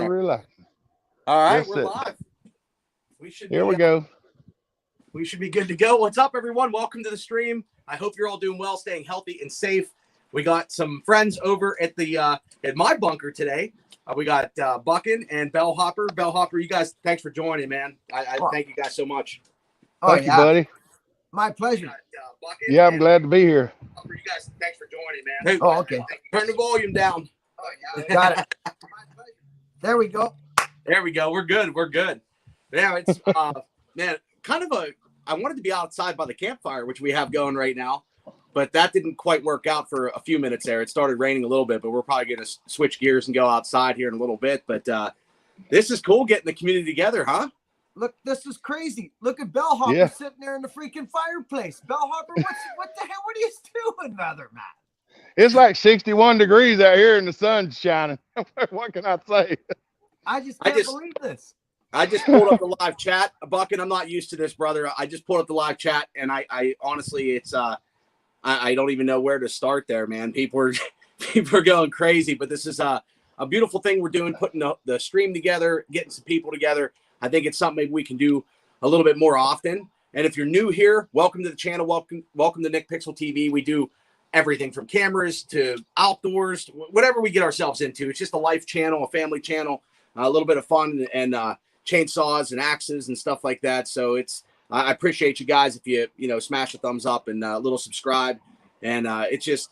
relaxing. All right, Just we're sitting. live. Here we go. We should be good to go. What's up, everyone? Welcome to the stream. I hope you're all doing well, staying healthy and safe. We got some friends over at the at my bunker today. We got Buckin and Bellhopper. Bellhopper, you guys, thanks for joining, man. I thank you guys so much. Thank you, buddy. My pleasure. Yeah, I'm glad to be here. You guys, thanks for joining, man. Oh, okay. Turn the volume down. Got it. There we go. There we go. We're good. We're good. Yeah, it's man, kind of I wanted to be outside by the campfire, which we have going right now, but that didn't quite work out for a few minutes there. It started raining a little bit, but we're probably going to switch gears and go outside here in a little bit. But this is cool getting the community together, huh? Look, this is crazy. Look at Bellhopper sitting there in the freaking fireplace. Bellhopper, what the hell? What are you doing, Mother man? It's like 61 degrees out here and the sun's shining. What can I say? I can't believe this. I just pulled up the live chat. Buckin, I'm not used to this, brother. I just pulled up the live chat, and I honestly, it's I don't even know where to start there, man. People are going crazy, but this is a beautiful thing we're doing, putting the stream together, getting some people together. I think it's something maybe we can do a little bit more often. And if you're new here, welcome to the channel. Welcome to NickPixelTV. We do everything from cameras to outdoors, whatever we get ourselves into. It's just a life channel, a family channel, a little bit of fun and chainsaws and axes and stuff like that. So I appreciate you guys if you smash a thumbs up and a little subscribe. And it's just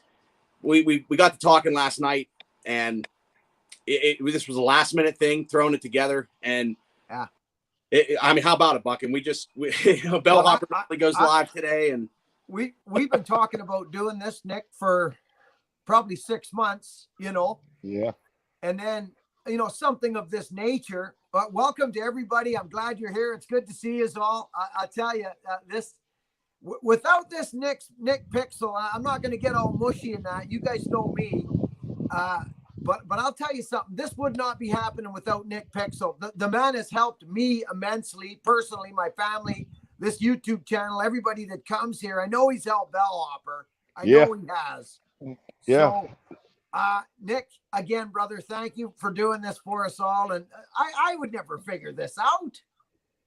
we got to talking last night, and this was a last minute thing, throwing it together. And yeah, I mean, how about it, Buckin? Bellhopper really goes live today, and we've been talking about doing this, Nick, for probably 6 months. Yeah, and then something of this nature. But welcome to everybody. I'm glad you're here. It's good to see us all. I tell you, without this Nick Pixel, I'm not going to get all mushy in that. You guys know me. But I'll tell you something. This would not be happening without Nick Pixel. The man has helped me immensely, personally, my family, this YouTube channel, everybody that comes here. I know he's helped Bellhopper. I know he has. Yeah. So, Nick, again, brother, thank you for doing this for us all. And I would never figure this out.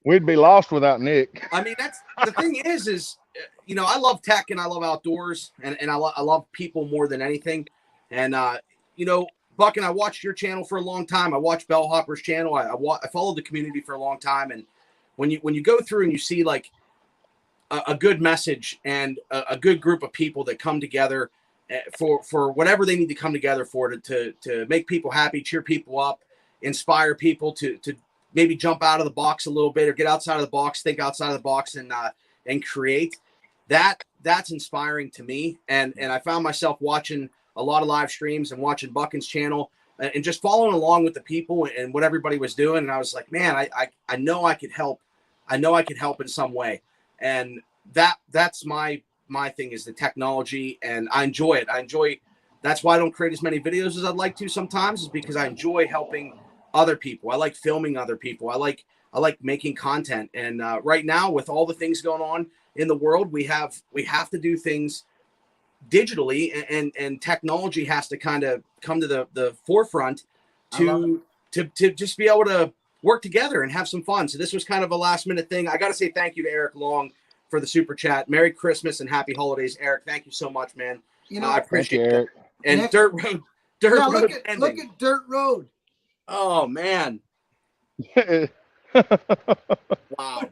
We'd be lost without Nick. I mean, that's the thing is, I love tech and I love outdoors and I love people more than anything. And, Buckin, I watched your channel for a long time. I watched Bellhopper's channel. I followed the community for a long time. And when you go through and you see like a good message and a good group of people that come together for whatever they need to come together for, to make people happy, cheer people up, inspire people to maybe jump out of the box a little bit or get outside of the box, think outside of the box and create, that's inspiring to me. And I found myself watching a lot of live streams and watching Buckin's channel and just following along with the people and what everybody was doing. And I was like, man, I know I could help. I know I could help in some way. And that's my thing, is the technology, and I enjoy it. That's why I don't create as many videos as I'd like to sometimes, is because I enjoy helping other people. I like filming other people. I like making content. And right now, with all the things going on in the world, we have to do things digitally, and technology has to kind of come to the forefront to just be able to work together and have some fun. So this was kind of a last minute thing. I got to say thank you to Eric Long for the super chat. Merry Christmas and happy holidays, Eric. Thank you so much, man. I appreciate it. And Nick, Dirt Road. Look at Dirt Road. Oh man. Wow.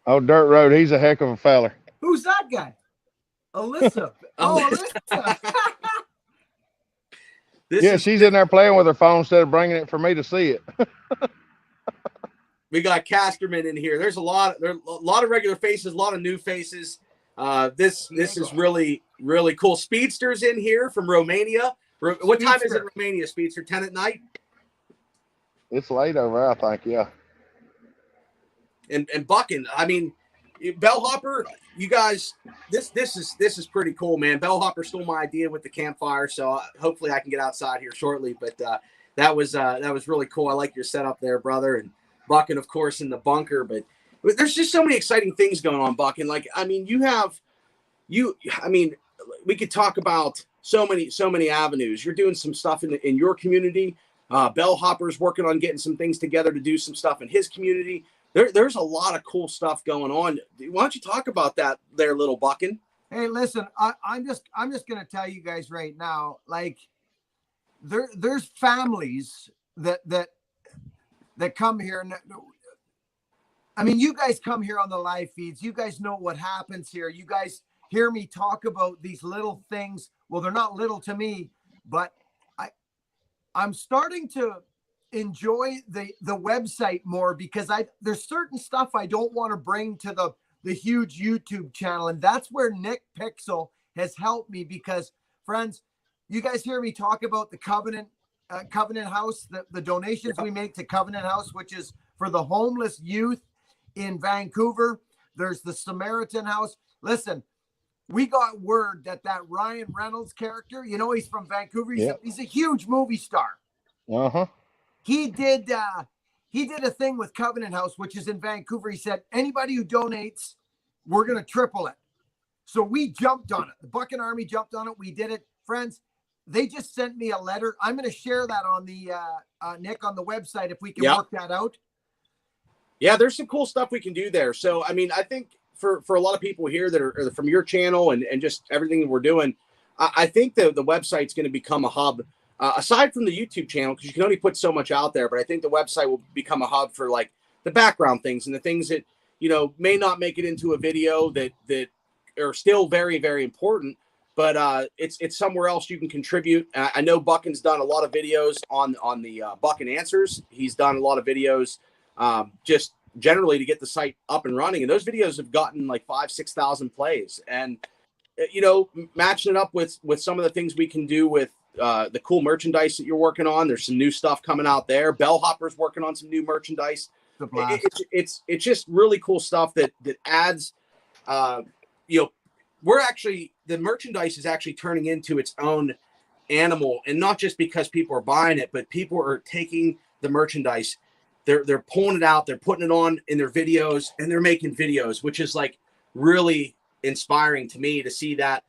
Oh, Dirt Road. He's a heck of a feller. Who's that guy? Alyssa. Alyssa. She's in there playing with her phone instead of bringing it for me to see it. We got Casterman in here. There's a lot of regular faces, a lot of new faces. This is really, really cool. Speedster's in here from Romania. What time is it in Romania, Speedster? 10 at night? It's late over there, I think, yeah. And Buckin, I mean, Bellhopper, you guys, this is pretty cool, man. Bellhopper stole my idea with the campfire, so hopefully I can get outside here shortly. But that was really cool. I like your setup there, brother. And Buckin, of course, in the bunker. But there's just so many exciting things going on, Buckin. Like, I mean, we could talk about so many avenues. You're doing some stuff in your community. Bellhopper's working on getting some things together to do some stuff in his community. There's a lot of cool stuff going on. Why don't you talk about that there, little Buckin? Hey, listen, I'm just going to tell you guys right now, like there's families that come here. And I mean, you guys come here on the live feeds. You guys know what happens here. You guys hear me talk about these little things. Well, they're not little to me, but I'm starting to enjoy the website more because there's certain stuff I don't want to bring to the huge YouTube channel. And that's where NickPixel has helped me because, friends, you guys hear me talk about the Covenant House, the donations we make to Covenant House, which is for the homeless youth in Vancouver. There's the Samaritan House. Listen, we got word that Ryan Reynolds character, you know, he's from Vancouver. He's a huge movie star. Uh-huh. He did a thing with Covenant House, which is in Vancouver. He said, anybody who donates, we're going to triple it. So we jumped on it. The Buckin Army jumped on it. We did it. Friends, they just sent me a letter. I'm going to share that on the Nick, on the website, if we can work that out. Yeah, there's some cool stuff we can do there. So, I mean, I think for a lot of people here that are from your channel and just everything that we're doing, I think the website's going to become a hub, aside from the YouTube channel, because you can only put so much out there. But I think the website will become a hub for like the background things and the things that, you know, may not make it into a video that are still very, very important. But it's somewhere else you can contribute. I know Buckin's done a lot of videos on the Buckin Answers. He's done a lot of videos just generally to get the site up and running. And those videos have gotten like 5,000-6,000 plays. And, you know, matching it up with some of the things we can do with the cool merchandise that you're working on. There's some new stuff coming out there. Bellhopper's working on some new merchandise. It's just really cool stuff that adds, you know, the merchandise is actually turning into its own animal, and not just because people are buying it, but people are taking the merchandise. They're pulling it out, they're putting it on in their videos, and they're making videos, which is like really inspiring to me to see that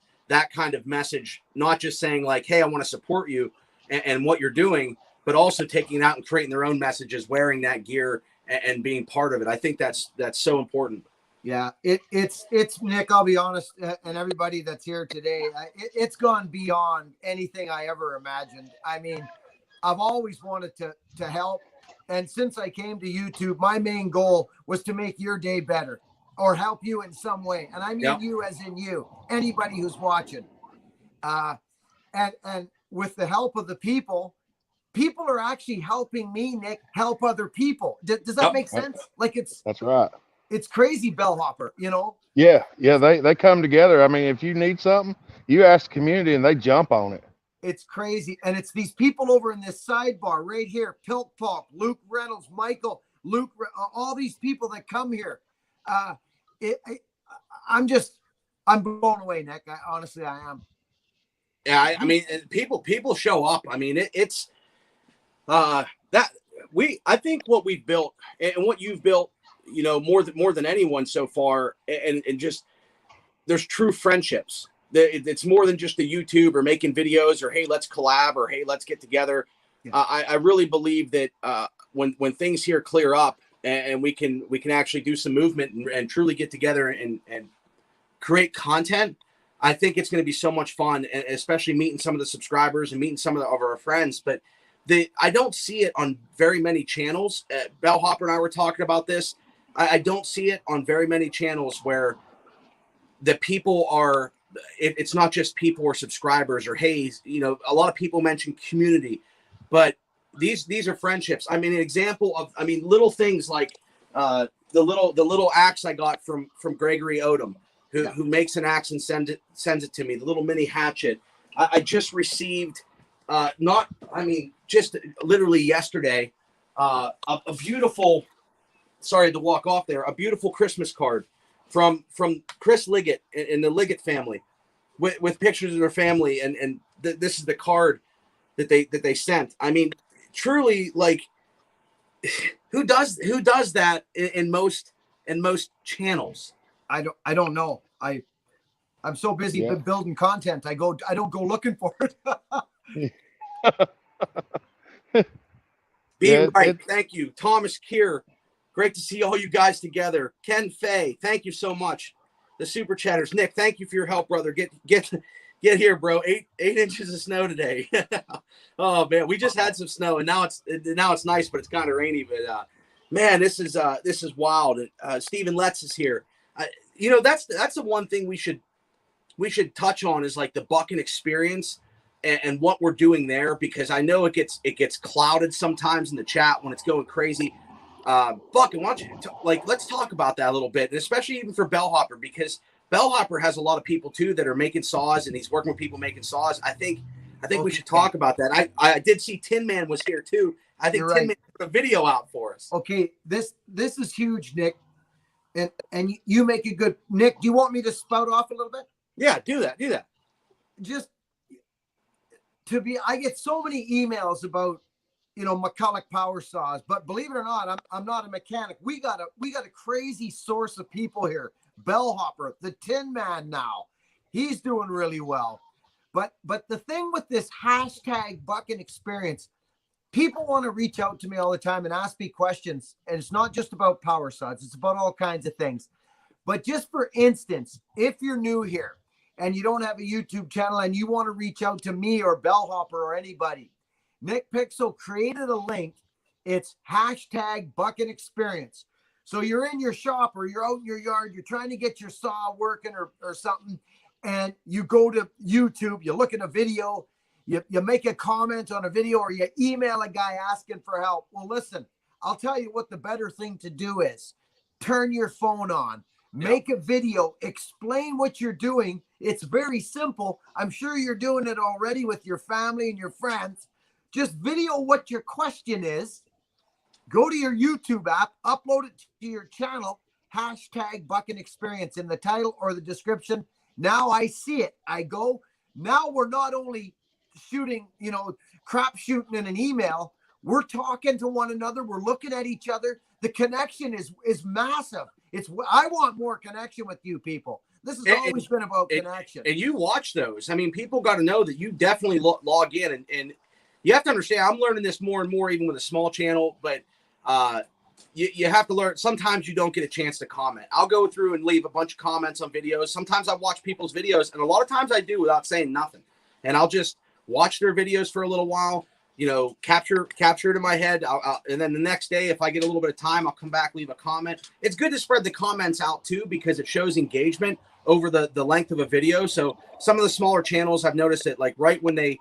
kind of message, not just saying like, hey, I want to support you and what you're doing, but also taking it out and creating their own messages, wearing that gear and being part of it. I think that's so important. Yeah, it's Nick, I'll be honest, and everybody that's here today, it's gone beyond anything I ever imagined. I mean, I've always wanted to help. And since I came to YouTube, my main goal was to make your day better or help you in some way. And I mean you as in you, anybody who's watching. And with the help of the people are actually helping me, Nick, help other people. Does that make sense? Like that's right. It's crazy, Bellhopper, you know? Yeah. They come together. I mean, if you need something, you ask the community and they jump on it. It's crazy. And it's these people over in this sidebar right here, Pilk Pop, Luke Reynolds, Michael, all these people that come here. I'm blown away, Nick. Honestly, I am. Yeah, I mean, people show up. I mean, I think what we've built and what you've built, you know, more than anyone so far, and just there's true friendships. It's more than just the YouTube or making videos or, hey, let's collab or, hey, let's get together. Yeah. I really believe that when things here clear up and we can actually do some movement and truly get together and create content, I think it's going to be so much fun, and especially meeting some of the subscribers and meeting some of our friends. But I don't see it on very many channels. Bellhopper and I were talking about this. I don't see it on very many channels where the people are, it's not just people or subscribers or, hey, you know, a lot of people mention community, but these are friendships. I mean, an example of, I mean, little things like the little axe I got from Gregory Odom, who makes an axe and sends it to me, the little mini hatchet. I just received, just literally yesterday, a beautiful, sorry to walk off there, a beautiful Christmas card from Chris Liggett and the Liggett family with pictures of their family. And this is the card that they sent. I mean, truly, like, who does that in most channels? I don't know. I'm so busy building content. I don't go looking for it. Be Yeah, right. Thank you. Thomas Kier. Great to see all you guys together. Ken Fay, thank you so much. The super chatters. Nick, thank you for your help, brother. Get here, bro. 8 inches of snow today. Oh man, we just had some snow and now it's nice, but it's kind of rainy. But man, this is wild. Stephen Letts is here. That's the one thing we should touch on is like the Buckin experience and what we're doing there, because I know it gets clouded sometimes in the chat when it's going crazy. Buckin, why don't you let's talk about that a little bit, and especially even for Bellhopper, because Bellhopper has a lot of people too that are making saws, and he's working with people making saws. I think we should talk about that. I did see Tin Man was here too. I think Tin Man put a video out for us. Okay, this is huge, Nick, and you make it good. Nick, do you want me to spout off a little bit? Yeah, do that. Just I get so many emails about McCulloch power saws, but believe it or not, I'm not a mechanic. We got a crazy source of people here. Bellhopper, the Tin Man now, he's doing really well. But the thing with this hashtag Buckin experience, people want to reach out to me all the time and ask me questions, and it's not just about power saws, it's about all kinds of things. But just for instance, if you're new here and you don't have a YouTube channel and you want to reach out to me or Bellhopper or anybody, NickPixel created a link. It's hashtag Buckin experience. So you're in your shop or you're out in your yard, you're trying to get your saw working or something, and you go to YouTube, you look at a video, you make a comment on a video, or you email a guy asking for help. Well, listen, I'll tell you what the better thing to do is. Turn your phone on, make a video, explain what you're doing. It's very simple. I'm sure you're doing it already with your family and your friends. Just video what your question is, go to your YouTube app, upload it to your channel, hashtag Buckin experience in the title or the description. Now I see it. I go, now we're not only shooting, crap shooting in an email, we're talking to one another. We're looking at each other. The connection is massive. I want more connection with you people. This has always been about connection. And you watch those. I mean, people got to know that you definitely log in and you have to understand, I'm learning this more and more, even with a small channel, but you have to learn. Sometimes you don't get a chance to comment. I'll go through and leave a bunch of comments on videos. Sometimes I watch people's videos, and a lot of times I do without saying nothing. And I'll just watch their videos for a little while, capture it in my head. And then the next day, if I get a little bit of time, I'll come back, leave a comment. It's good to spread the comments out too, because it shows engagement over the length of a video. So some of the smaller channels, I've noticed that right when they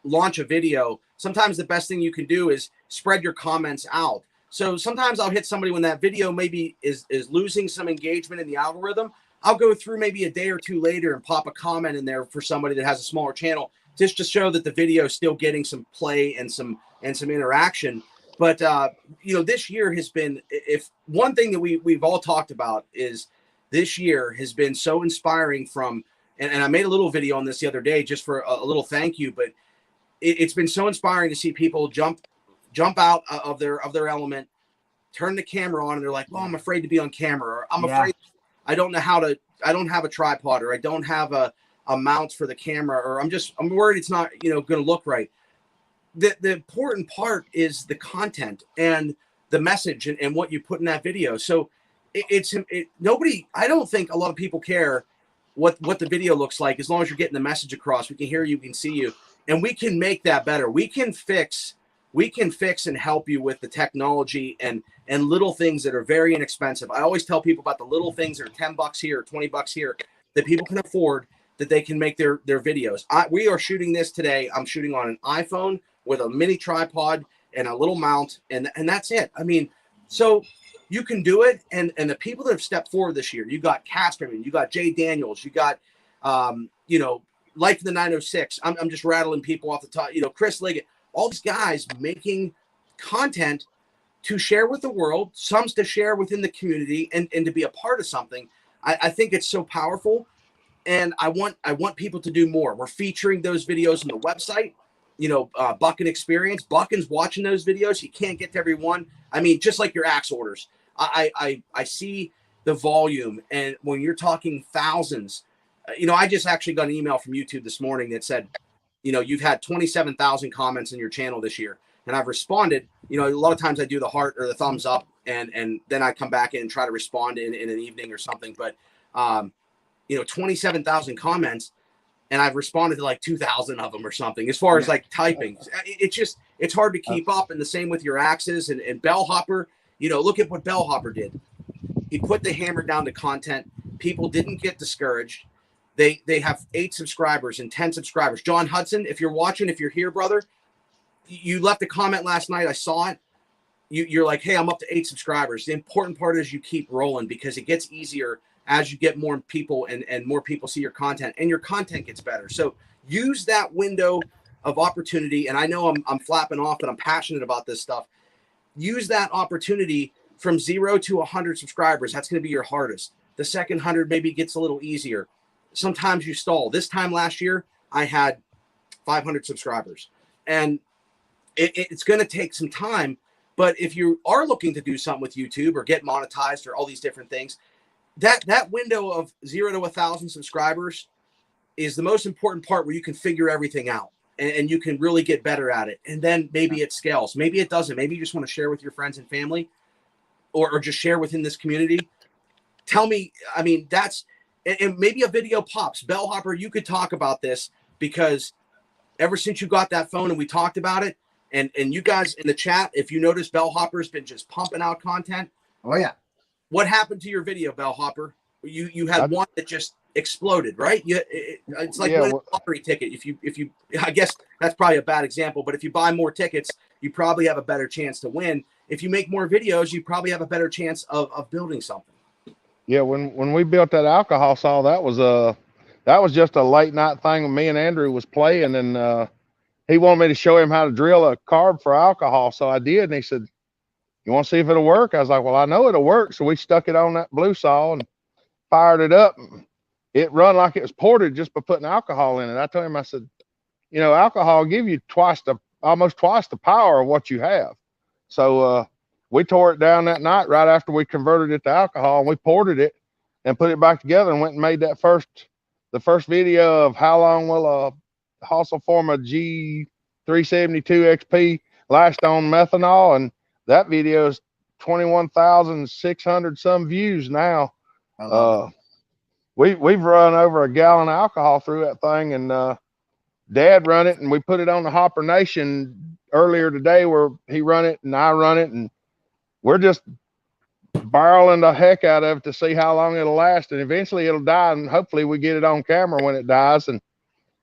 launch a video, sometimes the best thing you can do is spread your comments out. So sometimes I'll hit somebody when that video maybe is losing some engagement in the algorithm. I'll go through maybe a day or two later and pop a comment in there for somebody that has a smaller channel, just to show that the video is still getting some play and some interaction. But this year has been, if one thing that we've all talked about is this year has been so inspiring from, and I made a little video on this the other day just for a little thank you, but it's been so inspiring to see people jump out of their element, turn the camera on, and they're like, "Oh, I'm afraid to be on camera," or "I'm afraid I don't have a tripod, or I don't have a mount for the camera, or I'm worried it's not going to look right." The important part is the content and the message and what you put in that video. So nobody, I don't think a lot of people care what the video looks like, as long as you're getting the message across. We can hear you, we can see you. And we can make that better. We can fix and help you with the technology and little things that are very inexpensive. I always tell people about the little things that are $10 here, $20 here, that people can afford, that they can make their videos. We are shooting this today. I'm shooting on an iPhone with a mini tripod and a little mount, and that's it. I mean, so you can do it. And the people that have stepped forward this year, you got Casterman, you got Jay Daniels, you got Life in the 906. I'm just rattling people off the top. Chris Liggett, all these guys making content to share with the world, some to share within the community and to be a part of something. I think it's so powerful, and I want people to do more. We're featuring those videos on the website. Buckin experience. Buckin's watching those videos. He can't get to every one. I mean, just like your axe orders. I see the volume, and when you're talking thousands. I just actually got an email from YouTube this morning that said, you've had 27,000 comments in your channel this year. and I've responded, you know, a lot of times I do the heart or the thumbs up, and then I come back in and try to respond in an evening or something. But, you know, 27,000 comments, and I've responded to like 2,000 of them or something, as far as like typing. It's hard to keep up. And the same with your axes and Bellhopper. You know, look at what Bellhopper did. He put the hammer down to content. People didn't get discouraged. They have 8 subscribers and 10 subscribers. John Hudson, if you're watching, if you're here, brother, you left a comment last night. I saw it. You're like, hey, I'm up to 8 subscribers. The important part is you keep rolling, because it gets easier as you get more people and more people see your content, and your content gets better. So use that window of opportunity. And I know I'm flapping off, but I'm passionate about this stuff. Use that opportunity from 0 to 100 subscribers. That's going to be your hardest. The second 100 maybe gets a little easier. Sometimes you stall. This time last year, I had 500 subscribers, and it's going to take some time. But if you are looking to do something with YouTube or get monetized or all these different things, that window of 0 to 1,000 subscribers is the most important part, where you can figure everything out and you can really get better at it. And then maybe it scales. Maybe it doesn't. Maybe you just want to share with your friends and family, or just share within this community. Tell me, I mean, and maybe a video pops. Bellhopper, you could talk about this, because ever since you got that phone and we talked about it, and you guys in the chat, if you notice, Bellhopper's been just pumping out content. Oh yeah. What happened to your video, Bellhopper? You had one that just exploded, right? It's like winning a lottery ticket. If you, I guess that's probably a bad example, but if you buy more tickets, you probably have a better chance to win. If you make more videos, you probably have a better chance of building something. Yeah, when we built that alcohol saw, that was just a late night thing. Me and Andrew was playing, and he wanted me to show him how to drill a carb for alcohol. So I did, and he said, "You want to see if it'll work?" I was like, "Well, I know it'll work." So we stuck it on that blue saw and fired it up. It run like it was ported just by putting alcohol in it. I told him, I said, "You know, alcohol give you almost twice the power of what you have." So we tore it down that night right after we converted it to alcohol, and we ported it and put it back together and went and made the first video of how long will a Hasselforma G372 XP last on methanol. And that video is 21,600 some views now. We've run over 1 gallon of alcohol through that thing, and Dad run it, and we put it on the Hopper Nation earlier today, where he run it and I run it, and we're just barreling the heck out of it to see how long it'll last, and eventually it'll die, and hopefully we get it on camera when it dies, and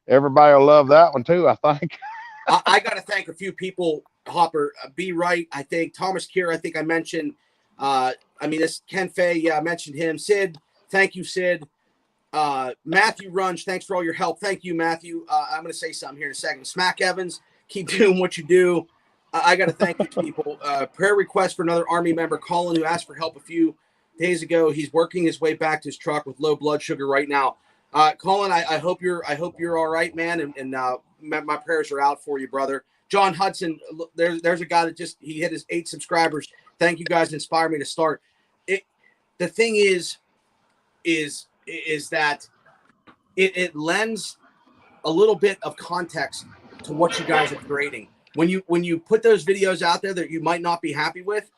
everybody will love that one too, I think. I got to thank a few people, Hopper. Be Right, I think. Thomas Kier, I think I mentioned. This Ken Fay, yeah, I mentioned him. Sid, thank you, Sid. Matthew Runge, thanks for all your help. Thank you, Matthew. I'm going to say something here in a second. Smack Evans, keep doing what you do. I got to thank you, people. Prayer request for another Army member, Colin, who asked for help a few days ago. He's working his way back to his truck with low blood sugar right now. Colin, I hope you're all right, man. And my prayers are out for you, brother. John Hudson, there's a guy that he hit his 8 subscribers. Thank you guys. Inspired me to start. The thing is that it lends a little bit of context to what you guys are creating. When you put those videos out there that you might not be happy with,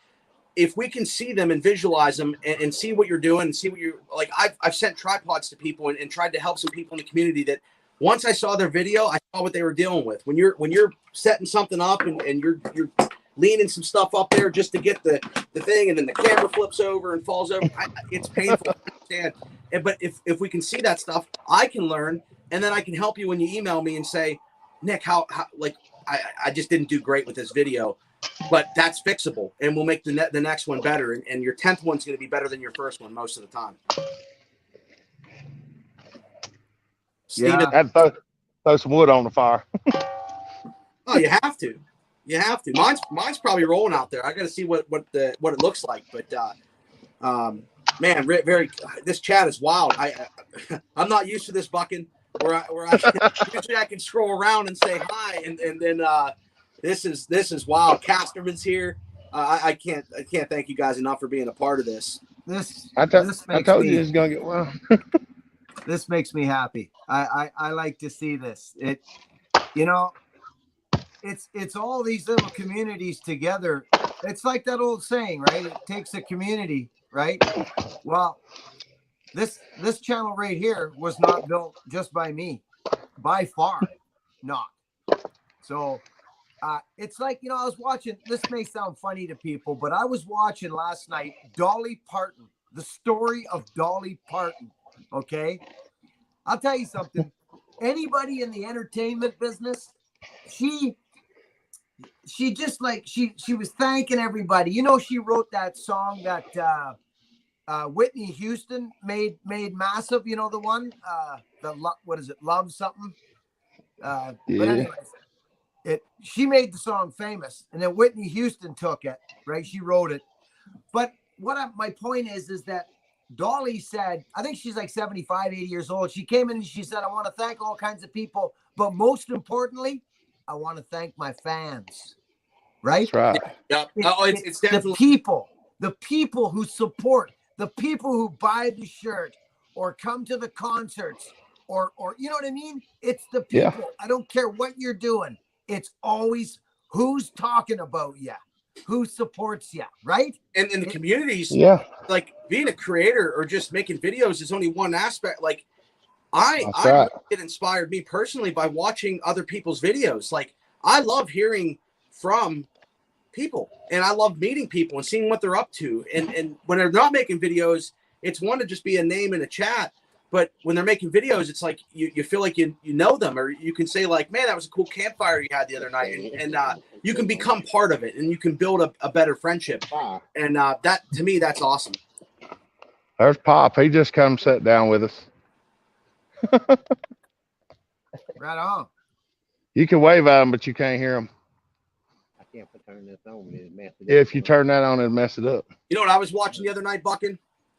if we can see them and visualize them and see what you're doing and see what you're like, I've sent tripods to people and tried to help some people in the community that once I saw their video, I saw what they were dealing with. When you're setting something up and you're leaning some stuff up there just to get the thing, and then the camera flips over and falls over, it's painful to understand. But if we can see that stuff, I can learn, and then I can help you when you email me and say, Nick, how I just didn't do great with this video, but that's fixable, and we'll make the next one better, and your 10th one's going to be better than your first one most of the time. Yeah. Steven, throw some wood on the fire. Oh, you have to. You have to. Mine's probably rolling out there. I got to see what it looks like. But man, this chat is wild. I'm not used to this, Buckin. Where usually I can scroll around and say hi, and then this is wild. Casterman's here. I can't thank you guys enough for being a part of this. I told you it's gonna get well. This makes me happy. I like to see this. it's all these little communities together. It's like that old saying, right? It takes a community, right? Well, this channel right here was not built just by me, by far not. So it's like, you know, I was watching, this may sound funny to people, but I was watching last night Dolly Parton, the story of Dolly Parton. Okay, I'll tell you something. Anybody in the entertainment business, she just like she was thanking everybody. You know, she wrote that song that Whitney Houston made massive. You know, the one what is it, Love something? But anyways, she made the song famous, and then Whitney Houston took it, right? She wrote it. But my point is that Dolly said, I think she's like 75, 80 years old. She came in and she said, I want to thank all kinds of people, but most importantly, I want to thank my fans. Right? That's right. Yeah. It's definitely the people who support, the people who buy the shirt or come to the concerts or you know what I mean? It's the people. Yeah. I don't care what you're doing. It's always who's talking about you, who supports you, right? And in the communities, yeah, like being a creator or just making videos is only one aspect. Like I get inspired, me personally, by watching other people's videos. Like I love hearing from people, and I love meeting people and seeing what they're up to. And when they're not making videos, it's one to just be a name in a chat. But when they're making videos, it's like you feel like you know them, or you can say like, man, that was a cool campfire you had the other night. And you can become part of it, and you can build a better friendship. And that, to me, that's awesome. There's Pop. He just come sit down with us. Right on. You can wave at him, but you can't hear him. I can't turn this on. It mess it up. If you turn that on, it'll mess it up. You know what I was watching the other night, Buckin?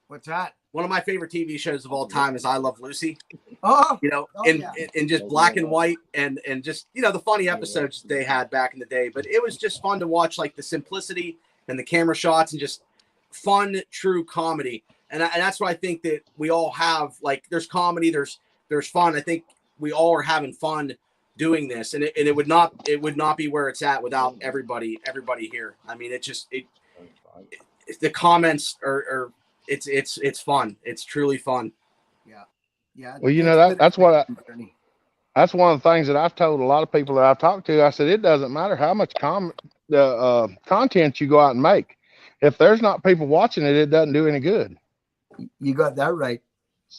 What's that? One of my favorite TV shows of all time is I Love Lucy. Oh, you know, in just black and white and just, you know, the funny episodes they had back in the day. But it was just fun to watch, like the simplicity and the camera shots and just fun, true comedy. And that's what I think that we all have. Like, there's comedy, there's fun. I think we all are having fun doing this, and it would not be where it's at without everybody here. I mean, the comments are it's fun. It's truly fun. Yeah. Well, you know, that's one of the things that I've told a lot of people that I've talked to. I said, it doesn't matter how much content you go out and make. If there's not people watching it, it doesn't do any good. You got that right.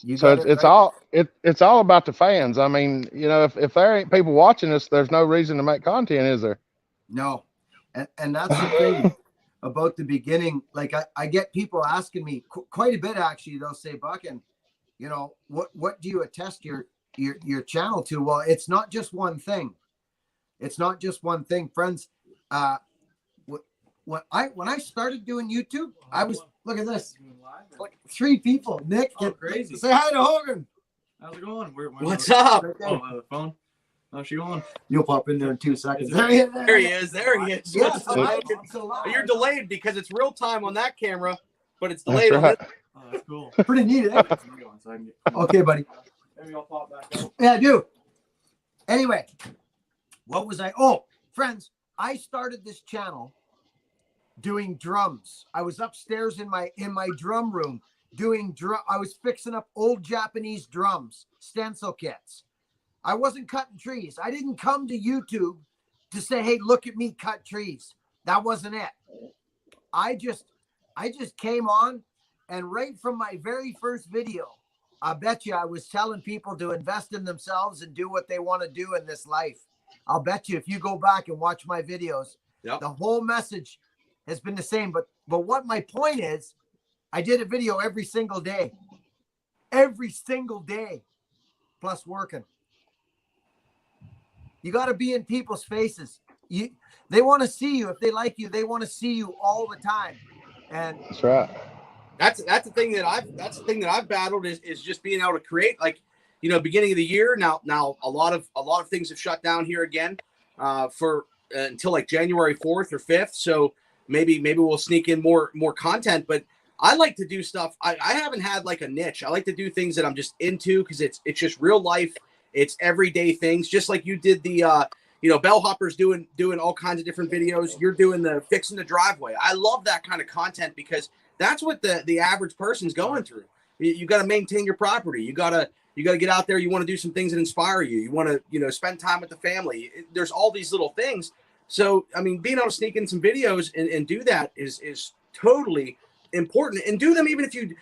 It's all about the fans. I mean, you know, if there ain't people watching us, there's no reason to make content, is there? No. And that's the thing about the beginning. Like I get people asking me quite a bit, actually. They'll say, Buckin, you know, what do you attest your channel to? Well, it's not just one thing. It's not just one thing, friends. When I started doing YouTube, I was, look at this, like 3 people. Nick, crazy. Say hi to Hogan. How's it going? What's up? Right the phone. How's she going? You'll pop in there in 2 seconds. There he is. There he is. Yes, You're delayed because it's real time on that camera, but it's delayed That's right. on this. Oh, that's cool. Pretty neat, eh? Okay, buddy. Maybe I'll pop back out. Yeah, I do. Anyway, what was I? Oh, friends, I started this channel doing drums. I was upstairs in my drum room doing drum. I was fixing up old Japanese drums, stencil kits. I wasn't cutting trees. I didn't come to YouTube to say, hey, look at me cut trees. That wasn't it. I just came on, and right from my very first video, I bet you I was telling people to invest in themselves and do what they want to do in this life. I'll bet you if you go back and watch my videos, the whole message has been the same. But what my point is, I did a video every single day, plus working. You got to be in people's faces. They want to see you. If they like you, they want to see you all the time. And that's right. That's the thing that I've battled is just being able to create, like, you know, beginning of the year. Now a lot of things have shut down here again for until like January 4th or 5th. So maybe we'll sneak in more content, but I like to do stuff. I haven't had like a niche. I like to do things that I'm just into because it's just real life. It's everyday things, just like you did the Bellhopper's doing all kinds of different videos. You're doing the fixing the driveway. I love that kind of content because that's what the average person's going through. You got to maintain your property. You got to get out there. You want to do some things that inspire you. You want to, spend time with the family. There's all these little things. So, I mean, being able to sneak in some videos and do that is totally important, and do them even if you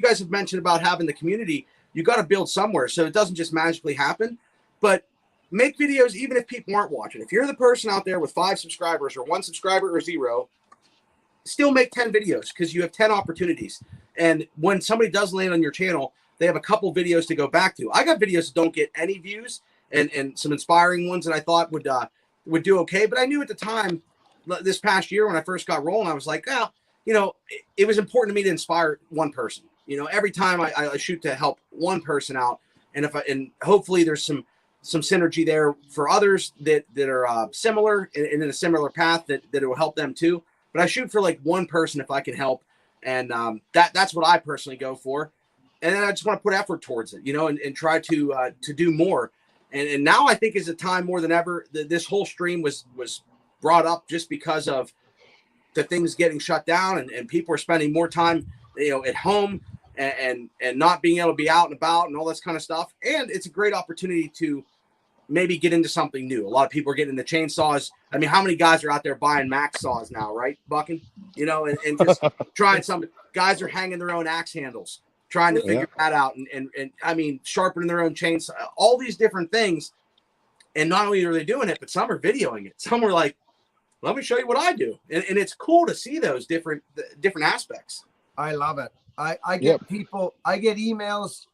guys have mentioned about having the community. You got to build somewhere, so it doesn't just magically happen. But make videos even if people aren't watching. If you're the person out there with 5 subscribers or 1 subscriber or 0, still make 10 videos because you have 10 opportunities. And when somebody does land on your channel, they have a couple videos to go back to. I got videos that don't get any views and some inspiring ones that I thought would do okay. But I knew at the time, this past year when I first got rolling, I was like, it was important to me to inspire one person. Every time I shoot to help one person out, and hopefully there's some synergy there for others that are similar and in a similar path that it will help them too. But I shoot for like one person if I can help, and that's what I personally go for. And then I just want to put effort towards it, and try to do more. And now I think is a time more than ever. This whole stream was brought up just because of the things getting shut down, and people are spending more time, at home and not being able to be out and about and all this kind of stuff. And it's a great opportunity to maybe get into something new. A lot of people are getting into chainsaws. I mean, how many guys are out there buying max saws now, right, Buckin? And just trying something. Guys are hanging their own axe handles, trying to figure that out, and I mean, sharpening their own chainsaw, all these different things. And not only are they doing it, but some are videoing it. Some are like, let me show you what I do. And it's cool to see those different aspects. I love it. I get people, I get emails,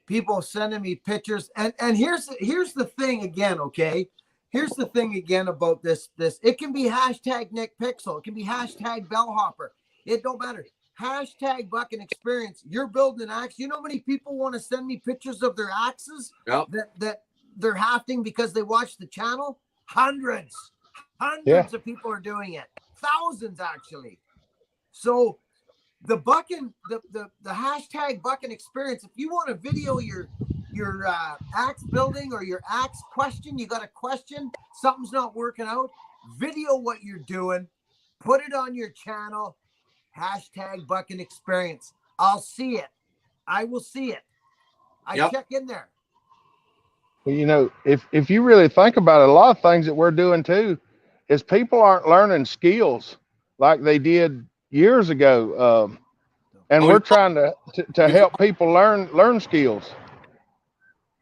people sending me pictures. And here's the thing again, okay? Here's the thing again about this. It can be hashtag NickPixel. It can be hashtag Bellhopper. It don't matter. Hashtag Buckin Experience. You're building an axe. You know how many people want to send me pictures of their axes that they're hafting because they watch the channel? Hundreds of people are doing it. Thousands actually. So the Buckin, the hashtag Buckin Experience, if you want to video your axe building or your axe question, you got a question, something's not working out, video what you're doing, put it on your channel, hashtag Buckin Experience. I'll see it. I will see it. I check in there. If you really think about it, a lot of things that we're doing too is people aren't learning skills like they did years ago. And we're trying to help people learn skills.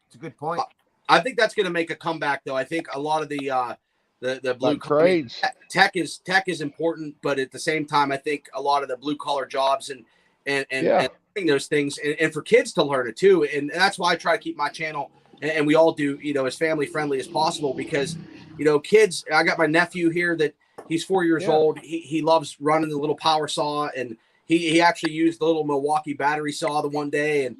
It's a good point. I think that's going to make a comeback, though. I think a lot of the blue trades, tech is important, but at the same time, I think a lot of the blue collar jobs and those things, and for kids to learn it too. And that's why I try to keep my channel, and we all do, as family friendly as possible, because kids. I got my nephew here that he's 4 years old. He loves running the little power saw, and he actually used the little Milwaukee battery saw the one day, and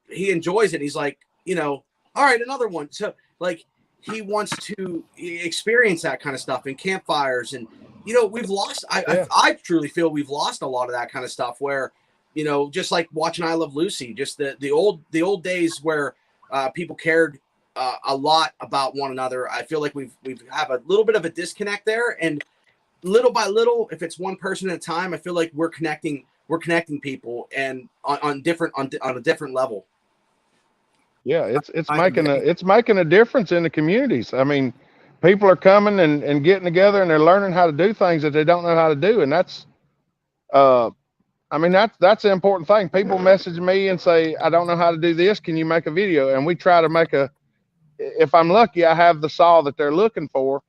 he enjoys it. He's like, all right, another one. So like he wants to experience that kind of stuff and campfires, and we've lost. I truly feel we've lost a lot of that kind of stuff. Where just like watching I Love Lucy, just the old days where people cared a lot about one another. I feel like we have a little bit of a disconnect there, and little by little, if it's one person at a time, I feel like we're connecting people and on a different level. Yeah, it's making a difference in the communities. I mean, people are coming and getting together, and they're learning how to do things that they don't know how to do, and that's that's the important thing. People message me and say, I don't know how to do this. Can you make a video? And we try to make if I'm lucky, I have the saw that they're looking for,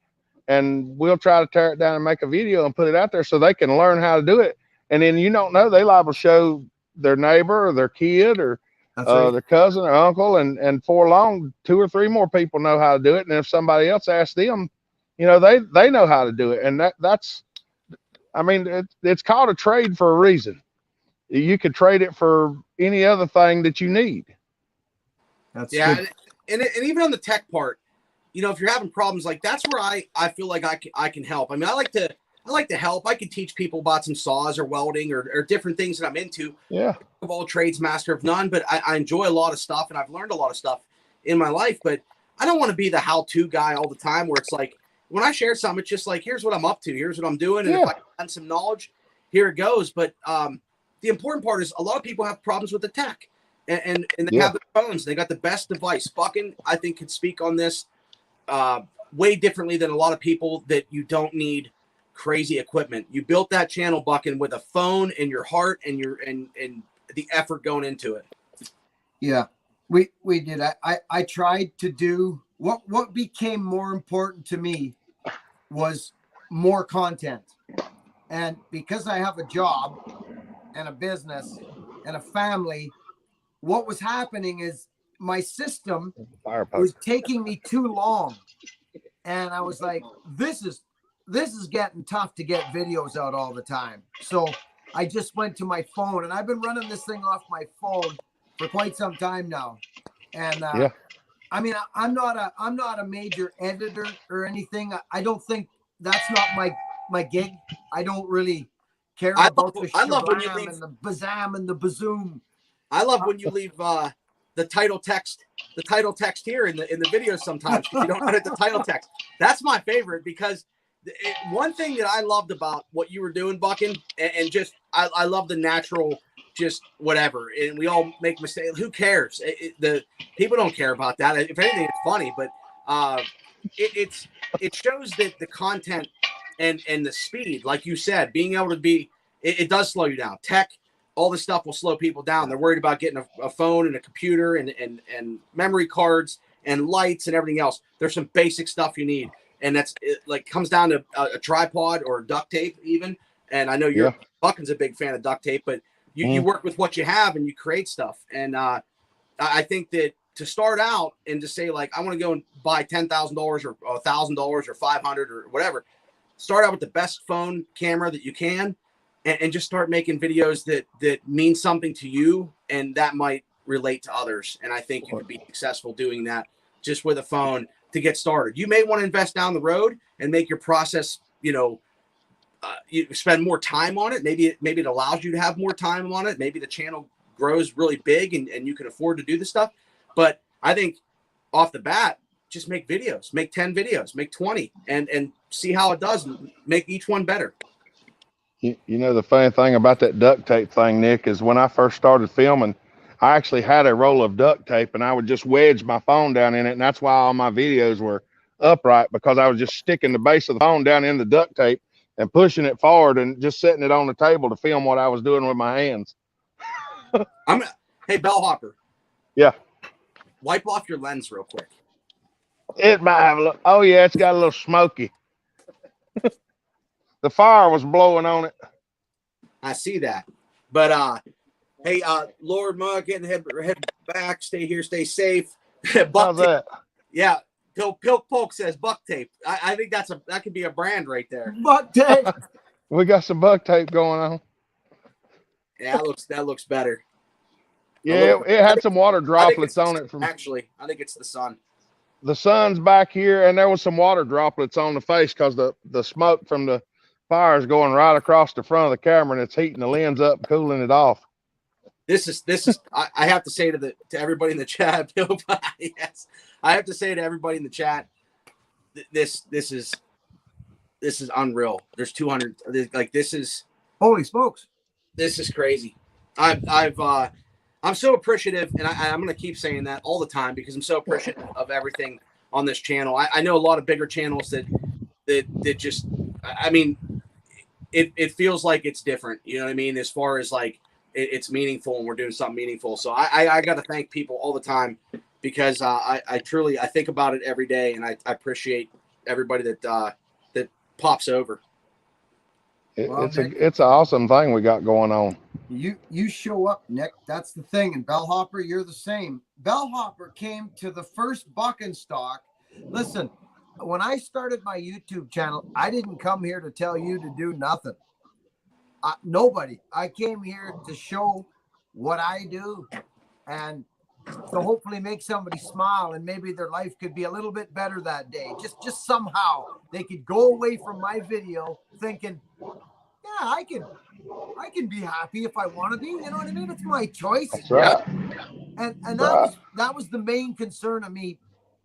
and we'll try to tear it down and make a video and put it out there so they can learn how to do it. And then, they liable to show their neighbor or their kid or their cousin or uncle. And for long, 2 or 3 more people know how to do it. And if somebody else asks them, they know how to do it. And it's called a trade for a reason. You could trade it for any other thing that you need. That's good. And even on the tech part, if you're having problems, like that's where I feel like I can help. I mean, I like to help. I can teach people about some saws or welding or different things that I'm into. Yeah. Of all trades, master of none, but I enjoy a lot of stuff, and I've learned a lot of stuff in my life. But I don't want to be the how-to guy all the time where it's like, when I share something, it's just like, here's what I'm up to. Here's what I'm doing. And if I can some knowledge, here it goes. But the important part is a lot of people have problems with the tech and they have their phones. They got the best device. Buckin, I think, can speak on this way differently than a lot of people, that you don't need crazy equipment. You built that channel, Buckin, with a phone and your heart and and the effort going into it. Yeah, we did. I tried to do what became more important to me was more content. And because I have a job and a business and a family, what was happening is my system was taking me too long. And I was like, this is getting tough to get videos out all the time. So I just went to my phone, and I've been running this thing off my phone for quite some time now. And I mean, I'm not a major editor or anything. I don't think that's not my gig. I don't really care about the shabam and the bazam and the bazoom. I love when you leave the title text here in the video sometimes, if you don't edit the title text. That's my favorite, because one thing that I loved about what you were doing, Buckin, and just I love the natural, just whatever, and we all make mistakes. Who cares? The people don't care about that. If anything, it's funny, but it shows that the content and the speed, like you said, being able to be, it does slow you down. Tech, all this stuff will slow people down. They're worried about getting a phone and a computer and memory cards and lights and everything else. There's some basic stuff you need, and that's like comes down to a tripod or duct tape even. And I know Buckin's a big fan of duct tape, but you work with what you have and you create stuff. And I think that to start out and to say, like, I want to go and buy $10,000 or $1,000 or $500 or whatever, start out with the best phone camera that you can, and just start making videos that mean something to you, and that might relate to others. And I think you could be successful doing that just with a phone to get started. You may want to invest down the road and make your process, you spend more time on it. Maybe it allows you to have more time on it. Maybe the channel grows really big and you can afford to do the stuff. But I think off the bat, just make videos, make 10 videos, make 20 and see how it does, and make each one better. You know, the funny thing about that duct tape thing, Nick, is when I first started filming, I actually had a roll of duct tape and I would just wedge my phone down in it. And that's why all my videos were upright, because I was just sticking the base of the phone down in the duct tape and pushing it forward and just setting it on the table to film what I was doing with my hands. Hey, Bellhopper. Yeah. Wipe off your lens real quick. It might have a little, oh yeah, it's got a little smoky. The fire was blowing on it. I see that. But hey, Lord Mug, head back, stay here, stay safe. How's that? Yeah. Pilk Polk says buck tape. I think that could be a brand right there. Buck tape. We got some buck tape going on. Yeah, that looks better. Yeah, it had some water droplets on it. Actually, I think it's the sun. The sun's back here, and there was some water droplets on the face because the smoke from the fire is going right across the front of the camera, and it's heating the lens up, cooling it off. This is I have to say to everybody in the chat, yes, I have to say to everybody in the chat, this is unreal. There's 200, like, this is, holy smokes, this is crazy. I'm so appreciative, and I'm going to keep saying that all the time because I'm so appreciative of everything on this channel. I know a lot of bigger channels that just, I mean, it feels like it's different. You know what I mean? As far as like, it's meaningful and we're doing something meaningful. So I got to thank people all the time because I truly think about it every day, and I appreciate everybody that pops over. It's an awesome thing we got going on. You show up, Nick. That's the thing. And Bellhopper, you're the same. Bellhopper came to the first Buckin stock. Listen, when I started my YouTube channel, I didn't come here to tell you to do nothing. Nobody. I came here to show what I do and to hopefully make somebody smile, and maybe their life could be a little bit better that day. Just somehow they could go away from my video thinking, yeah, I can be happy if I want to be. You know what I mean? It's my choice. That's right. And that was the main concern of me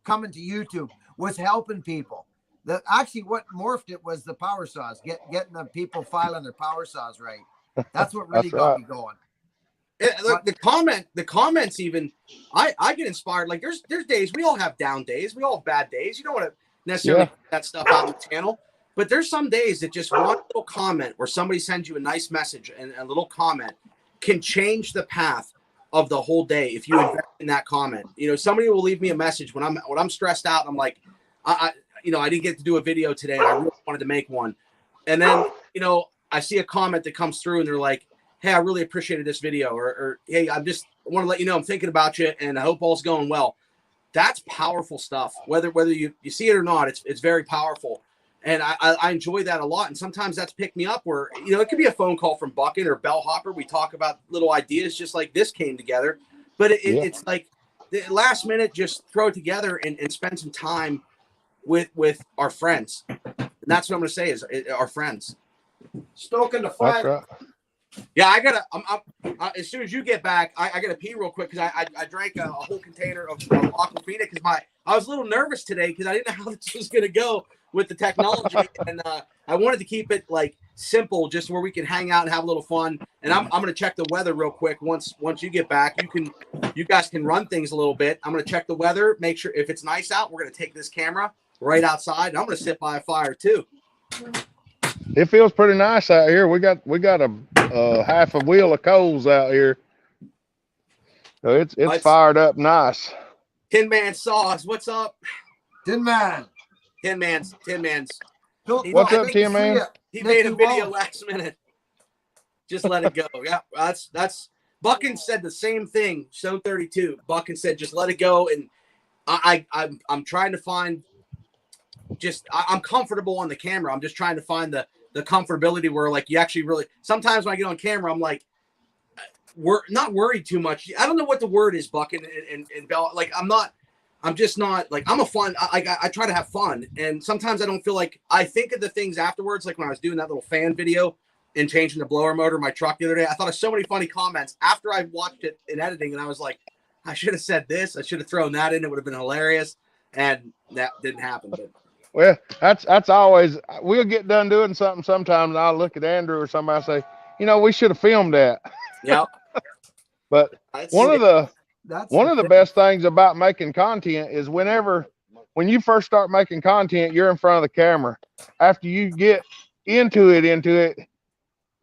coming to YouTube was helping people. Actually what morphed it was the power saws, getting the people filing their power saws right. That's what really That's got right. me going. Look, the comments even, I get inspired. Like there's days, we all have down days, we all have bad days. You don't want to necessarily put that stuff out on the channel, but there's some days that just one little comment where somebody sends you a nice message and a little comment can change the path of the whole day if you invest in that comment. You know, somebody will leave me a message when I'm stressed out. I'm like, I didn't get to do a video today, and I really wanted to make one. And then, I see a comment that comes through, and they're like, hey, I really appreciated this video, or hey, I want to let you know I'm thinking about you, and I hope all's going well. That's powerful stuff. Whether you see it or not, it's very powerful. And I enjoy that a lot. And sometimes that's picked me up where, it could be a phone call from Buckin or Bellhopper. We talk about little ideas just like this came together. But it's like the last minute, just throw it together and spend some time with our friends. And that's what I'm going to say is our friends. Stoking the fire. That's right. Yeah, I gotta. As soon as you get back, I gotta pee real quick because I drank a whole container of Aquafina because I was a little nervous today because I didn't know how this was gonna go with the technology, and I wanted to keep it like simple, just where we can hang out and have a little fun. And I'm gonna check the weather real quick once you get back. You guys can run things a little bit. I'm gonna check the weather, make sure if it's nice out, we're gonna take this camera right outside. And I'm gonna sit by a fire too. It feels pretty nice out here. We got a half a wheel of coals out here, so it's fired up nice. Tin Man Sauce, what's up? Tin Man. Tin Man's. What's up, Tin Man? He made a video last minute. Just let it go. Yeah, that's Buckin said the same thing. Stone 32. Buckin said just let it go, and I'm trying to find. I'm comfortable on the camera. I'm just trying to find the comfortability where like you actually really. Sometimes when I get on camera, I'm like, we're not worried too much. I don't know what the word is, Buckin and Bell. Like I'm just not like I'm a fun. I try to have fun, and sometimes I don't feel like I think of the things afterwards. Like when I was doing that little fan video and changing the blower motor in my truck the other day, I thought of so many funny comments after I watched it in editing, and I was like, I should have said this. I should have thrown that in. It would have been hilarious, and that didn't happen. But well, that's always. We'll get done doing something sometimes, and I'll look at Andrew or somebody and say, we should have filmed that. yeah. But one of the best things about making content is when you first start making content, you're in front of the camera. After you get into it,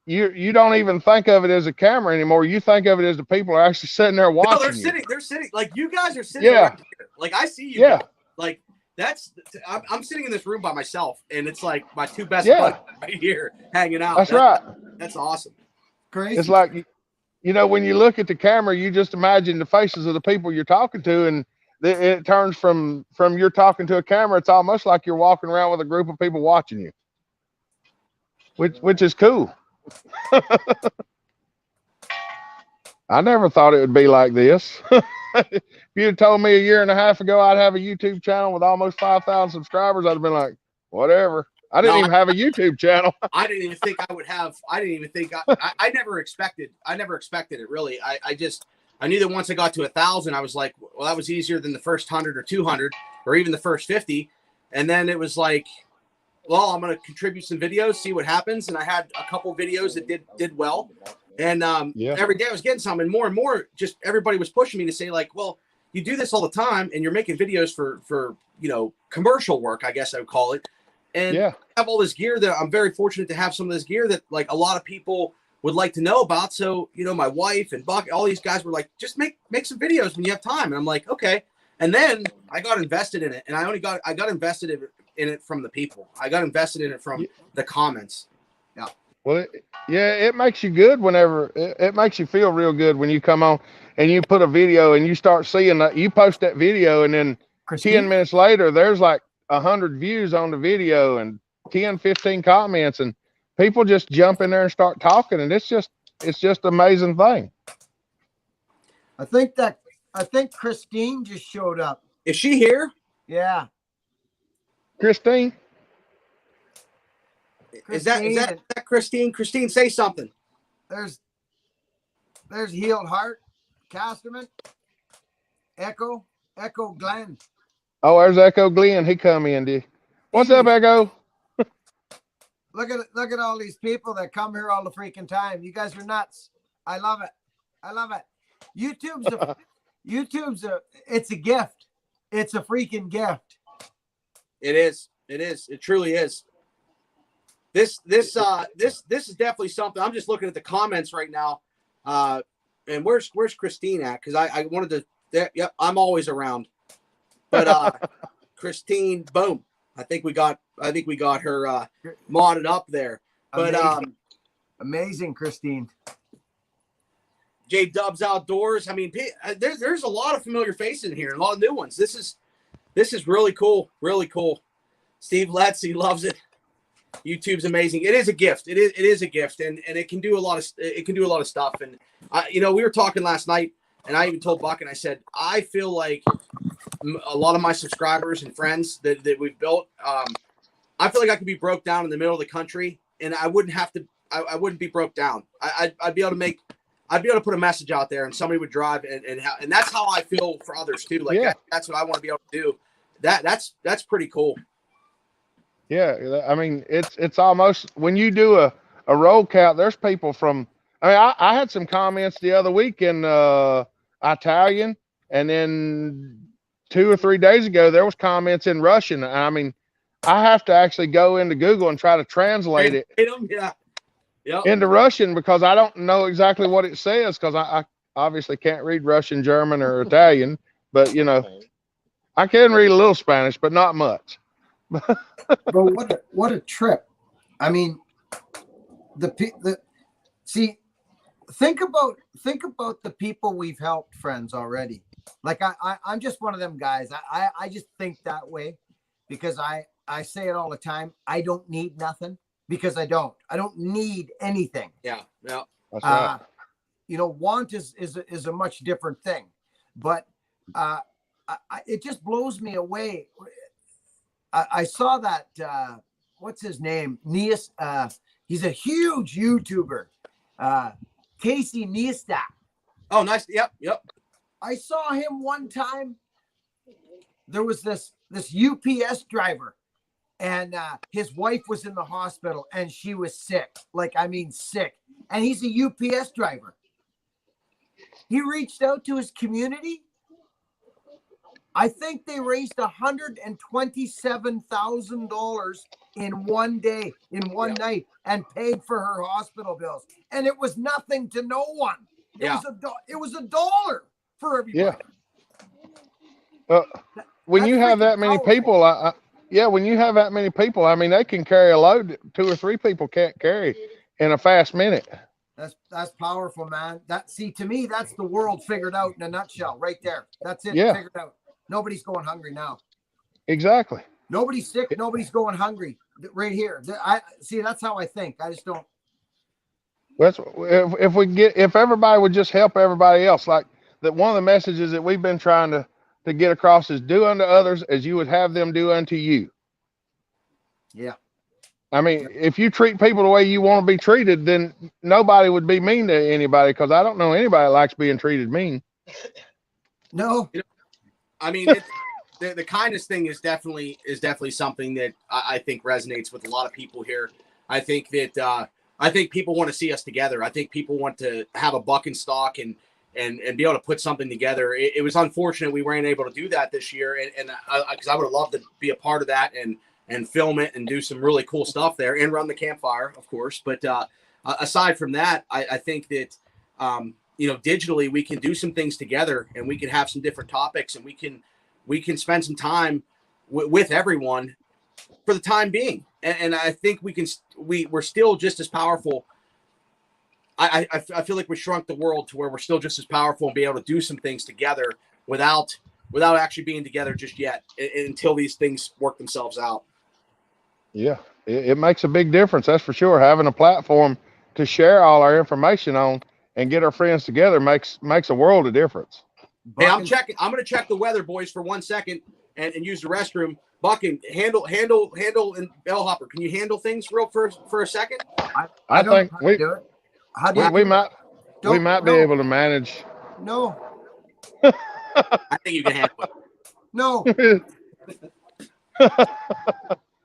you don't even think of it as a camera anymore. You think of it as the people are actually sitting there watching. No, they're sitting like you guys are sitting right here. Like I see you. Yeah. Guys. Like I'm sitting in this room by myself, and it's like my two best buddies right here hanging out. That's right. That's awesome. Crazy. It's like, when you look at the camera, you just imagine the faces of the people you're talking to, and it turns from you're talking to a camera. It's almost like you're walking around with a group of people watching you, which is cool. I never thought it would be like this. If you had told me a year and a half ago I'd have a YouTube channel with almost 5,000 subscribers, I'd have been like, whatever. I didn't even have a YouTube channel. I didn't even think I would have. I didn't even think I never expected. I never expected it really. I knew that once I got to 1,000, I was like, well, that was easier than the first 100 or 200 or even the first 50. And then it was like, well, I'm going to contribute some videos, see what happens. And I had a couple videos that did well. And every day I was getting some, and more, just everybody was pushing me to say like, well, you do this all the time and you're making videos for commercial work, I guess I would call it. And I have all this gear that I'm very fortunate to have some of this gear that like a lot of people would like to know about. So, my wife and Buck, all these guys were like, just make some videos when you have time. And I'm like, okay. And then I got invested in it, and I got invested in it from the people. I got invested in it from the comments. Yeah. Well, it makes you good whenever it makes you feel real good when you come on and you put a video and you start seeing that you post that video, and then 10 minutes later, there's like 100 views on the video and 10, 15 comments, and people just jump in there and start talking, and it's just an amazing thing. I think Christine just showed up. Is she here? Yeah. Christine? Is that Christine? Christine, say something. There's Healed Heart, Casterman, Echo Glenn. Oh, there's Echo Glenn. He come in, did. What's up, Echo? Look at all these people that come here all the freaking time. You guys are nuts. I love it. I love it. YouTube's it's a gift. It's a freaking gift. It is. It is. It truly is. This is definitely something. I'm just looking at the comments right now. And where's Christine at? Because I wanted to. Yep, I'm always around. But Christine, boom. I think we got her modded up there. But amazing, Christine. J Dubs Outdoors. I mean, there's a lot of familiar faces in here, and a lot of new ones. This is really cool, really cool. Steve Letts, he loves it. YouTube's amazing. It is a gift. It is a gift, and it can do a lot of stuff. And we were talking last night, and I even told Buck, and I said I feel like a lot of my subscribers and friends that we've built, I feel like I could be broke down in the middle of the country, and I wouldn't have to. I wouldn't be broke down. I'd be able to put a message out there, and somebody would drive, and that's how I feel for others too. Like that's what I want to be able to do. That's pretty cool. Yeah, I mean, it's almost when you do a roll count. There's people from. I mean, I had some comments the other week in Italian, and then 2 or 3 days ago there was comments in Russian. I mean, I have to actually go into Google and try to translate it into Russian because I don't know exactly what it says because I obviously can't read Russian, German, or Italian. But I can read a little Spanish, but not much. But what a trip! I mean, think about the people we've helped, friends, already. Like I'm just one of them guys. I just think that way because I say it all the time. I don't need nothing because I don't need anything. Yeah. That's right. Want is a much different thing, but it just blows me away. I saw that, what's his name? Nias, he's a huge YouTuber. Casey Neistat. Oh, nice. Yep. I saw him one time. There was this UPS driver, and his wife was in the hospital, and she was sick. Like, I mean, sick. And he's a UPS driver. He reached out to his community. I think they raised $127,000 in one day, in one night, and paid for her hospital bills. And it was nothing to no one. It was $1 for everybody. Yeah. When you have that many people, when you have that many people, I mean, they can carry a load that 2 or 3 people can't carry in a fast minute. That's powerful, man. To me, that's the world figured out in a nutshell, right there. That's it. Yeah. Figured out. Nobody's going hungry now. Exactly. Nobody's sick. Nobody's going hungry. Right here. I see. That's how I think. I just don't. If everybody would just help everybody else, like that. One of the messages that we've been trying to get across is do unto others as you would have them do unto you. Yeah. I mean, if you treat people the way you want to be treated, then nobody would be mean to anybody because I don't know anybody that likes being treated mean. No. I mean, the kindness thing is definitely something that I think resonates with a lot of people here. I think that people want to see us together. I think people want to have a buck in stock and be able to put something together. It was unfortunate we weren't able to do that this year, and because I would have loved to be a part of that and film it and do some really cool stuff there and run the campfire, of course. But aside from that, I think that digitally we can do some things together and we can have some different topics and we can spend some time with everyone for the time being. And I think we're still just as powerful. I feel like we shrunk the world to where we're still just as powerful and be able to do some things together without actually being together just yet until these things work themselves out. Yeah, it makes a big difference. That's for sure. Having a platform to share all our information on and get our friends together makes a world of difference. Hey, I'm going to check the weather, boys, for 1 second and use the restroom. Buckin, handle, and Bellhopper. Can you handle things for a second? I think we might be able to manage. No. I think you can handle it. No.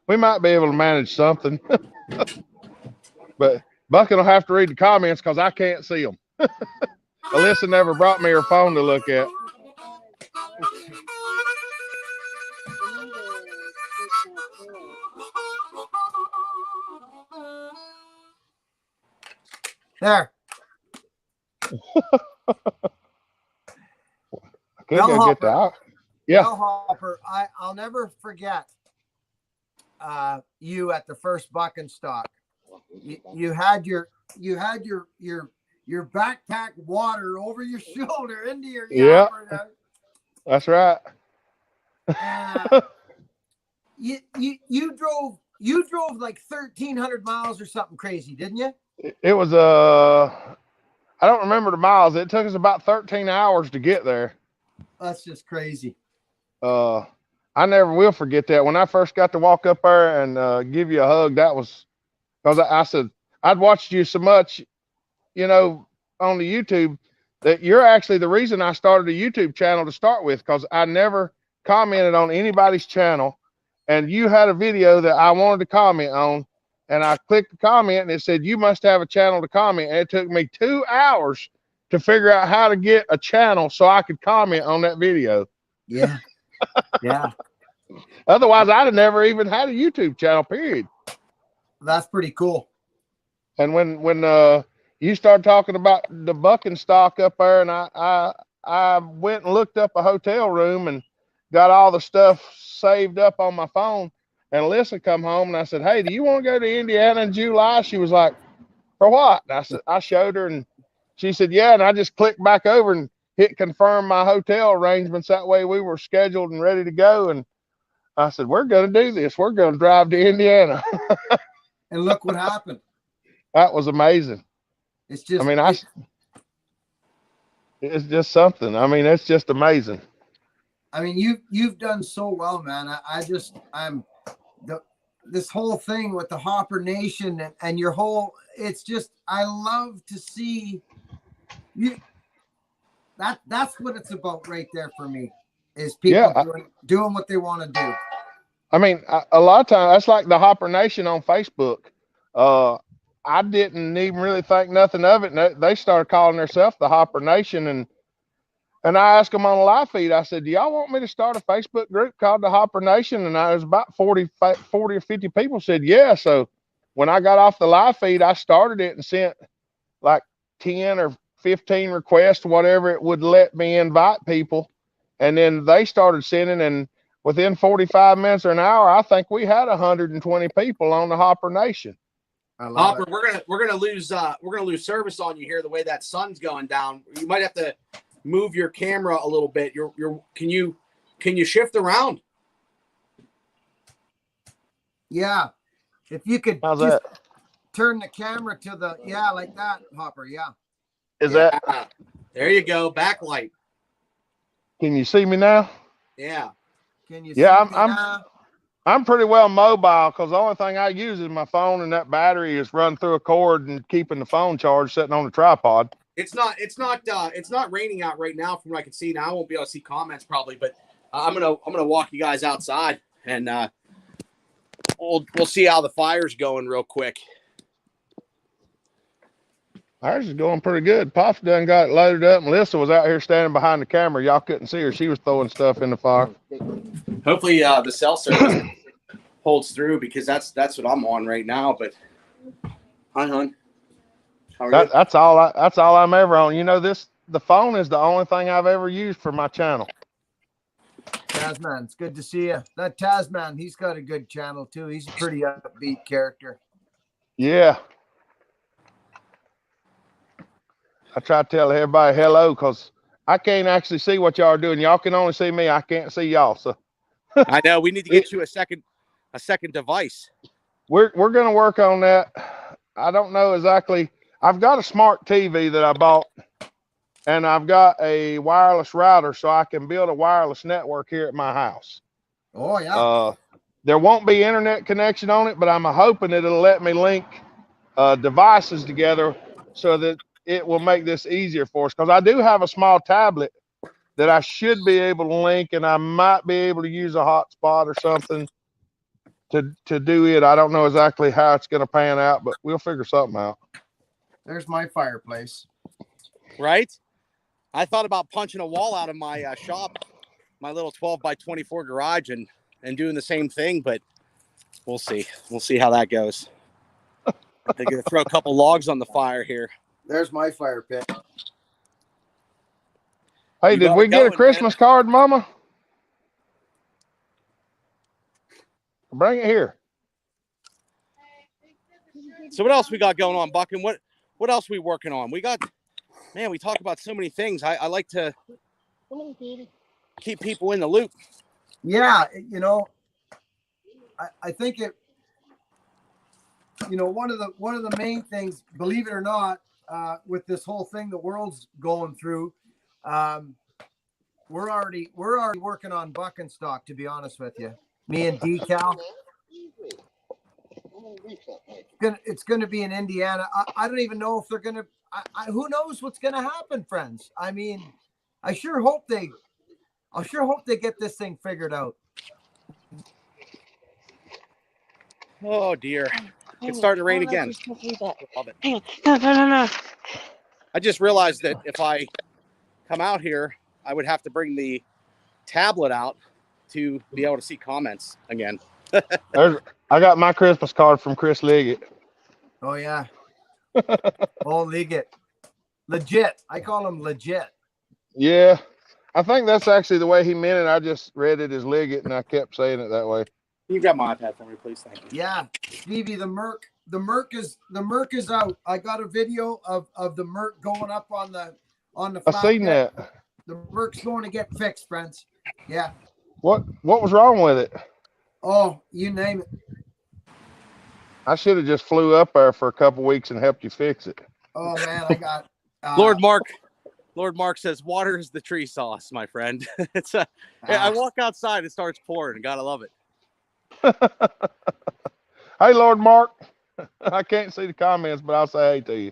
We might be able to manage something. But Buckin will have to read the comments because I can't see them. Alyssa never brought me her phone to look at. There. I could go get that. Yeah. Bellhopper, I'll never forget you at the first Buckin stock. You had your backpack water over your shoulder into your Yeah. yapper. That's right. You drove like 1,300 miles or something crazy, didn't you? It was I don't remember the miles. It took us about 13 hours to get there. That's just crazy. I never will forget that. When I first got to walk up there and give you a hug, that was because I said I'd watched you so much, you know, on the YouTube that you're actually the reason I started a YouTube channel to start with, because I never commented on anybody's channel, and you had a video that I wanted to comment on, and I clicked the comment and it said you must have a channel to comment, and it took me 2 hours to figure out how to get a channel so I could comment on that video. Yeah. Yeah. Otherwise, I'd have never even had a YouTube channel, period. That's pretty cool. And when you started talking about the bucking stock up there, and I went and looked up a hotel room and got all the stuff saved up on my phone. And Alyssa come home and I said, "Hey, do you want to go to Indiana in July?" She was like, "For what?" And I showed her, and she said, "Yeah." And I just clicked back over and hit confirm my hotel arrangements. That way we were scheduled and ready to go. And I said, "We're going to do this. We're going to drive to Indiana." And look what happened. That was amazing. It's just, I mean, it's just something. I mean, it's just amazing. I mean, you've done so well, man. This whole thing with the Hopper Nation and your whole, it's just, I love to see you. That's what it's about right there for me, is people doing what they want to do. I mean, a lot of times that's like the Hopper Nation on Facebook. I didn't even really think nothing of it. And they started calling themselves the Hopper Nation. And I asked them on a live feed, I said, "Do y'all want me to start a Facebook group called the Hopper Nation?" And there was about 40 or 50 people said, "Yeah." So when I got off the live feed, I started it and sent like 10 or 15 requests, whatever it would let me invite people. And then they started sending, and within 45 minutes or an hour, I think we had 120 people on the Hopper Nation. Hopper, we're gonna lose service on you here. The way that sun's going down, you might have to move your camera a little bit. Can you shift around? Yeah, if you could just turn the camera to the like that, Hopper. Yeah. Is that? There you go. Backlight. Can you see me now? Yeah. Can you? See me now? I'm pretty well mobile because the only thing I use is my phone, and that battery is run through a cord and keeping the phone charged sitting on the tripod. It's not raining out right now from what I can see. Now I won't be able to see comments probably, but I'm gonna walk you guys outside and we'll see how the fire's going real quick. Ours is going pretty good. Pops done got it loaded up. Melissa was out here standing behind the camera. Y'all couldn't see her. She was throwing stuff in the fire. Hopefully the cell service holds through, because that's what I'm on right now. But hi, hon. How are you? That's all I'm ever on. You know, the phone is the only thing I've ever used for my channel. Tasman, it's good to see you. That Tasman, he's got a good channel too. He's a pretty upbeat character. Yeah. I try to tell everybody hello because I can't actually see what y'all are doing. Y'all can only see me. I can't see y'all. So I know we need to get you a second device. We're gonna work on that. I don't know exactly. I've got a smart TV that I bought, and I've got a wireless router so I can build a wireless network here at my house. Oh yeah. There won't be internet connection on it, but I'm hoping it'll let me link devices together so that it will make this easier for us, because I do have a small tablet that I should be able to link, and I might be able to use a hotspot or something to do it. I don't know exactly how it's going to pan out, but we'll figure something out. There's my fireplace. Right? I thought about punching a wall out of my shop, my little 12 by 24 garage, and doing the same thing, but we'll see. We'll see how that goes. They're going to throw a couple logs on the fire here. There's my fire pit. Hey, You did got we it get a going, Christmas card, Mama? Bring it here. So what else we got going on, Buckin? What else we working on? We got, man, we talk about so many things. I like to keep people in the loop. Yeah, you know, I think it, you know, one of the main things, believe it or not, with this whole thing the world's going through, we're already working on bucking stock, to be honest with you. Me and Decal. It's gonna be in Indiana. I don't even know if they're gonna. Who knows what's gonna happen, friends? I mean, I sure hope they get this thing figured out. Oh dear, it's starting to rain again. Love it. Hang on. No. I just realized that if I come out here, I would have to bring the tablet out to be able to see comments again. I got my Christmas card from Chris Liggett. Oh yeah. Oh, Liggett. Legit. I call him legit. Yeah, I think that's actually the way he meant it. I just read it as Liggett, and I kept saying it that way. Can you grab my iPad for me, please? Thank you. Yeah, Stevie, the Merc is out. I got a video of the Merc going up on the I seen deck. that. The Merc's going to get fixed, friends. Yeah. What was wrong with it? Oh, you name it. I should have just flew up there for a couple weeks and helped you fix it. Oh man, I got Lord Mark says water is the tree sauce, my friend. It's I walk outside, it starts pouring, and gotta love it. Hey, Lord Mark. I can't see the comments, but I'll say hey to you.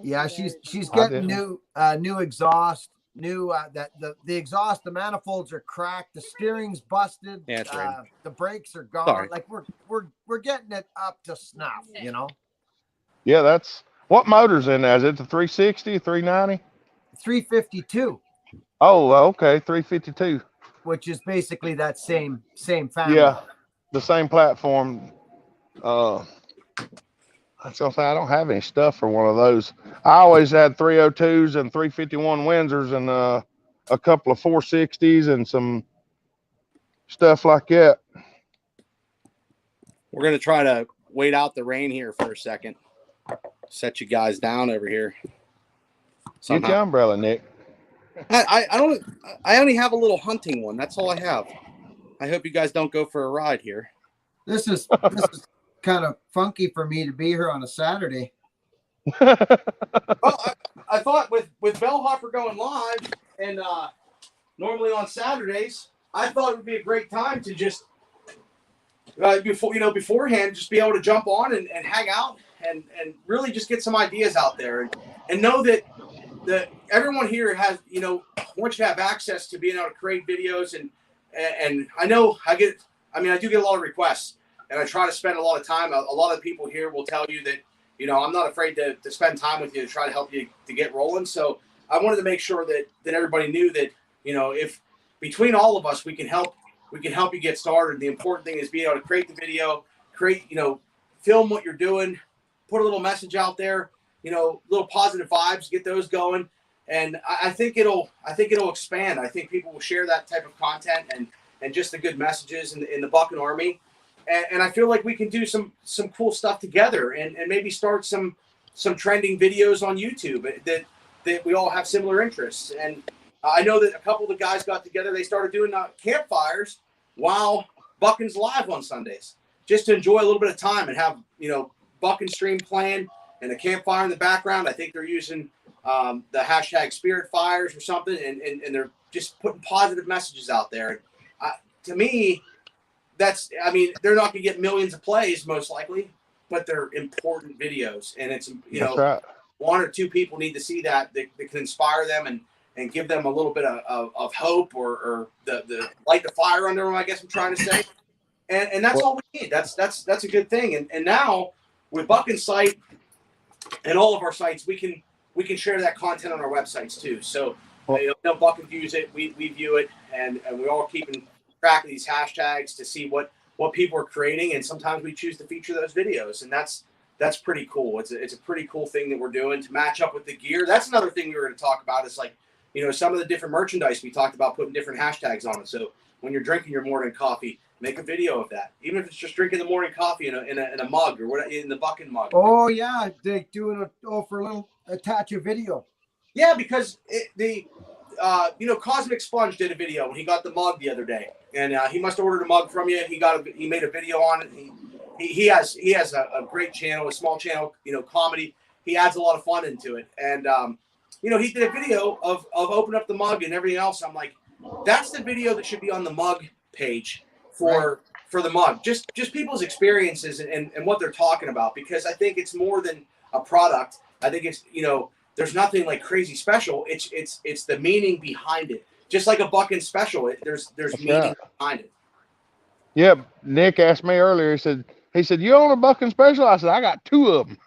Yeah, she's getting new exhaust, new the exhaust, the manifolds are cracked, the steering's busted, Yeah, that's right. the brakes are gone. Sorry. Like we're getting it up to snuff, you know. Yeah, that's what motor's in there. Is it the 360, 390? 352, Oh, okay, 352. which is basically that same family. Yeah, the same platform. I was gonna say I don't have any stuff for one of those. I always had 302s and 351 Windsors and a couple of 460s and some stuff like that. We're gonna try to wait out the rain here for a second. Set you guys down over here. Get your umbrella, Nick. I only have a little hunting one. That's all I have. I hope you guys don't go for a ride here. This is kind of funky for me to be here on a Saturday. Well, I thought with Bellhopper going live and normally on Saturdays, I thought it would be a great time to just beforehand just be able to jump on and hang out and really just get some ideas out there and know that everyone here has wants to have access to being able to create videos and I know I do get a lot of requests and I try to spend a lot of time. A lot of people here will tell you that I'm not afraid to spend time with you to try to help you to get rolling. So I wanted to make sure that everybody knew that if between all of us we can help you get started. The important thing is being able to create the video, film what you're doing, put a little message out there, little positive vibes, get those going. And I think it'll expand. I think people will share that type of content and just the good messages in the Buckin Army. And I feel like we can do some cool stuff together and maybe start some trending videos on YouTube that we all have similar interests. And I know that a couple of the guys got together. They started doing campfires while Buckin's live on Sundays, just to enjoy a little bit of time and have Buckin stream playing and a campfire in the background. I think they're using the hashtag Spirit Fires or something, and they're just putting positive messages out there. To me, they're not going to get millions of plays most likely, but they're important videos, and it's That's right. one or two people need to see that can inspire them and give them a little bit of hope or the light the fire under them, I guess I'm trying to say. And that's all we need. That's a good thing. And now with Buckin's site and all of our sites, we can share that content on our websites too. So Buckin views it, we view it, and we're all keeping track of these hashtags to see what people are creating, and sometimes we choose to feature those videos, and that's pretty cool. It's a pretty cool thing that we're doing to match up with the gear. That's another thing we were going to talk about is like, some of the different merchandise we talked about putting different hashtags on it. So when you're drinking your morning coffee, make a video of that. Even if it's just drinking the morning coffee in a mug or what in the Buckin mug. Oh yeah, they doing for a little attach a video. Yeah, because Cosmic Sponge did a video when he got the mug the other day, and he must have ordered a mug from you. He made a video on it. He has a great channel, a small channel, comedy. He adds a lot of fun into it, and he did a video of opening up the mug and everything else. I'm like, that's the video that should be on the mug page for the mug. Just people's experiences and what they're talking about, because I think it's more than a product. I think it's there's nothing like crazy special. It's the meaning behind it. Just like a Buckin special, there's meaning behind it. Yeah, Nick asked me earlier. He said, "You own a Buckin special?" I said, "I got 2 of them."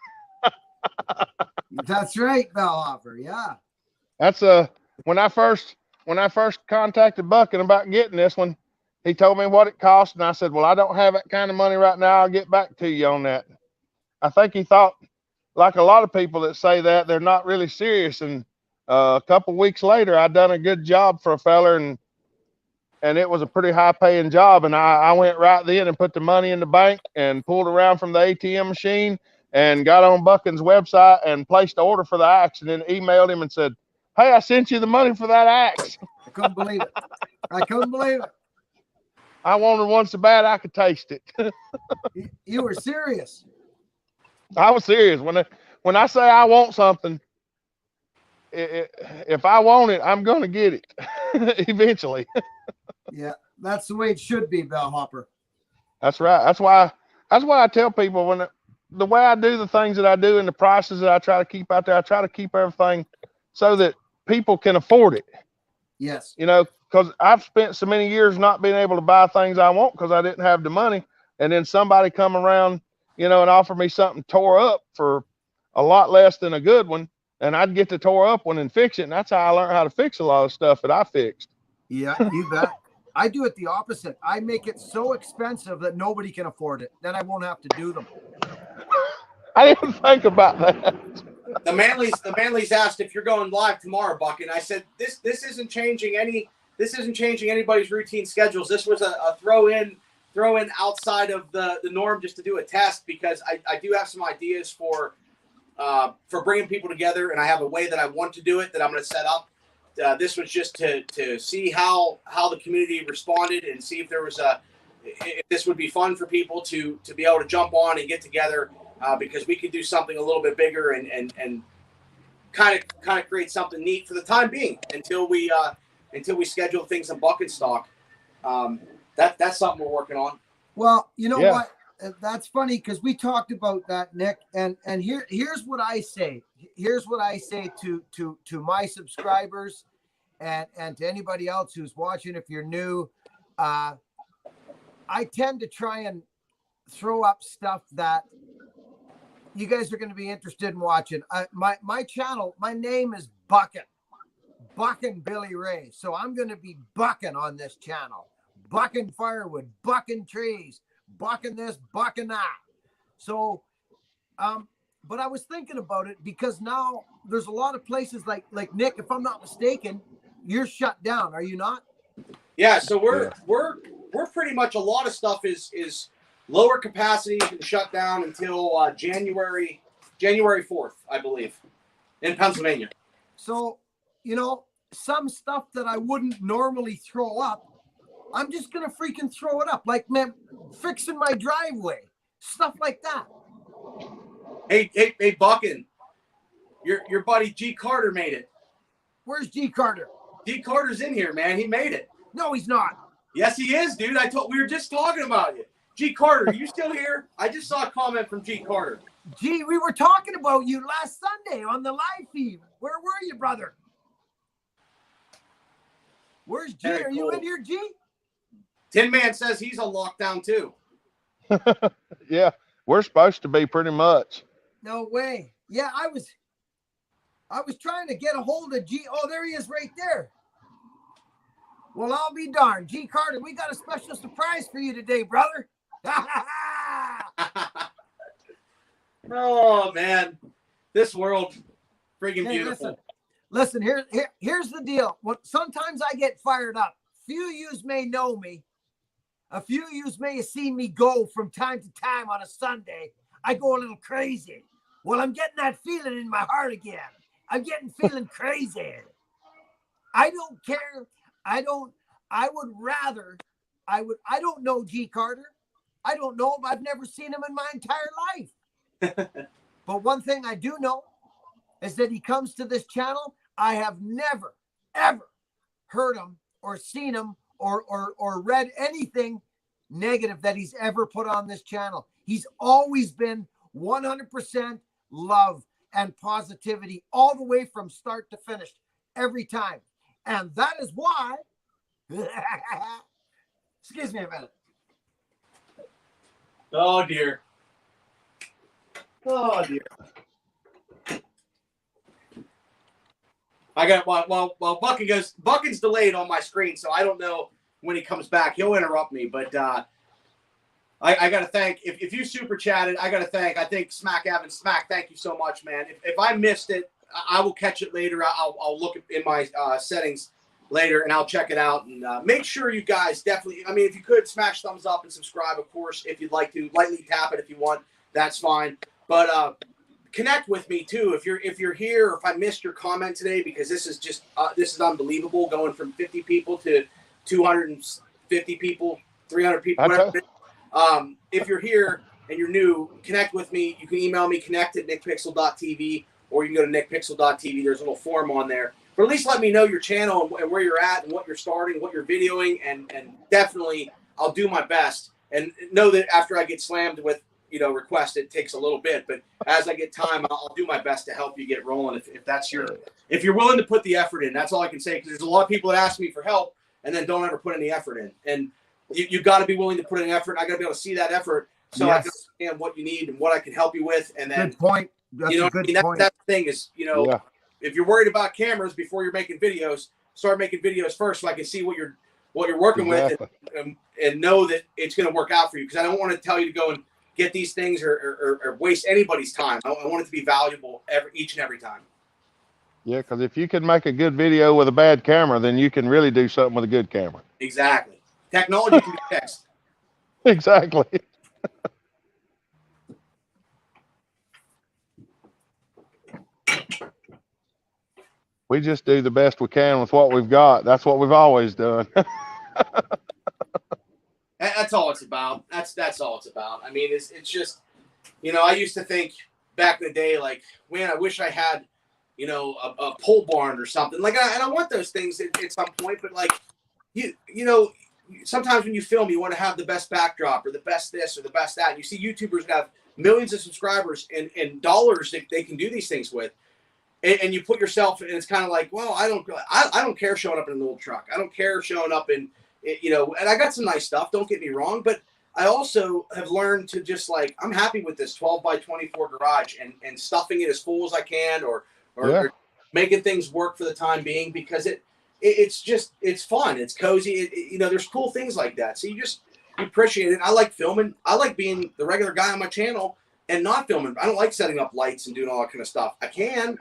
That's right, Bellhopper. Yeah. That's when I first contacted Buckin about getting this one, he told me what it cost, and I said, "Well, I don't have that kind of money right now. I'll get back to you on that." I think he thought, like a lot of people that say that, they're not really serious. And a couple weeks later, I done a good job for a feller, and it was a pretty high paying job. And I went right then and put the money in the bank and pulled around from the ATM machine and got on Buckin's website and placed the order for the axe, and then emailed him and said, "Hey, I sent you the money for that axe." I couldn't believe it. I couldn't believe it. I wanted one so bad I could taste it. You were serious. I was serious. When I say I want something, if I want it, I'm going to get it eventually. Yeah, that's the way it should be, Bellhopper. That's right. That's why I tell people the way I do the things that I do and the prices that I try to keep out there, I try to keep everything so that people can afford it. Yes. Because I've spent so many years not being able to buy things I want because I didn't have the money. And then somebody come around, and offer me something tore up for a lot less than a good one. And I'd get the tore up one and fix it. And that's how I learned how to fix a lot of stuff that I fixed. Yeah, you bet. I do it the opposite. I make it so expensive that nobody can afford it. Then I won't have to do them. I didn't think about that. The Manleys asked if you're going live tomorrow, Buckin. I said this isn't changing anybody's routine schedules. This was a throw in outside of the norm just to do a test, because I do have some ideas for bringing people together, and I have a way that I want to do it that I'm going to set up. This was just to see how the community responded and see if there was if this would be fun for people to be able to jump on and get together, because we could do something a little bit bigger and kind of create something neat for the time being until we schedule things in Buckin stock. That's something we're working on. Well, you know what? That's funny because we talked about that, Nick. And here's what I say. Here's what I say to my subscribers and to anybody else who's watching. If you're new, I tend to try and throw up stuff that you guys are going to be interested in watching. My channel, my name is Buckin Billy Ray. So I'm going to be bucking on this channel. Bucking firewood, bucking trees, bucking this, bucking that. So, but I was thinking about it because now there's a lot of places like Nick, if I'm not mistaken, you're shut down, are you not? Yeah. So we're pretty much, a lot of stuff is lower capacity and shut down until January 4th, I believe, in Pennsylvania. So, some stuff that I wouldn't normally throw up, I'm just going to freaking throw it up. Like, man, fixing my driveway, stuff like that. Hey, Buckin, your buddy G Carter made it. Where's G Carter? G Carter's in here, man. He made it. No, he's not. Yes, he is, dude. We were just talking about you. G Carter, are you still here? I just saw a comment from G Carter. G, we were talking about you last Sunday on the live feed. Where were you, brother? Where's G? Very Are you cool. in here, G? Tin Man says he's on lockdown too. Yeah, we're supposed to be pretty much. No way. Yeah, I was trying to get a hold of G. Oh, there he is right there. Well, I'll be darned. G Carter, we got a special surprise for you today, brother. Oh man, this world freaking Hey, beautiful. Listen, here's the deal. Sometimes I get fired up. Few of yous may know me. A few of yous may have seen me go from time to time on a Sunday. I go a little crazy. Well, I'm getting that feeling in my heart again. I'm feeling crazy. I don't care. I don't know G Carter. I don't know him. I've never seen him in my entire life. But one thing I do know is that he comes to this channel. I have never, ever heard him or seen him or read anything negative that he's ever put on this channel. He's always been 100% love and positivity all the way from start to finish every time. And that is why, excuse me a minute. Oh dear. Oh dear. I got while Buckin goes. Buckin's delayed on my screen, so I don't know when he comes back. He'll interrupt me, but I got to thank if you super chatted. I got to thank. I think Smack Evan Smack. Thank you so much, man. If I missed it, I will catch it later. I'll look in my settings later and I'll check it out. And make sure you guys definitely. I mean, if you could smash thumbs up and subscribe, of course. If you'd like to, lightly tap it if you want. That's fine. But connect with me too if you're here or if I missed your comment today, because this is just this is unbelievable, going from 50 people to 250 people, 300 people, whatever. If you're here and you're new, connect with me. You can email me, connect@nickpixel.tv, or you can go to nickpixel.tv. There's a little form on there, but at least let me know your channel and where you're at and what you're starting, what you're videoing, and definitely I'll do my best. And know that after I get slammed with request, it takes a little bit, but as I get time, I'll do my best to help you get rolling. If you're willing to put the effort in, that's all I can say. Because there's a lot of people that ask me for help and then don't ever put any effort in. And you got to be willing to put in effort. I got to be able to see that effort so I can understand what you need and what I can help you with. And then, good point. That's a good point. That's the thing is, if you're worried about cameras before you're making videos, start making videos first so I can see what you're working with and know that it's going to work out for you. Because I don't want to tell you to go and get these things or waste anybody's time. I want it to be valuable each and every time. Yeah, because if you can make a good video with a bad camera, then you can really do something with a good camera. Exactly. Technology can be fixed. Exactly. We just do the best we can with what we've got. That's what we've always done. That's all it's about. That's all it's about. I mean, it's just, I used to think back in the day, like, man, I wish I had, a pole barn or something. Like, and I want those things at some point, but like, sometimes when you film, you want to have the best backdrop or the best this or the best that. And you see YouTubers that have millions of subscribers and dollars that they can do these things with. And you put yourself, and it's kind of like, well, I don't care showing up in an old truck. I don't care showing up in, and I got some nice stuff, don't get me wrong, but I also have learned to just like, I'm happy with this 12 by 24 garage and stuffing it as full as I can or making things work for the time being, because it's fun. It's cozy. There's cool things like that. So you appreciate it. I like filming. I like being the regular guy on my channel and not filming. I don't like setting up lights and doing all that kind of stuff. I can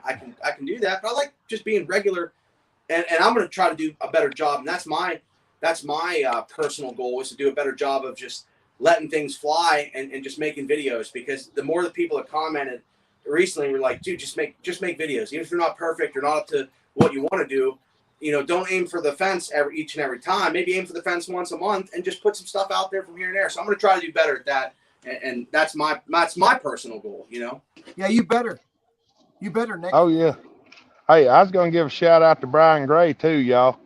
do that, but I like just being regular, and I'm going to try to do a better job. And that's my personal goal, is to do a better job of just letting things fly and just making videos, because the more the people that commented recently were like, dude, just make videos. Even if you're not perfect, you're not up to what you want to do, don't aim for the fence each and every time. Maybe aim for the fence once a month and just put some stuff out there from here and there. So I'm going to try to do better at that. And that's my personal goal, Yeah, you better, Nick. Oh yeah. Hey, I was going to give a shout out to Brian Gray too, y'all.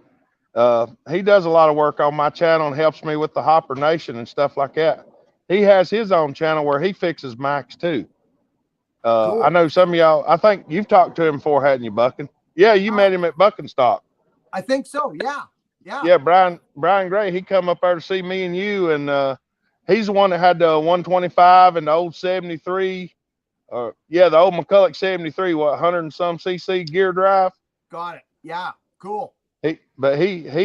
He does a lot of work on my channel and helps me with the Hopper Nation and stuff like that. He has his own channel where he fixes mics too. Cool. I know some of y'all, I think you've talked to him before, hadn't you, Buckin? Yeah, you met him at Buckin Stock. I think so. Yeah. Yeah, Brian Gray, he come up there to see me and you, and he's the one that had the 125 and the old 73. The old McCulloch 73, 100 and some cc gear drive. Got it. Yeah, cool. He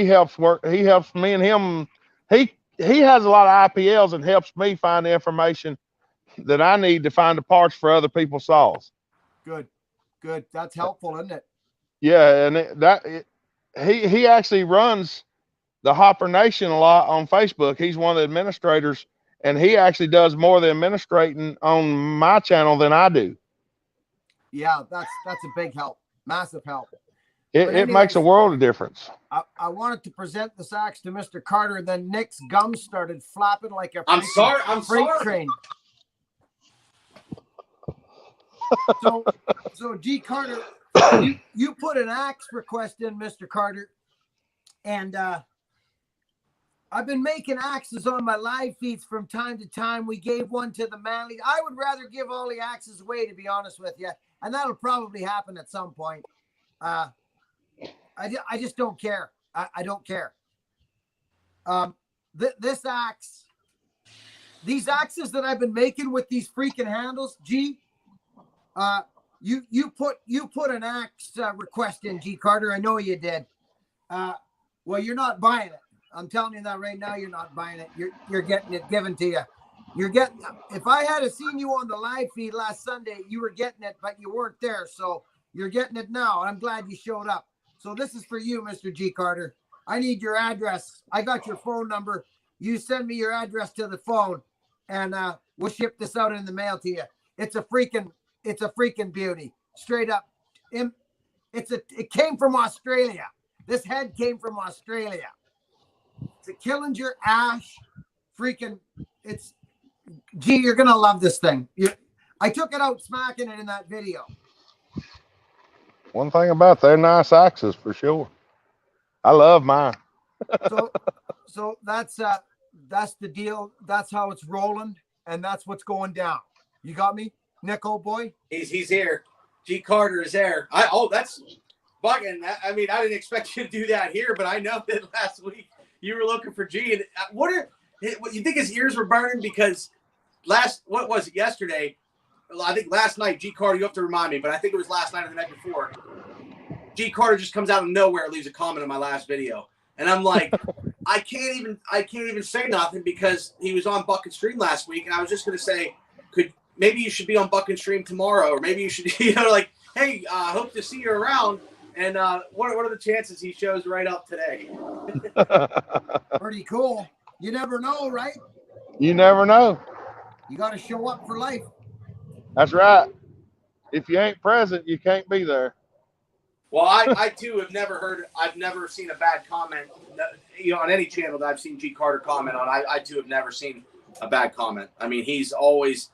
helps work. He helps me and him. He has a lot of IPLs and helps me find the information that I need to find the parts for other people's saws. Good. That's helpful, isn't it? Yeah, and he actually runs the Hopper Nation a lot on Facebook. He's one of the administrators, and he actually does more of the administrating on my channel than I do. Yeah, that's a big help, massive help. It makes a world of difference. I wanted to present this axe to Mr. Carter, and then Nick's gums started flapping like a I'm freight sorry. train. So G. Carter, you put an axe request in, Mr. Carter, and I've been making axes on my live feeds from time to time. We gave one to the Manly. I would rather give all the axes away, to be honest with you, and that'll probably happen at some point. I just don't care. I don't care. This axe, these axes that I've been making with these freaking handles, G, you put an axe request in, G. Carter. I know you did. Well, you're not buying it. I'm telling you that right now. You're not buying it. You're getting it given to you. If I had seen you on the live feed last Sunday, you were getting it, but you weren't there. So you're getting it now. I'm glad you showed up. So this is for you, Mr. G. Carter. I need your address. I got your phone number. You send me your address to the phone, and we'll ship this out in the mail to you. It's a freaking beauty. Straight up. It came from Australia. This head came from Australia. It's a Killinger Ash. You're gonna love this thing. I took it out smacking it in that video. One thing about they're nice axes for sure. I love mine. So that's the deal. That's how it's rolling, and that's what's going down. You got me, Nick, old boy? He's here. G. Carter is there. That's Buckin. I mean, I didn't expect you to do that here, but I know that last week you were looking for G. And what you think his ears were burning because yesterday? I think last night, G. Carter, you have to remind me, but I think it was last night or the night before. G. Carter just comes out of nowhere, leaves a comment on my last video. And I'm like, I can't even say nothing because he was on Buckin Stream last week. And I was just going to say, maybe you should be on Buckin Stream tomorrow, or maybe you should, hey, hope to see you around. And what are the chances he shows right up today? Pretty cool. You never know, right? You never know. You got to show up for life. That's right. If you ain't present, you can't be there. Well, I too I've never seen a bad comment, on any channel that I've seen G. Carter comment on. I too have never seen a bad comment. I mean, he's always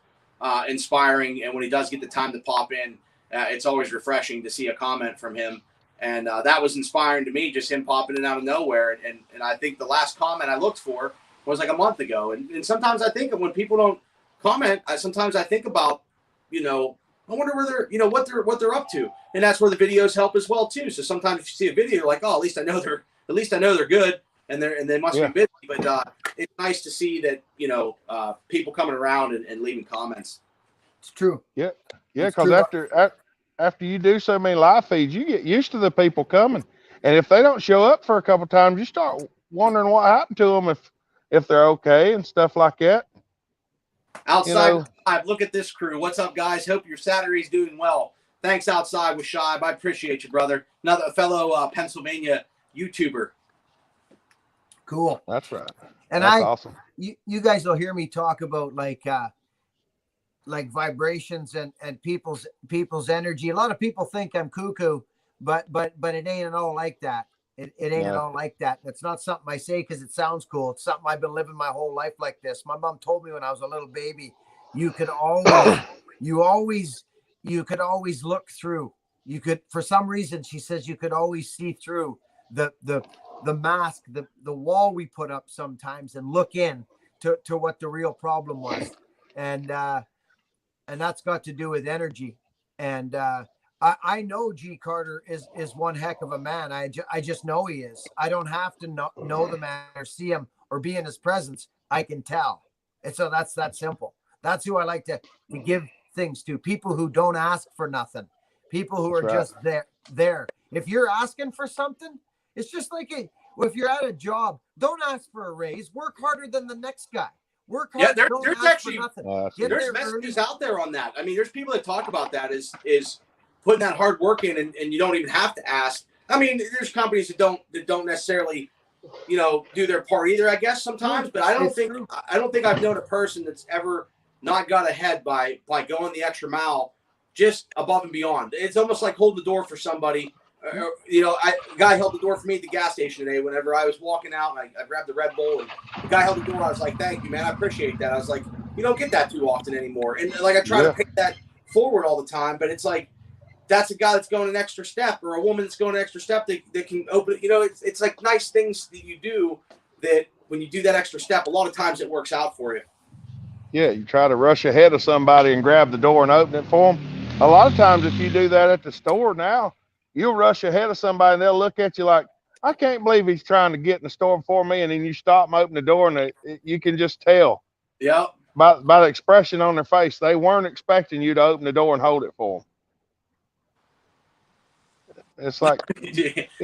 inspiring, and when he does get the time to pop in, it's always refreshing to see a comment from him. And that was inspiring to me, just him popping in out of nowhere. And I think the last comment I looked for was like a month ago. And sometimes I think when people don't comment, sometimes I think about, I wonder where they're, what they're up to, and that's where the videos help as well too. So sometimes if you see a video, you're like, oh, at least I know they're good, and they must be busy. But it's nice to see that people coming around and leaving comments. It's true. Yeah, because after you do so many live feeds, you get used to the people coming, and if they don't show up for a couple times, you start wondering what happened to them, if they're okay and stuff like that. Outside Live, look at this crew. What's up, guys? Hope your Saturday's doing well. Thanks, Outside with Shibe. I appreciate you, brother. Another fellow Pennsylvania YouTuber. Cool. That's right. And that's awesome. You guys will hear me talk about like vibrations and people's energy. A lot of people think I'm cuckoo, but it ain't at all like that. It ain't at all like that. It's not something I say because it sounds cool. It's something I've been living my whole life like this. My mom told me when I was a little baby, you could always look through. You could, for some reason, she says, you could always see through the mask, the wall we put up sometimes, and look in to what the real problem was. And that's got to do with energy. And I know G Carter is one heck of a man. I just know he is. I don't have to know the man or see him or be in his presence. I can tell. And so that's that simple. That's who I like to give things to. People who don't ask for nothing. People who are That's just there. If you're asking for something, it's just like if you're at a job, don't ask for a raise. Work harder than the next guy. Work hard. Yeah, don't there's ask actually for nothing. Get there's there messages early. out there on that. I mean, there's people that talk about that is putting that hard work in, and you don't even have to ask. I mean, there's companies that don't necessarily, do their part either, I guess sometimes. But I don't think I've known a person that's ever not got ahead by going the extra mile, just above and beyond. It's almost like holding the door for somebody. A guy held the door for me at the gas station today. Whenever I was walking out, and I grabbed the Red Bull, and the guy held the door. I was like, "Thank you, man. I appreciate that." I was like, "You don't get that too often anymore." And like I try to pay that forward all the time, but it's like that's a guy that's going an extra step, or a woman that's going an extra step that can open it. It's like nice things that you do that when you do that extra step, a lot of times it works out for you. Yeah, you try to rush ahead of somebody and grab the door and open it for them. A lot of times, if you do that at the store now, you'll rush ahead of somebody and they'll look at you like, I can't believe he's trying to get in the store before me. And then you stop and open the door, and you can just tell by the expression on their face. They weren't expecting you to open the door and hold it for them. It's like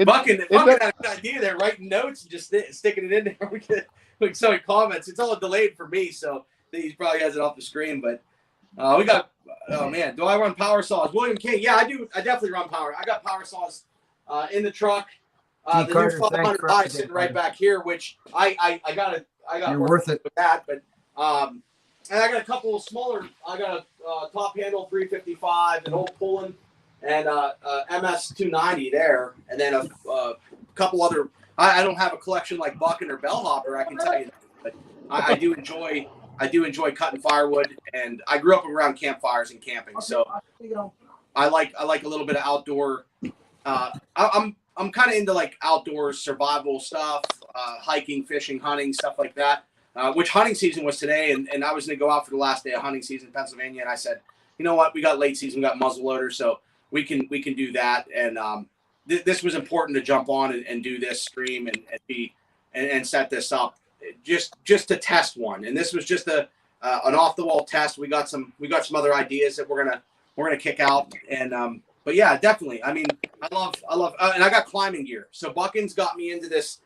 Buckin had a good idea there, writing notes and just sticking it in there. We get like so many comments. It's all delayed for me, so he probably has it off the screen. But we got, oh man, do I run power saws? William King, yeah, I do. I definitely run power. I got power saws in the truck. The new 500i sitting right back here, which I got You're worth it with that. But and I got a couple of smaller. I got a top handle 355, an old Pullen, and MS 290 there, and then a couple other. I don't have a collection like Buckin or Bellhopper, I can tell you that, but I do enjoy cutting firewood, and I grew up around campfires and camping, so I like a little bit of outdoor. I'm kind of into like outdoor survival stuff, hiking, fishing, hunting, stuff like that. Which hunting season was today, and I was going to go out for the last day of hunting season in Pennsylvania, and I said, you know what, we got late season, we got muzzleloader, so we can do that, and this was important to jump on and do this stream and set this up just to test one, and this was just an off the wall test. We got some other ideas that we're gonna kick out, and but yeah, definitely. I mean, I love, and I got climbing gear. So Buckin's got me into this.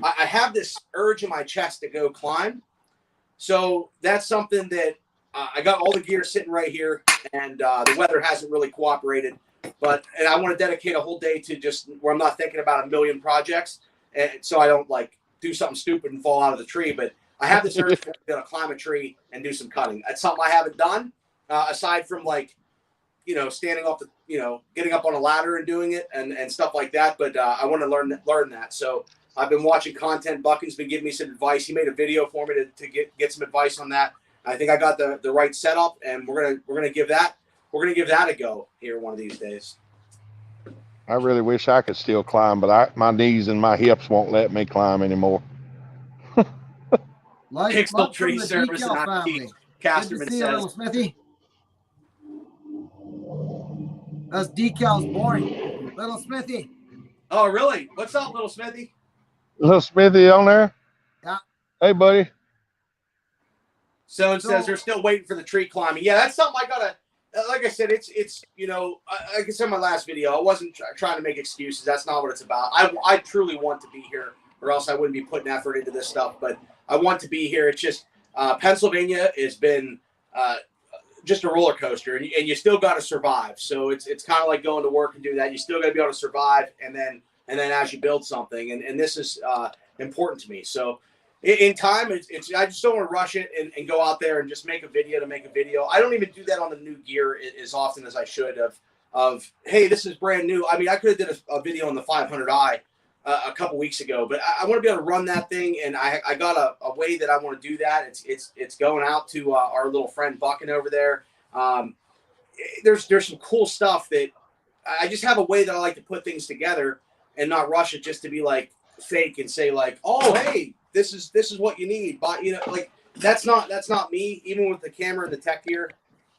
I have this urge in my chest to go climb. So that's something that I got all the gear sitting right here, and the weather hasn't really cooperated. And I want to dedicate a whole day to just where I'm not thinking about a million projects, and so I don't like do something stupid and fall out of the tree. But I have this urge to climb a tree and do some cutting. That's something I haven't done aside from like, standing off the, getting up on a ladder and doing it and stuff like that. But I want to learn that. So I've been watching content. Buckin's been giving me some advice. He made a video for me to get some advice on that. I think I got the right setup, and we're gonna give that a go here one of these days. I really wish I could still climb, but my knees and my hips won't let me climb anymore. Pixel Tree Service and IT. Casterman says. Little Smithy. That's Decal's boring. Little Smithy. Oh, really? What's up, Little Smithy? Little Smithy on there? Yeah. Hey, buddy. So says they're still waiting for the tree climbing. Yeah, that's something I gotta. Like I said, it's like I said in my last video, I wasn't trying to make excuses. That's not what it's about. I truly want to be here, or else I wouldn't be putting effort into this stuff. But I want to be here. It's just Pennsylvania has been just a roller coaster, and you still got to survive. So it's kind of like going to work and do that. You still got to be able to survive, and then as you build something, and this is important to me. So in time, it's I just don't want to rush it and go out there and just make a video to make a video. I don't even do that on the new gear as often as I should of hey, this is brand new. I mean, I could have did a video on the 500i a couple weeks ago, but I want to be able to run that thing, and I got a way that I want to do that. It's going out to our little friend Buckin over there. There's some cool stuff that I just have a way that I like to put things together and not rush it just to be like fake and say like, oh, hey, this is what you need. But like that's not me. Even with the camera and the tech gear,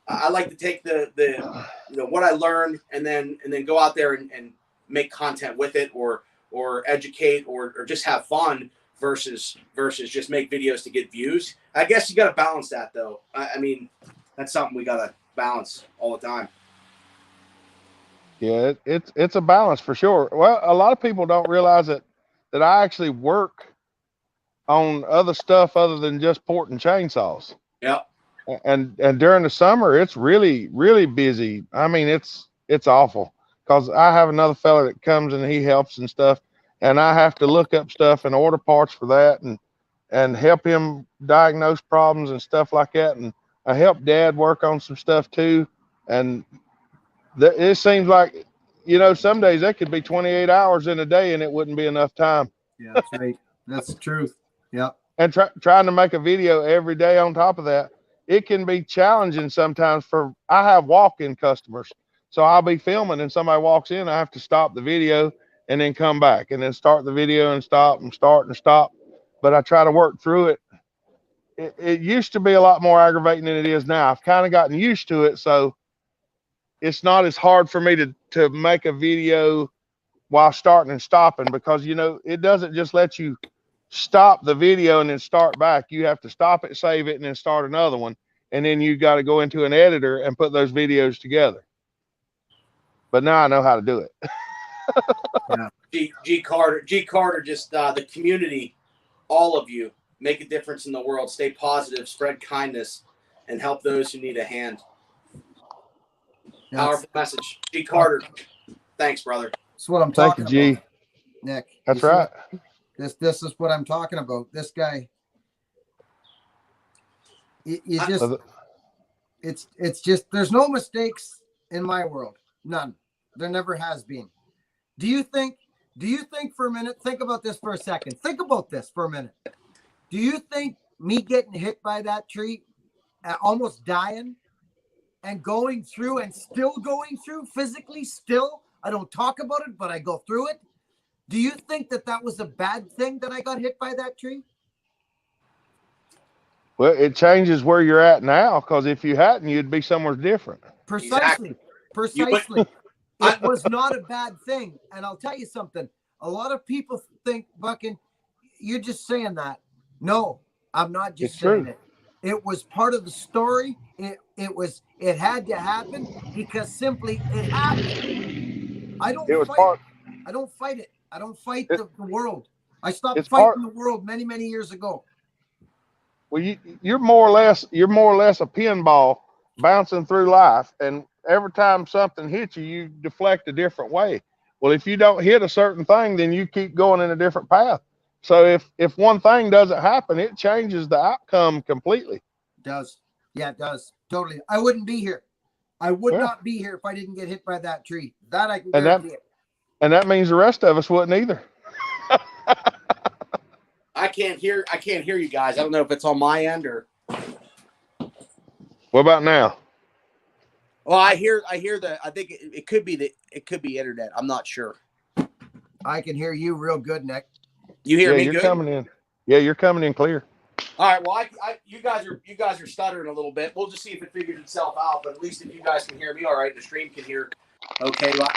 I like to take the what I learned and then go out there and make content with it, or educate, or just have fun versus just make videos to get views. I guess you got to balance that, though. I mean, that's something we got to balance all the time. Yeah, it's a balance for sure. Well, a lot of people don't realize that I actually work on other stuff other than just porting chainsaws. Yeah. And during the summer, it's really busy. I mean, it's awful because I have another fella that comes and he helps and stuff, and I have to look up stuff and order parts for that, and help him diagnose problems and stuff like that. And I help Dad work on some stuff too. And it seems like, some days that could be 28 hours in a day and it wouldn't be enough time. Yeah, that's right. That's the truth. Yeah. And trying to make a video every day on top of that, it can be challenging sometimes. I have walk-in customers. So I'll be filming and somebody walks in, I have to stop the video and then come back and then start the video and stop and start and stop. But I try to work through it. It used to be a lot more aggravating than it is now. I've kind of gotten used to it. So it's not as hard for me to make a video while starting and stopping, because, it doesn't just let you stop the video and then start back. You have to stop it, save it, and then start another one. And then you got to go into an editor and put those videos together. But now I know how to do it. Yeah. G Carter, just the community, all of you, make a difference in the world. Stay positive, spread kindness, and help those who need a hand. Powerful message. G Carter, thanks, brother. That's what I'm Thank talking you, G. about, Nick. That's right. This is what I'm talking about. This guy, it's just, there's no mistakes in my world. None. There never has been. Do you think for a minute, think about this for a second. Think about this for a minute. Do you think me getting hit by that tree, almost dying, and going through and still going through physically still, I don't talk about it, but I go through it. Do you think that was a bad thing that I got hit by that tree? Well, it changes where you're at now, because if you hadn't, you'd be somewhere different. Precisely. Precisely. It was not a bad thing. And I'll tell you something. A lot of people think, Buckin, you're just saying that. No, I'm not just saying it. It was part of the story. It had to happen because simply it happened. I don't fight it. I don't fight the world. I stopped fighting the world many, many years ago. Well, you're more or less a pinball bouncing through life, and every time something hits you, you deflect a different way. Well, if you don't hit a certain thing, then you keep going in a different path. So if one thing doesn't happen, it changes the outcome completely. It does. Yeah, it does. Totally. I wouldn't be here. I would not be here if I didn't get hit by that tree. That I can guarantee it. And that means the rest of us wouldn't either. I can't hear you guys. I don't know if it's on my end or. What about now? Well, I hear that. I think it could be internet. I'm not sure. I can hear you real good, Nick. You hear me you're good? Coming in. Yeah, you're coming in clear. All right. Well, you guys are stuttering a little bit. We'll just see if it figures itself out. But at least if you guys can hear me, all right. The stream can hear. Okay. Well,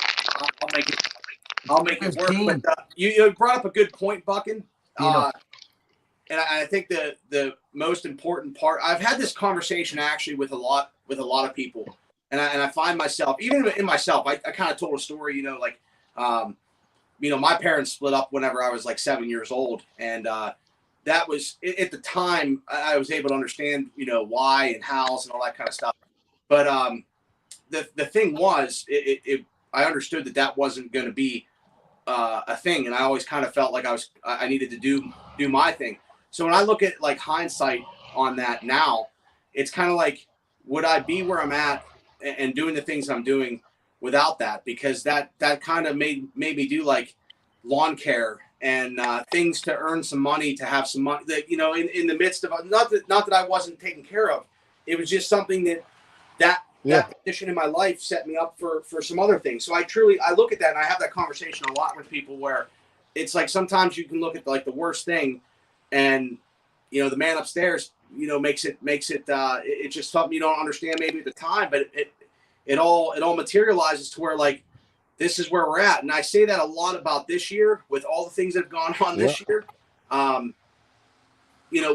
I'll make it work. But you brought up a good point, Buckin. And I think the most important part. I've had this conversation actually with a lot of people, and I find myself, even in myself, I kind of told a story. My parents split up whenever I was like 7 years old, and that was at the time I was able to understand, why and hows and all that kind of stuff. But the thing was, I understood that wasn't going to be a thing, and I always kind of felt like I needed to do my thing. So when I look at like hindsight on that now, it's kind of like, would I be where I'm at and doing the things I'm doing without that? Because that kind of made me do like lawn care and things to earn some money, to have some money that, in the midst of, not that I wasn't taken care of. It was just something that position in my life set me up for some other things. So I look at that, and I have that conversation a lot with people where it's like, sometimes you can look at like the worst thing, and the man upstairs makes it it's just something you don't understand maybe at the time, but it all materializes to where like this is where we're at. And I say that a lot about this year with all the things that have gone on this year.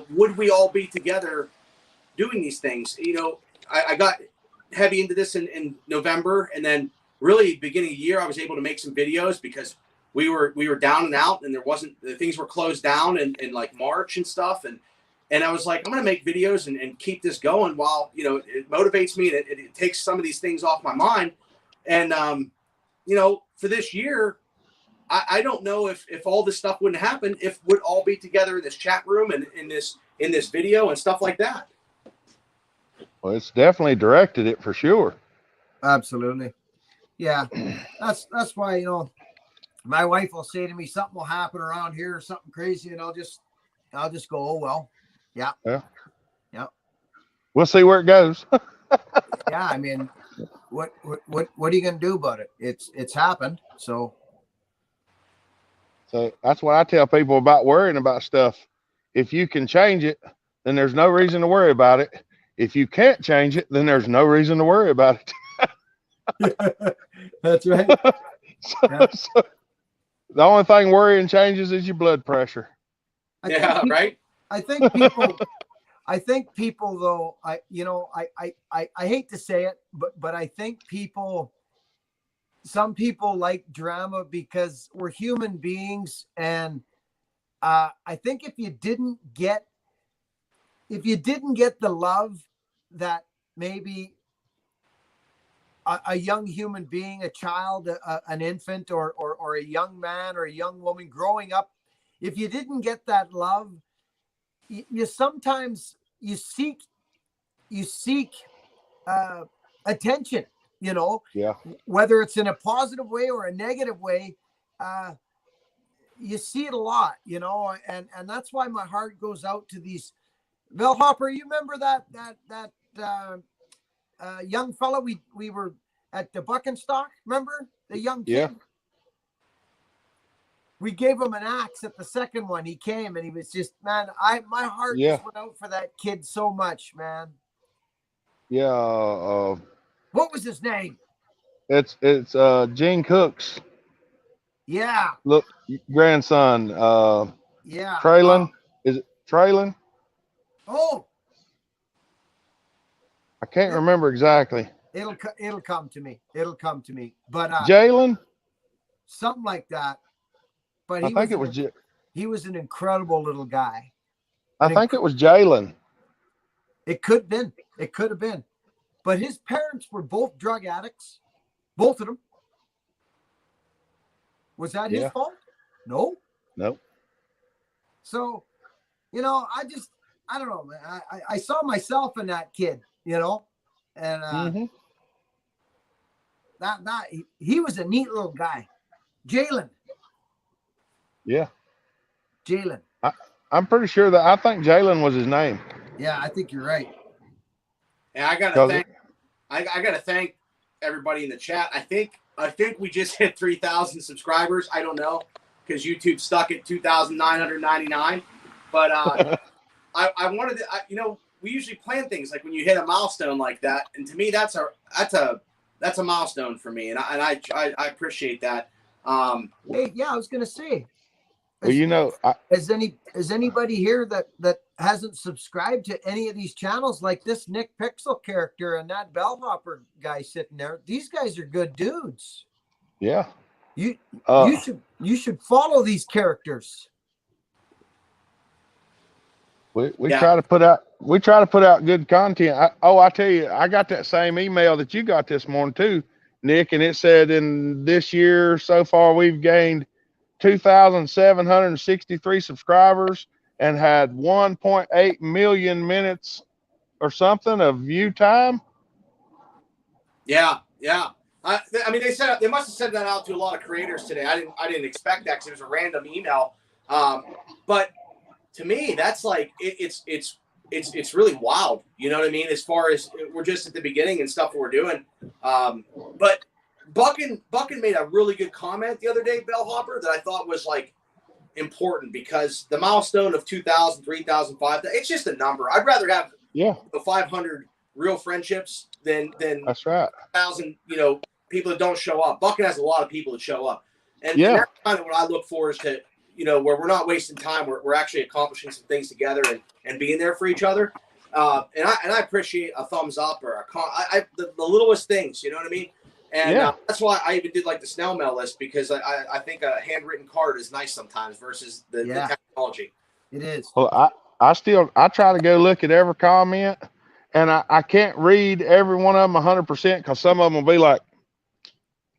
Would we all be together doing these things? I got heavy into this in November, and then really beginning of the year, I was able to make some videos because we were down and out, and things were closed down in like March and stuff. And I was like, I'm going to make videos and keep this going while, it motivates me and it takes some of these things off my mind. And, for this year, I don't know if all this stuff wouldn't happen, if we'd all be together in this chat room and in this video and stuff like that. Well, it's definitely directed it for sure. Absolutely. Yeah. That's why, my wife will say to me, something will happen around here or something crazy. And I'll just go, oh, well, yeah. We'll see where it goes. Yeah. I mean, what are you going to do about it? It's happened. So that's what I tell people about worrying about stuff. If you can change it, then there's no reason to worry about it. If you can't change it, then there's no reason to worry about it. That's right. So the only thing worrying changes is your blood pressure. Right. I think people though, I hate to say it, but I think some people like drama because we're human beings. And I think if you didn't get the love that maybe a young human being, a child, an infant, or a young man or a young woman growing up, if you didn't get that love, you sometimes seek attention, whether it's in a positive way or a negative way. You see it a lot, and that's why my heart goes out to these. Bellhopper, you remember that young fella we were at the Buckin stock? Remember the young kid? Yeah. We gave him an axe at the second one. He came and he was just, man, my heart just went out for that kid so much, man. Yeah. What was his name? It's Gene Cook's. Yeah. Look, grandson. Yeah. Traylon. Is it Traylon? Oh. I can't remember exactly. It'll come to me. It'll come to me. But Jalen. Something like that. But he was an incredible little guy. I think it was Jalen. It could have been. It could have been. But his parents were both drug addicts. Both of them. Was that his fault? No. Nope. So, I don't know, man. I saw myself in that kid, and that he was a neat little guy. Jalen. Yeah. Jalen. I'm pretty sure I think Jalen was his name. Yeah, I think you're right. And I gotta thank everybody in the chat. I think we just hit 3,000 subscribers. I don't know because YouTube stuck at 2,999. But I wanted to, we usually plan things like when you hit a milestone like that, and to me that's a milestone for me, and I appreciate that. Hey, yeah, I was gonna say. Well, is anybody here that hasn't subscribed to any of these channels like this Nick Pixel character and that Bellhopper guy sitting there? These guys are good dudes. Yeah. You should follow these characters. We try to put out good content. I tell you, I got that same email that you got this morning too, Nick, and it said in this year so far we've gained 2,763 subscribers and had 1.8 million minutes or something of view time. Yeah. I mean, they must have sent that out to a lot of creators today. I didn't expect that because it was a random email. But to me, that's like it's really wild. You know what I mean? As far as we're just at the beginning and stuff we're doing. But Buckin made a really good comment the other day, Bellhopper, that I thought was like important because the milestone of 2,000, 3,000, 5,000, it's just a number. I'd rather have the 500 real friendships than that's right. 1,000, people that don't show up. Buckin has a lot of people that show up. And that's kind of what I look for is to, where we're not wasting time. We're actually accomplishing some things together and being there for each other. And I appreciate a thumbs up or the littlest things, you know what I mean? And that's why I even did like the snail mail list, because I think a handwritten card is nice sometimes versus the technology. It is. Well, I try to go look at every comment, and I can't read every one of them 100% because some of them will be like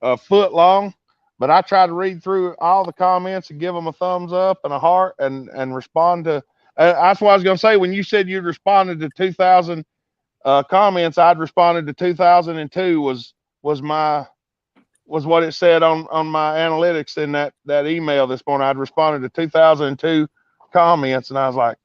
a foot long, but I try to read through all the comments and give them a thumbs up and a heart and respond to. That's what I was going to say. When you said you'd responded to 2,000 comments, I'd responded to 2002 was what it said on my analytics in that email this morning. I'd responded to 2002 comments, and I was like,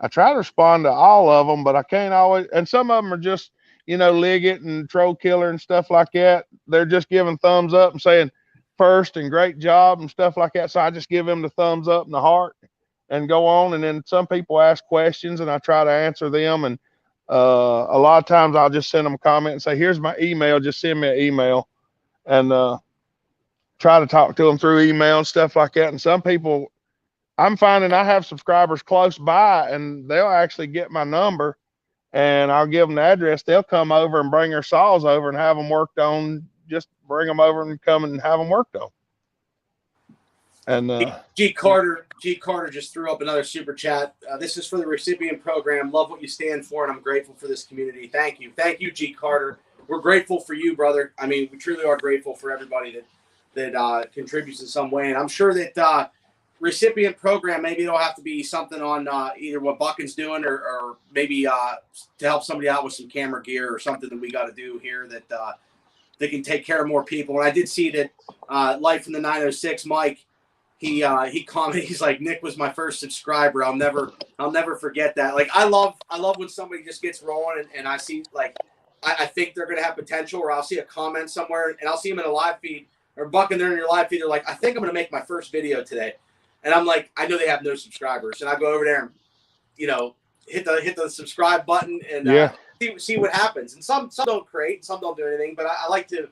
I try to respond to all of them, but I can't always. And some of them are just, Liggett and Troll Killer and stuff like that. They're just giving thumbs up and saying first and great job and stuff like that. So I just give them the thumbs up and the heart and go on. And then some people ask questions and I try to answer them. And a lot of times I'll just send them a comment and say, here's my email. Just send me an email, and try to talk to them through email and stuff like that. And some people, I'm finding I have subscribers close by and they'll actually get my number and I'll give them the address. They'll come over and bring their saws over and have them worked on. Just bring them over and come and have them worked on. And G Carter just threw up another super chat. This is for the recipient program. Love what you stand for, and I'm grateful for this community. Thank you, G Carter. We're grateful for you, brother. I mean, we truly are grateful for everybody that contributes in some way. And I'm sure that recipient program, maybe it'll have to be something on either what Buckin's doing or maybe to help somebody out with some camera gear or something that we got to do here that they can take care of more people. And I did see that Life in the 906, Mike, he commented, he's like, Nick was my first subscriber. I'll never forget that. Like, I love when somebody just gets rolling and I see, like, I think they're going to have potential, or I'll see a comment somewhere and I'll see them in a live feed, or Buckin, they're in your live feed. They're like, I think I'm going to make my first video today. And I'm like, I know they have no subscribers. And I go over there and, hit the subscribe button and see what happens. And some don't create, some don't do anything, but I like to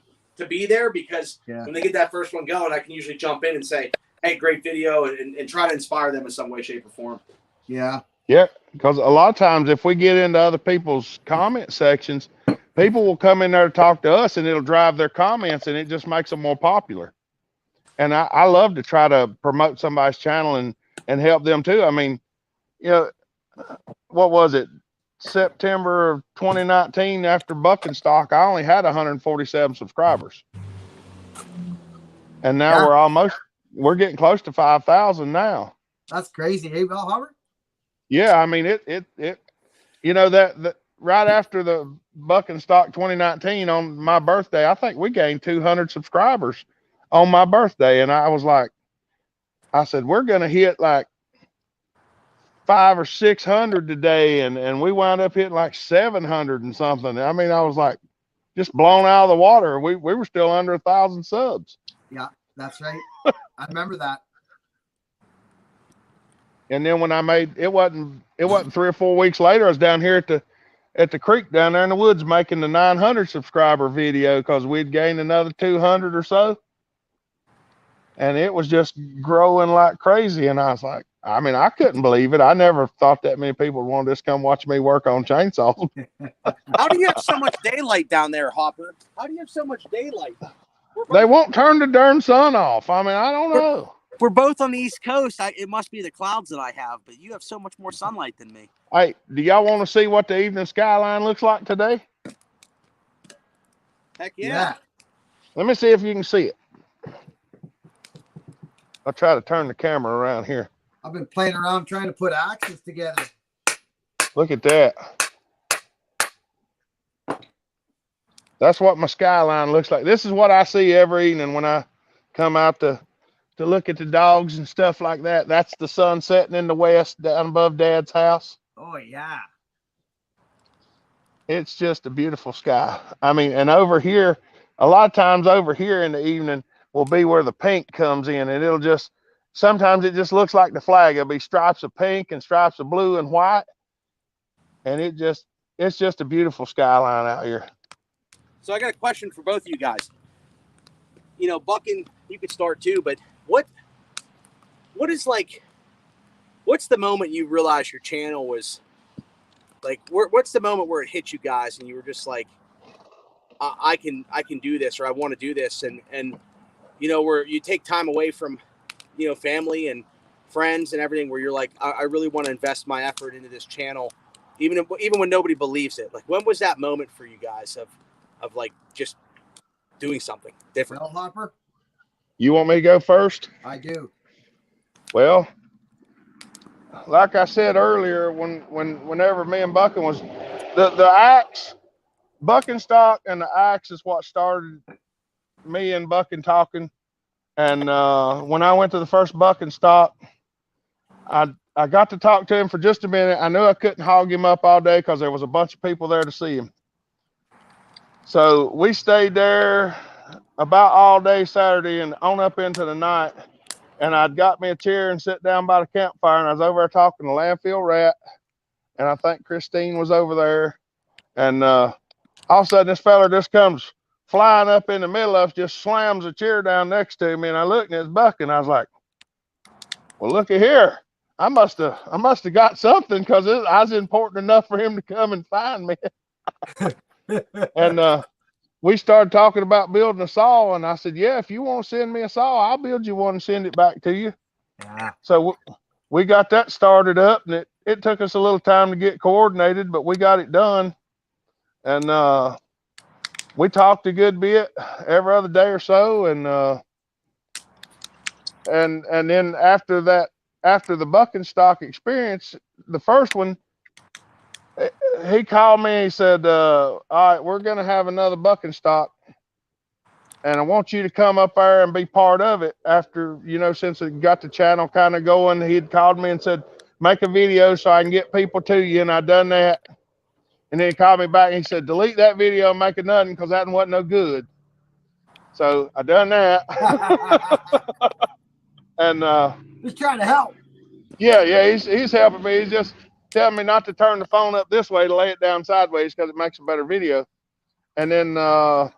be there because when they get that first one going, I can usually jump in and say, hey, great video, and try to inspire them in some way, shape, or form. Yeah. Yeah, because a lot of times if we get into other people's comment sections, people will come in there to talk to us and it'll drive their comments and it just makes them more popular. And I love to try to promote somebody's channel and help them too. I mean, what was it? September of 2019, after Buckin stock, I only had 147 subscribers. And now we're getting close to 5,000 now. That's crazy. Hey, Bill Hubbard? Yeah, I mean, that right after the Buckin stock 2019 on my birthday, I think we gained 200 subscribers on my birthday. And I was like, I said, we're going to hit like 500 or 600 today. And we wound up hitting like 700 and something. I mean, I was like just blown out of the water. We were still under 1,000 subs. Yeah, that's right. I remember that. And then when I made it wasn't 3 or 4 weeks later, I was down here at the creek down there in the woods making the 900 subscriber video because we'd gained another 200 or so. And it was just growing like crazy. And I was like, I mean, I couldn't believe it. I never thought that many people would want to just come watch me work on chainsaws. How do you have so much daylight down there, Hopper? How do you have so much daylight? They won't turn the darn sun off. I mean, I don't know. We're both on the East Coast. It must be the clouds that I have, but you have so much more sunlight than me. Hey, do y'all want to see what the evening skyline looks like today? Heck yeah. Let me see if you can see it. I'll try to turn the camera around here. I've been playing around trying to put axes together. Look at that. That's what my skyline looks like. This is what I see every evening when I come out to look at the dogs and stuff like that. That's the sun setting in the west down above Dad's house. Oh, yeah. It's just a beautiful sky. I mean, and over here, a lot of times over here in the evening will be where the pink comes in, and it'll just sometimes it just looks like the flag. It'll be stripes of pink and stripes of blue and white. And it's just a beautiful skyline out here. So I got a question for both of you guys. You know, Buckin, you could start too, but what is like, what's the moment you realized your channel was like, what's the moment where it hit you guys and you were just like, I can do this, or I want to do this. And, you know, where you take time away from, you know, family and friends and everything, where you're like, I really want to invest my effort into this channel, even when nobody believes it. Like, when was that moment for you guys of like just doing something different? Well, Hopper, You want me to go first? I do. Well, like I said earlier, whenever me and Buckin was the axe, Buckin stock and the axe is what started me and Buckin talking. And when I went to the first Buckin stock, I got to talk to him for just a minute. I knew I couldn't hog him up all day because there was a bunch of people there to see him. So we stayed there about all day Saturday and on up into the night. And I'd got me a chair and sit down by the campfire, and I was over there talking to Landfill Rat, and I think Christine was over there. And all of a sudden, this fella just comes flying up in the middle of us, just slams a chair down next to me, and I looked and it's Buckin. I was like, well, look at here. I must have got something, because I was important enough for him to come and find me. And we started talking about building a saw, and I said, yeah, if you want to send me a saw, I'll build you one and send it back to you. Yeah. So we got that started up, and it took us a little time to get coordinated, but we got it done. And we talked a good bit every other day or so, and then after the Buckin stock experience, the first one, he called me and he said, all right, we're going to have another Buckin stock, and I want you to come up there and be part of it. After, you know, since it got the channel kind of going, he'd called me and said, make a video so I can get people to you. And I done that. And then he called me back and he said, delete that video and make it nothing, because that wasn't no good. So I done that. And He's trying to help. yeah, he's helping me. He's just telling me not to turn the phone up this way, to lay it down sideways, because it makes a better video. And then I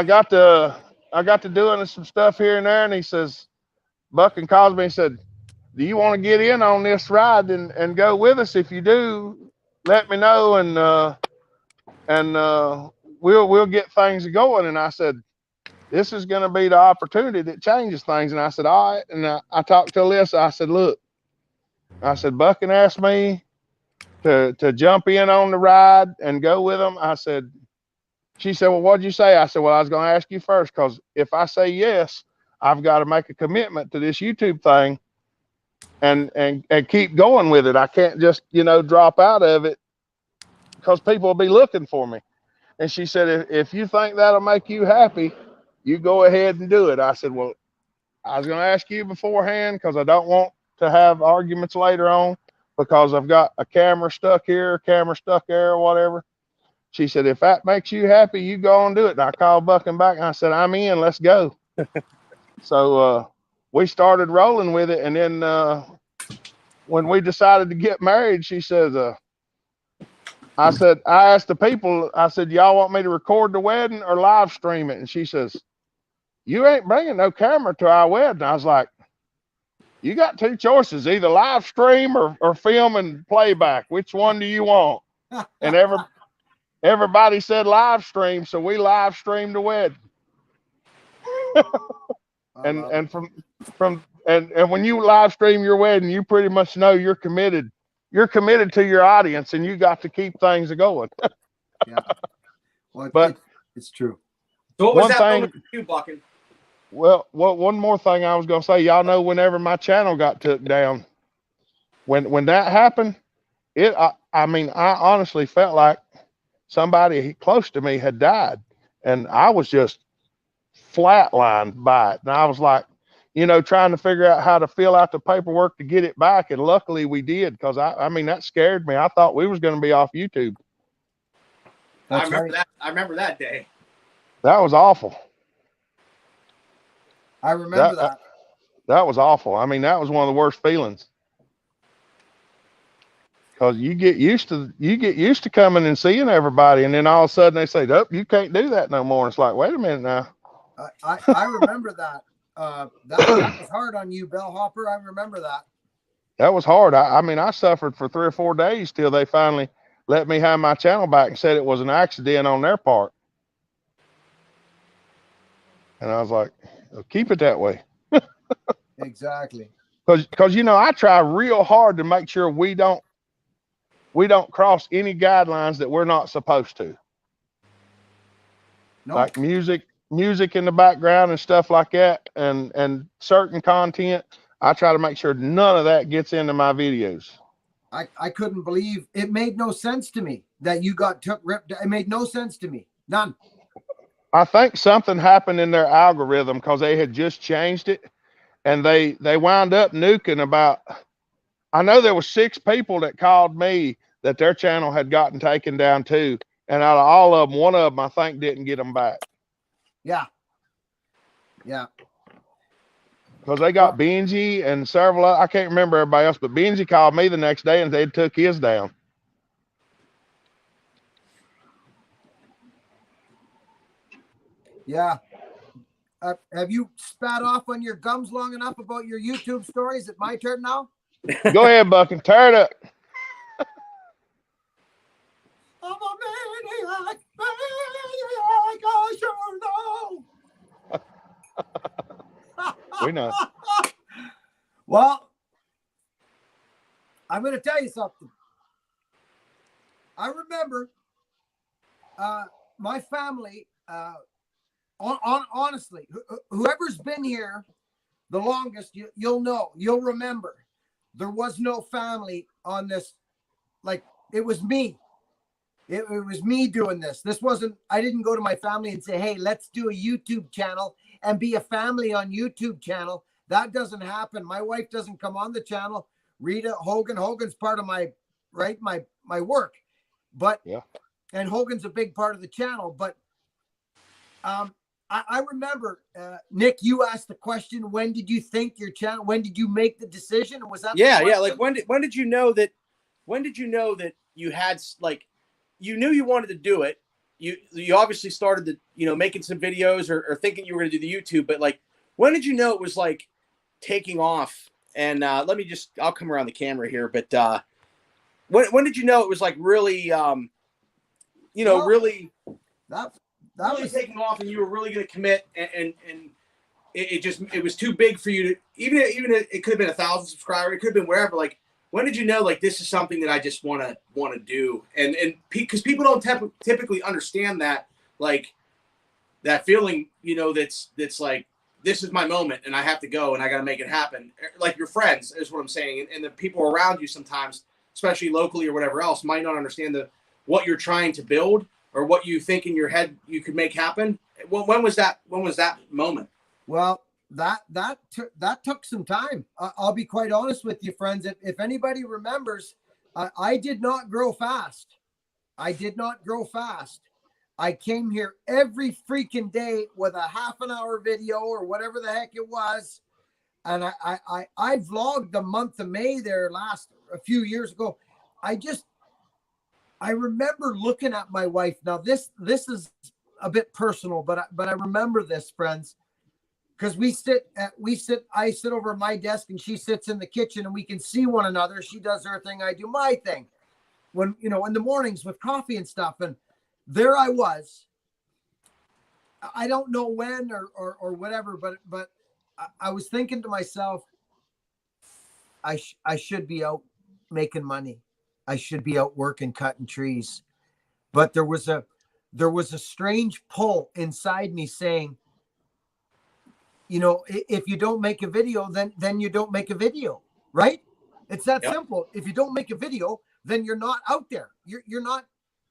got to doing some stuff here and there, and he says, Buckin calls me and said, do you want to get in on this ride and go with us? If you do, let me know, and we'll get things going. And I said, this is going to be the opportunity that changes things. And I said, all right. And I talked to Alyssa. I said, look, I said, Buckin asked me to jump in on the ride and go with him. I said, she said, well, what'd you say? I said, well, I was going to ask you first, because if I say yes, I've got to make a commitment to this YouTube thing and keep going with it. I can't just, you know, drop out of it, because people will be looking for me. And she said, if you think that'll make you happy, you go ahead and do it. I said, well, I was going to ask you beforehand, because I don't want to have arguments later on, because I've got a camera stuck here, a camera stuck there, or whatever. She said, if that makes you happy, you go and do it. And I called Buckin back and I said, I'm in, let's go. So we started rolling with it. And then when we decided to get married, she says, I asked the people, I said, y'all want me to record the wedding or live stream it? And she says, you ain't bringing no camera to our wedding. I was like, you got two choices, either live stream or film and playback. Which one do you want? And everybody said live stream, so we live streamed the wedding. And when you live stream your wedding, you pretty much know you're committed. You're committed to your audience, and you got to keep things going. Yeah. Well, but it's true. So what was one that thing, moment for you, Buckin? well, one more thing I was gonna say. Y'all know, whenever my channel got took down, when that happened, I mean, I honestly felt like somebody close to me had died, and I was just flatlined by it. And I was like, you know, trying to figure out how to fill out the paperwork to get it back. And luckily we did, because I mean, that scared me. I thought we was going to be off YouTube. That's I remember that day. That was awful. I remember that. That was awful. I mean, that was one of the worst feelings. Because you get used to coming and seeing everybody, and then all of a sudden they say, "Oh, you can't do that no more." It's like, wait a minute now. I remember that. That was hard on you, Bellhopper. I remember that. That was hard. I mean, I suffered for 3 or 4 days till they finally let me have my channel back and said it was an accident on their part. And I was like, oh, keep it that way. Exactly. Because you know, I try real hard to make sure we don't cross any guidelines that we're not supposed to. No. Like music in the background and stuff like that, and certain content. I try to make sure none of that gets into my videos. I couldn't believe it. Made no sense to me that you got ripped. It made no sense to me. None. I think something happened in their algorithm because they had just changed it, and they wound up nuking about. I know there was 6 people that called me that their channel had gotten taken down too, and out of all of them, one of them I think didn't get them back. Yeah. Yeah. Because they got Benji and several. I can't remember everybody else, but Benji called me the next day and they took his down. Yeah. Have you spat off on your gums long enough about your YouTube stories? Is it my turn now? Go ahead, Buckin. Tear it up. I'm a maniac, I sure know. We know. Well, I'm going to tell you something. I remember my family, honestly, whoever's been here the longest, you'll know, you'll remember. There was no family on this. Like, it was me. It was me doing this. This wasn't, I didn't go to my family and say, hey, let's do a YouTube channel and be a family on YouTube channel. That doesn't happen. My wife doesn't come on the channel. Rita Hogan's part of my work, but yeah. And Hogan's a big part of the channel. But I remember, Nick, you asked the question, when did you think your channel, when did you make the decision? Was that yeah. Like when did you know that you had, like, you knew you wanted to do it. You obviously started to, making some videos or thinking you were going to do the YouTube, but like, when did you know it was like taking off? And I'll come around the camera here, but when did you know it was like really, really was taking off, and you were really going to commit, and it was too big for you to even it could have been 1,000 subscribers, it could have been wherever. Like, when did you know, like, this is something that I just want to do? And because people don't typically understand that, like, that feeling, that's like, this is my moment and I have to go and I got to make it happen. Like your friends is what I'm saying. And the people around you sometimes, especially locally or whatever else, might not understand what you're trying to build or what you think in your head you could make happen. When was that moment? Well, that took some time. I'll be quite honest with you, friends. If anybody remembers, I did not grow fast. I came here every freaking day with a half an hour video or whatever the heck it was. And I vlogged the month of May there a few years ago. I remember looking at my wife. Now this is a bit personal, but I remember this, friends, because I sit over at my desk and she sits in the kitchen and we can see one another. She does her thing, I do my thing. When, in the mornings with coffee and stuff. And there I was. I don't know when or whatever, but I was thinking to myself, I should be out making money. I should be out working, cutting trees. But there was a strange pull inside me saying, if you don't make a video, then you don't make a video, right? It's that simple. If you don't make a video, then you're not out there. You're not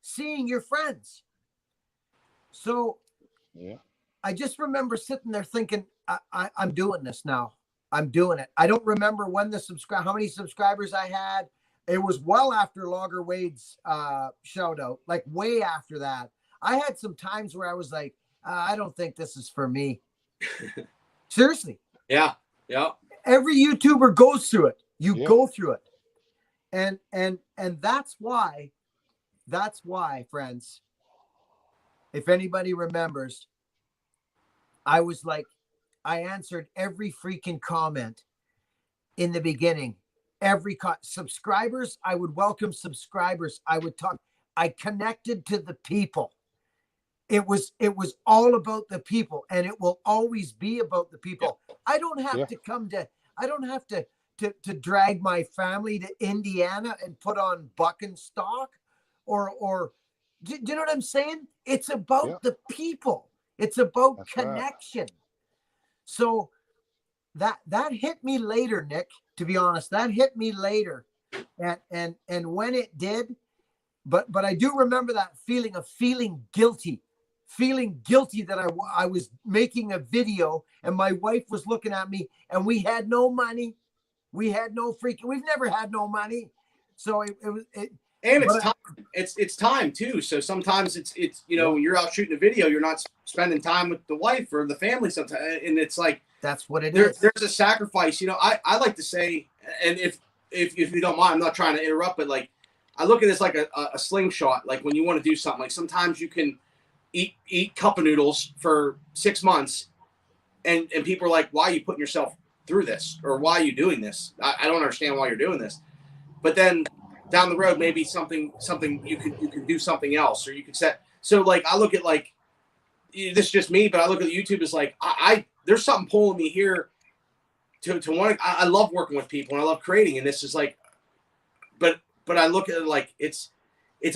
seeing your friends. So yeah, I just remember sitting there thinking, I'm doing this now. I'm doing it. I don't remember how many subscribers I had. It was well after Logger Wade's shout out, like way after that. I had some times where I was like, I don't think this is for me. Seriously. Yeah. Yeah. Every YouTuber goes through it. You Yeah. go through it. And that's why, friends, if anybody remembers, I was like, I answered every freaking comment in the beginning. Subscribers, I would welcome subscribers. I would talk. I connected to the people. It was all about the people, and it will always be about the people. I don't have to drag my family to Indiana and put on Buckin stock or do you know what I'm saying? It's about the people. It's about That's connection. Right. So that hit me later, Nick, to be honest. That hit me later. And when it did, but I do remember that feeling of feeling guilty that I was making a video and my wife was looking at me and we had no money. We've never had no money. So it's time too. So sometimes it's when you're out shooting a video, you're not spending time with the wife or the family sometimes. And it's like, that's what it is. There's a sacrifice. I like to say, and if you don't mind, I'm not trying to interrupt, but like, I look at this like a slingshot. Like when you want to do something, like sometimes you can eat cup of noodles for 6 months and people are like, why are you putting yourself through this? Or why are you doing this? I don't understand why you're doing this. But then down the road, maybe something you can do something else, or you could set. So like, I look at like, this is just me, but I look at YouTube as like, there's something pulling me here to want to, I love working with people and I love creating. And this is like, but I look at it like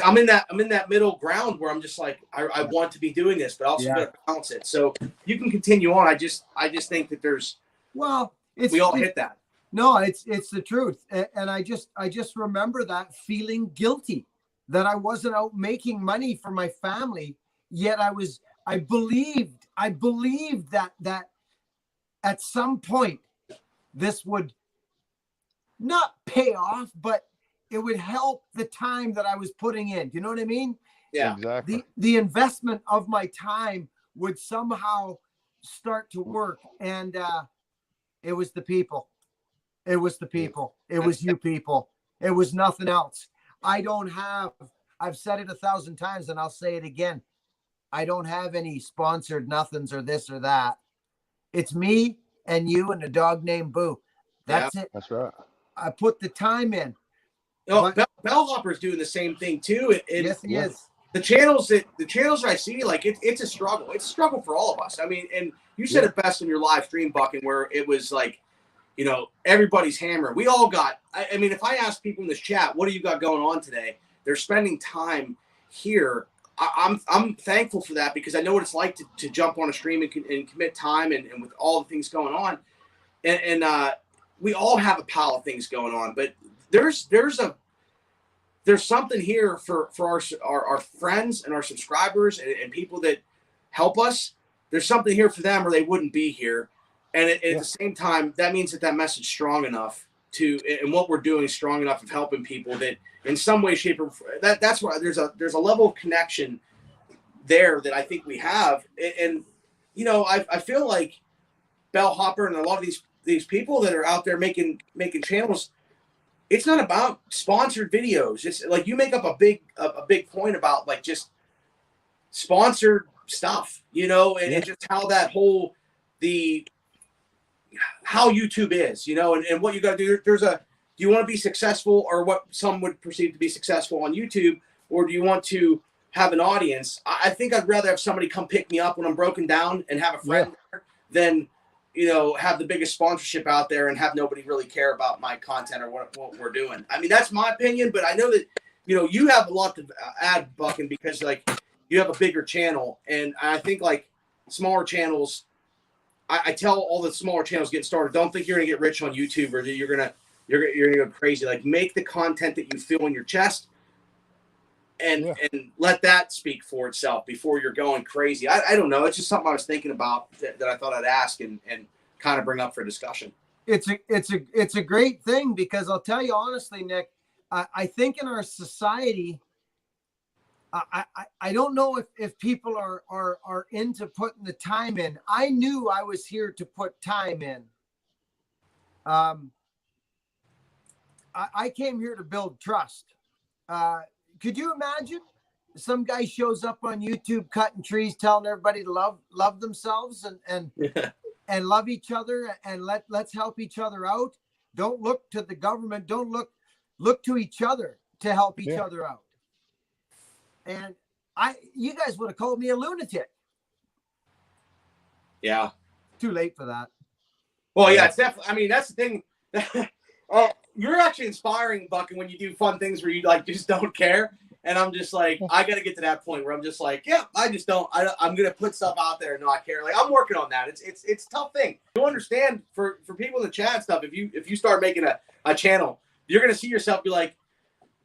I'm in that middle ground where I'm just like, I want to be doing this, but also gotta balance it. So you can continue on. I just think that we all hit that. No, it's the truth. And I just remember that feeling guilty that I wasn't out making money for my family. Yet I believed that at some point this would not pay off, but it would help the time that I was putting in. Do you know what I mean? Yeah, exactly. The investment of my time would somehow start to work. And it was the people. It was the people. It was you people. It was nothing else. I've said it 1,000 times and I'll say it again. I don't have any sponsored nothings or this or that. It's me and you and a dog named Boo. That's it. That's right. I put the time in. Bellhopper's doing the same thing too. Yes, he is. The channels I see, like it's a struggle. It's a struggle for all of us. I mean, and you said it best in your live stream, Buckin, where it was like, everybody's hammering. We all got. I mean, if I ask people in this chat, what do you got going on today? They're spending time here. I'm thankful for that because I know what it's like to jump on a stream and commit time and with all the things going on, and we all have a pile of things going on, but there's something here for our friends and our subscribers and people that help us. There's something here for them or they wouldn't be here. And at the same time, that means that message is strong enough and what we're doing is strong enough of helping people that in some way, shape, or that's why there's a level of connection there that I think we have. And I feel like Bellhopper and a lot of these people that are out there making channels, it's not about sponsored videos. It's like you make up a big point about like just sponsored stuff, and just how that whole how YouTube is, and what you got to do. Do you want to be successful or what some would perceive to be successful on YouTube, or do you want to have an audience? I think I'd rather have somebody come pick me up when I'm broken down and have a friend there than have the biggest sponsorship out there and have nobody really care about my content or what we're doing. I mean, that's my opinion, but I know that, you have a lot to add, Buckin, because like you have a bigger channel. And I think like smaller channels, I tell all the smaller channels getting started, don't think you're going to get rich on YouTube or that you're going to go crazy. Like make the content that you feel in your chest and let that speak for itself before you're going crazy. I don't know. It's just something I was thinking about that I thought I'd ask and kind of bring up for discussion. It's a great thing because I'll tell you honestly, Nick, I think in our society, I don't know if people are into putting the time in. I knew I was here to put time in. I came here to build trust. Could you imagine some guy shows up on YouTube cutting trees, telling everybody to love themselves and love each other and let's help each other out. Don't look to the government. Don't look to each other to help each other out. And you guys would have called me a lunatic. Yeah. Too late for that. Well, yeah, it's definitely. I mean, that's the thing. You're actually inspiring, Buckin, when you do fun things where you like just don't care. And I'm just like, I got to get to that point where I'm just like, yeah, I just don't. I'm gonna put stuff out there and not care. Like I'm working on that. It's a tough thing. You understand for people in the chat and stuff. If you start making a channel, you're gonna see yourself be like,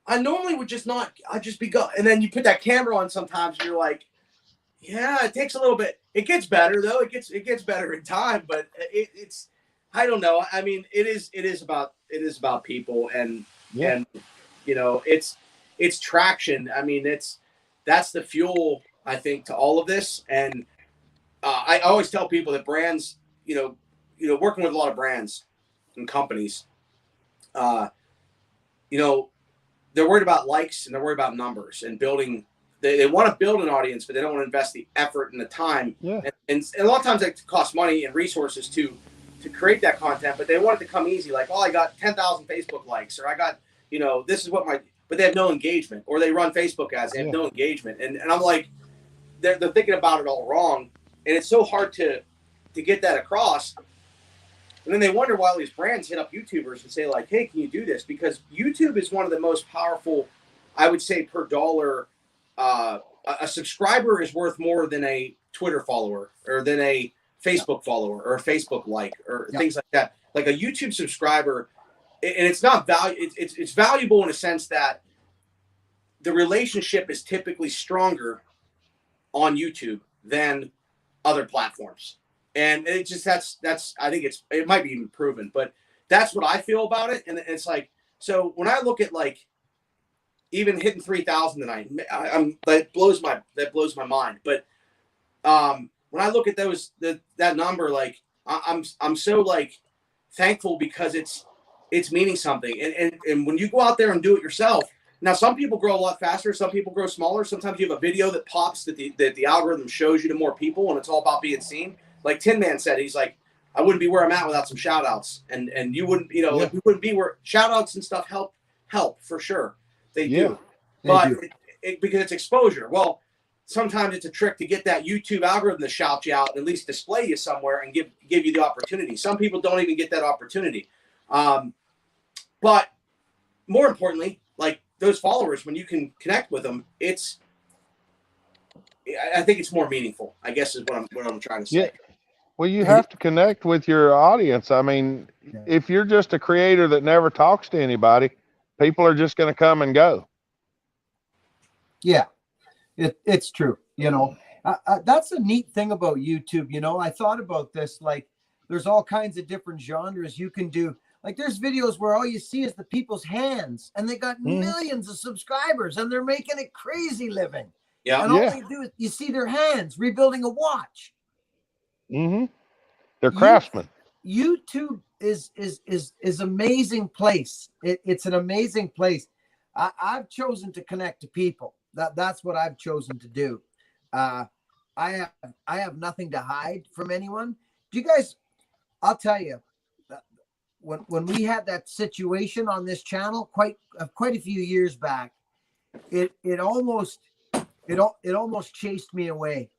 I normally would just not. I'd just be go. And then you put that camera on sometimes, and you're like, yeah, it takes a little bit. It gets better though. It gets better in time, but it's. I don't know. I mean, it is about people and you know, it's traction. I mean, that's the fuel, I think, to all of this. And I always tell people that brands, you know, working with a lot of brands and companies, you know, they're worried about likes and they're worried about numbers and building. They want to build an audience, but they don't want to invest the effort and the time. Yeah. And a lot of times it costs money and resources to create that content, but they want it to come easy. Like, oh, I got 10,000 Facebook likes, or I got, you know, this is what but they have no engagement, or they run Facebook ads, they have no engagement. And I'm like, they're thinking about it all wrong. And it's so hard to get that across. And then they wonder why all these brands hit up YouTubers and say like, hey, can you do this? Because YouTube is one of the most powerful, I would say, per dollar. A subscriber is worth more than a Twitter follower or than a Facebook follower or a Facebook like or things like that. Like a YouTube subscriber, and it's not it's valuable in a sense that the relationship is typically stronger on YouTube than other platforms. And it just that's I think it might be even proven, but that's what I feel about it. And it's like, so when I look at like even hitting 3,000 tonight, that blows my mind. But when I look at that number, like I'm so like thankful because it's meaning something. And when you go out there and do it yourself, now some people grow a lot faster, some people grow smaller. Sometimes you have a video that pops that the algorithm shows you to more people, and it's all about being seen. Like Tin Man said, he's like, I wouldn't be where I'm at without some shout outs. And you wouldn't, you know, like we wouldn't be where shout outs and stuff help for sure. They do. But because it's exposure. Well, sometimes it's a trick to get that YouTube algorithm to shout you out and at least display you somewhere and give you the opportunity. Some people don't even get that opportunity. But more importantly, like those followers, when you can connect with them, I think it's more meaningful, I guess is what I'm trying to say. Yeah. Well, you have to connect with your audience. I mean, if you're just a creator that never talks to anybody, people are just going to come and go. Yeah, it's true. You know, that's a neat thing about YouTube. You know, I thought about this, like there's all kinds of different genres you can do. Like there's videos where all you see is the people's hands and they got millions of subscribers and they're making a crazy living. Yeah. And all they do is you see their hands rebuilding a watch. They're craftsmen. YouTube is amazing place. It's an amazing place. I've chosen to connect to people. That's what I've chosen to do. I have nothing to hide from anyone. Do you guys? I'll tell you, when we had that situation on this channel quite a few years back, it almost chased me away.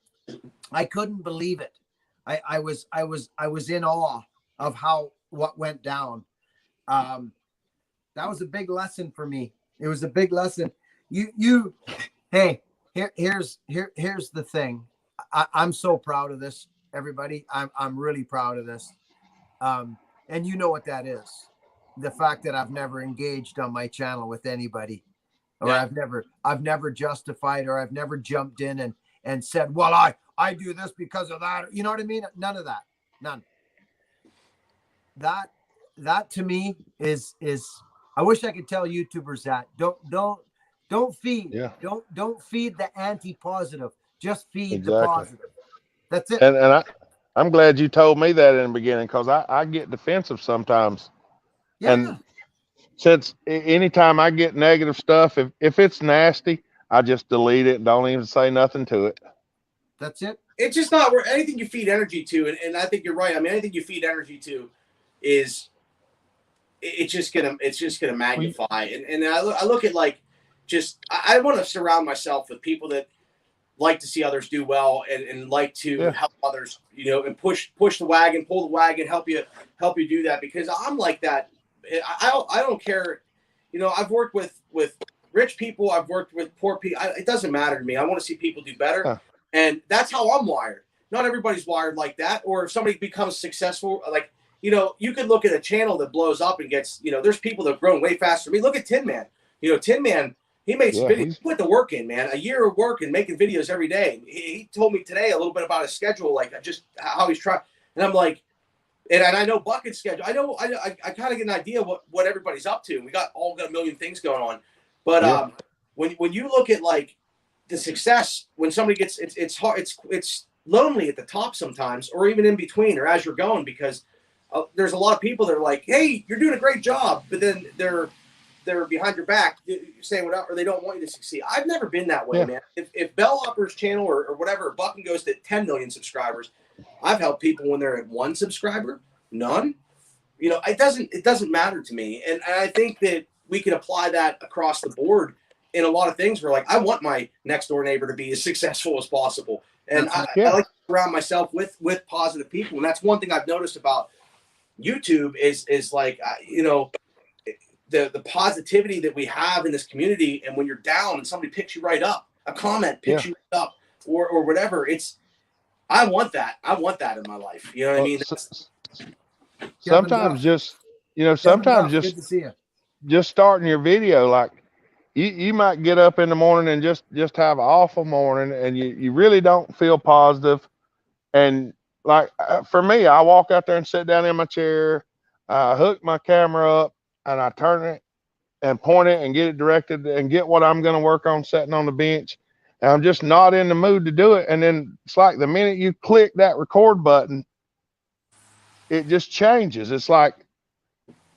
I couldn't believe it. I was in awe of what went down. That was a big lesson for me. It was a big lesson. Hey, here's the thing. I'm so proud of this, everybody. I'm really proud of this. And you know what that is. The fact that I've never engaged on my channel with anybody, or I've never justified, or I've never jumped in and said, well, I do this because of that. You know what I mean? None of that. None. That to me is I wish I could tell YouTubers that don't Don't feed. Yeah. Don't feed the anti-positive. Just feed the Exactly. positive. That's it. And I'm glad you told me that in the beginning, because I get defensive sometimes. Yeah. And since anytime I get negative stuff, if it's nasty, I just delete it and don't even say nothing to it. That's it. It's just not where anything you feed energy to, and I think you're right. I mean, anything you feed energy to is it's just gonna magnify. And I look at like I want to surround myself with people that like to see others do well and like to help others, you know, and push the wagon, pull the wagon, help you do that, because I'm like that. I don't care, you know. I've worked with rich people, I've worked with poor people. It doesn't matter to me. I want to see people do better. Huh. And that's how I'm wired. Not everybody's wired like that. Or if somebody becomes successful, like, you know, you could look at a channel that blows up and gets, you know, there's people that have grown way faster than me. Look at Tin Man. You know, Tin Man, he made some videos. He put the work in, man. A year of work and making videos every day. He told me today a little bit about his schedule, like just how he's trying. And I'm like, and I know Buckin's schedule. I kind of get an idea what everybody's up to. We got a million things going on. But when you look at like the success, when somebody gets, it's hard, it's lonely at the top sometimes, or even in between, or as you're going, because there's a lot of people that are like, hey, you're doing a great job, but then they're behind your back saying whatever, or they don't want you to succeed. I've never been that way, man. If Bellhopper's channel or whatever, Buckin goes to 10 million subscribers, I've helped people when they're at 1 subscriber, none. You know, it doesn't matter to me. And I think that we can apply that across the board in a lot of things. Where like, I want my next door neighbor to be as successful as possible. And I like to surround myself with positive people. And that's one thing I've noticed about YouTube is like, you know, the positivity that we have in this community. And when you're down and somebody picks you right up, a comment picks you up or whatever, I want that. I want that in my life. You know what I mean? Sometimes just, you know, sometimes good to see you. Just starting your video, like you might get up in the morning and just have an awful morning, and you really don't feel positive. And like for me, I walk out there and sit down in my chair, hook my camera up, and I turn it and point it and get it directed and get what I'm going to work on sitting on the bench. And I'm just not in the mood to do it. And then it's like the minute you click that record button, it just changes. It's like,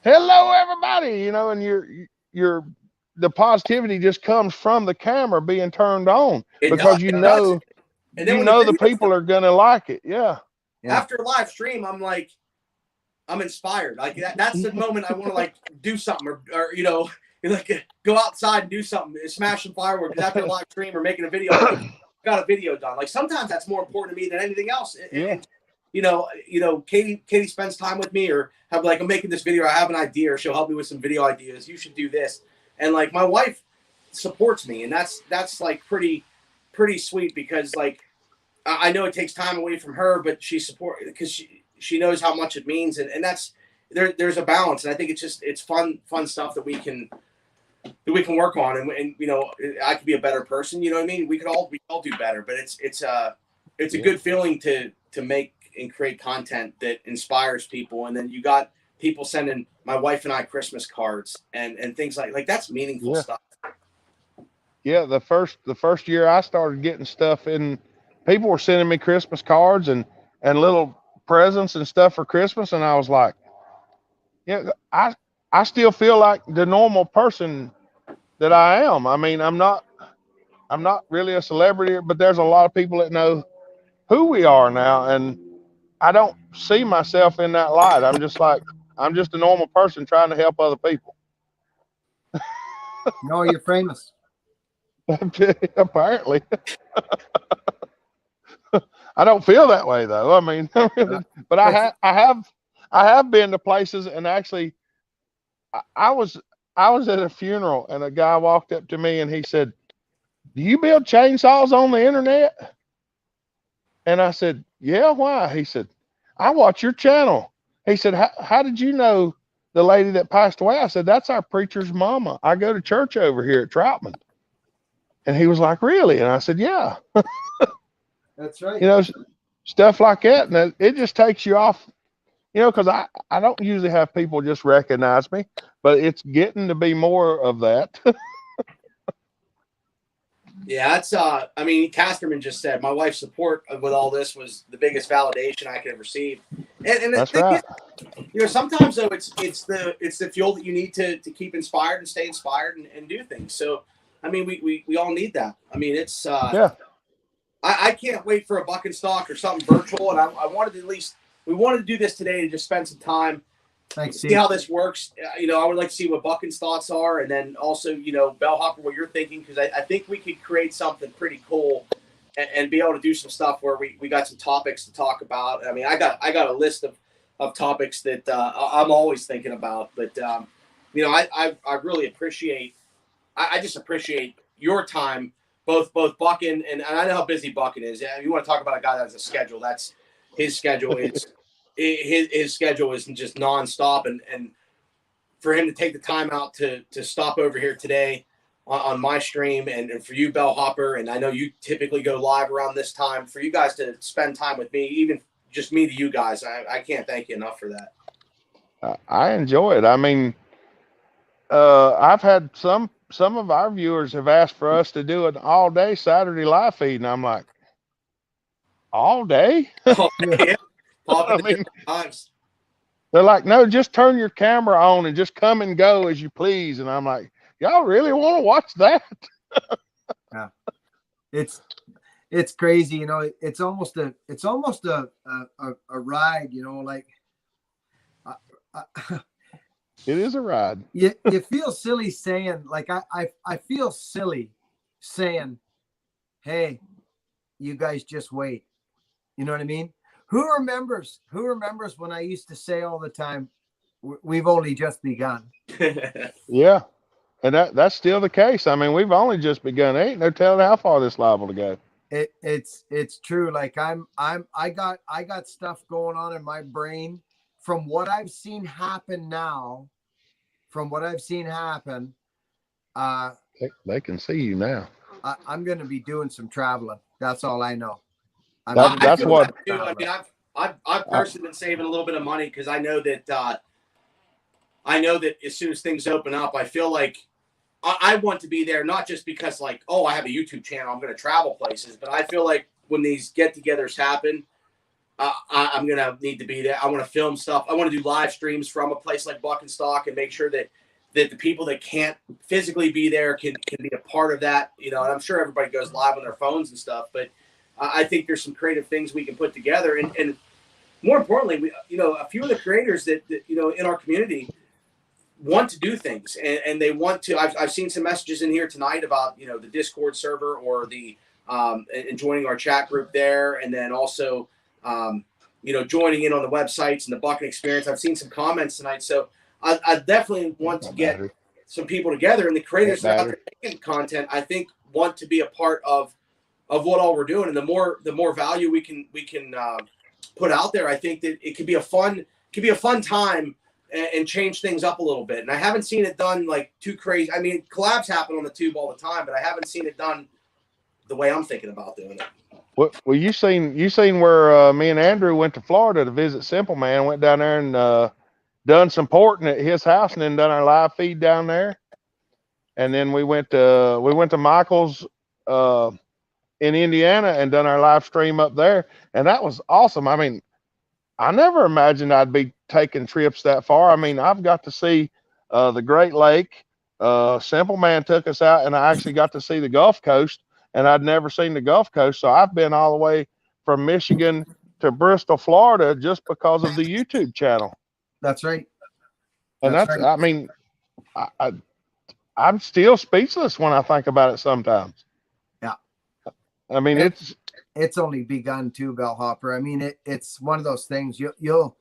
hello, everybody, you know, and the positivity just comes from the camera being turned on, because you know the people are going to like it. Yeah. After a live stream, I'm like, I'm inspired. Like that's the moment I want to like do something or you know, like go outside and do something, smash some fireworks after a live stream or making a video. Like, got a video done. Like sometimes that's more important to me than anything else. And, you know, Katie spends time with me, or have like, I'm making this video, or I have an idea, or she'll help me with some video ideas. You should do this. And like my wife supports me, and that's like pretty sweet, because like I know it takes time away from her, but she supports because she knows how much it means, and that's there's a balance, and I think it's fun stuff that we can work on, and you know, I could be a better person, you know what I mean? We all do better, but it's a good feeling to make and create content that inspires people. And then you got people sending my wife and I Christmas cards and things like that's meaningful stuff. Yeah, the first year I started getting stuff in, people were sending me Christmas cards and little presents and stuff for Christmas, and I was like, yeah, I still feel like the normal person that I am. I mean, I'm not really a celebrity, but there's a lot of people that know who we are now, and I don't see myself in that light. I'm just a normal person trying to help other people. No, you're famous. Apparently. I don't feel that way though. I mean, but I have been to places, and actually I was at a funeral, and a guy walked up to me and he said, "Do you build chainsaws on the internet?" And I said, "Yeah, why?" He said, "I watch your channel." He said, how did you know the lady that passed away? I said, "That's our preacher's mama. I go to church over here at Troutman." And he was like, "Really?" And I said, "Yeah." That's right. You know, stuff like that. And it just takes you off, you know, because I don't usually have people just recognize me, but it's getting to be more of that. Yeah, that's I mean, Casterman just said my wife's support with all this was the biggest validation I could have received. And the That's thing right. is, sometimes though it's the fuel that you need to keep inspired and stay inspired and do things. So I mean, we all need that. I mean, it's Yeah. I can't wait for a Buckin stock or something virtual, and I wanted to we wanted to do this today to just spend some time. Thanks, See how this works. I would like to see what Buckin's thoughts are, and then also, Bellhopper, what you're thinking, because I think we could create something pretty cool and be able to do some stuff where we got some topics to talk about. I mean, I got a list of topics that I'm always thinking about, but I really appreciate. I just appreciate your time, both Buckin and I know how busy Buckin is. You want to talk about a guy that has a schedule? That's his schedule. His schedule is just nonstop, and for him to take the time out to stop over here today on my stream, and for you, Bellhopper, and I know you typically go live around this time, for you guys to spend time with me, even just me to you guys, I can't thank you enough for that. I enjoy it. I mean, I've had some of our viewers have asked for us to do an all day Saturday live feed, and I'm like, all day? Oh, yeah. I mean, they're like, no, just turn your camera on and just come and go as you please. And I'm like, y'all really want to watch that? Yeah, it's crazy. It's almost a ride. Like It is a ride. You feel silly saying, like, I feel silly saying, hey, you guys just wait. You know what I mean? Who remembers when I used to say all the time, we've only just begun? Yeah. And that's still the case. I mean, we've only just begun. There ain't no telling how far this liable to go. It's true. Like I got stuff going on in my brain from what I've seen happen now. They can see you now. I'm going to be doing some traveling. That's all I know. That's what. I mean, I've personally been saving a little bit of money because I know that as soon as things open up, I feel like I want to be there, not just because like, oh, I have a YouTube channel, I'm going to travel places, but I feel like when these get-togethers happen, I'm going to need to be there. I want to film stuff. I want to do live streams from a place like Buckin Stock and make sure that the people that can't physically be there can be a part of that. And I'm sure everybody goes live on their phones and stuff, but I think there's some creative things we can put together. And more importantly, a few of the creators that in our community want to do things and they want to. I've seen some messages in here tonight about the Discord server or the and joining our chat group there, and then also joining in on the websites and the Buckin Experience. I've seen some comments tonight, so I definitely want to get some people together, and the creators that are out there making content, I think, want to be a part of what all we're doing, and the more value we can put out there, I think that it could be a fun time and change things up a little bit. And I haven't seen it done like too crazy. I mean, collabs happen on the tube all the time, but I haven't seen it done the way I'm thinking about doing it. Well, you seen where me and Andrew went to Florida to visit Simple Man, went down there and done some porting at his house, and then done our live feed down there. And then we went to Michael's in Indiana and done our live stream up there, and that was awesome. I mean, I never imagined I'd be taking trips that far. I mean, I've got to see the Great Lake. Simple Man took us out, and I actually got to see the Gulf Coast, and I'd never seen the Gulf Coast. So I've been all the way from Michigan to Bristol, Florida, just because of the YouTube channel. That's right. And that's right. I mean, I'm still speechless when I think about it sometimes. Yeah. I mean, it's only begun too, Bellhopper. I mean, it's one of those things you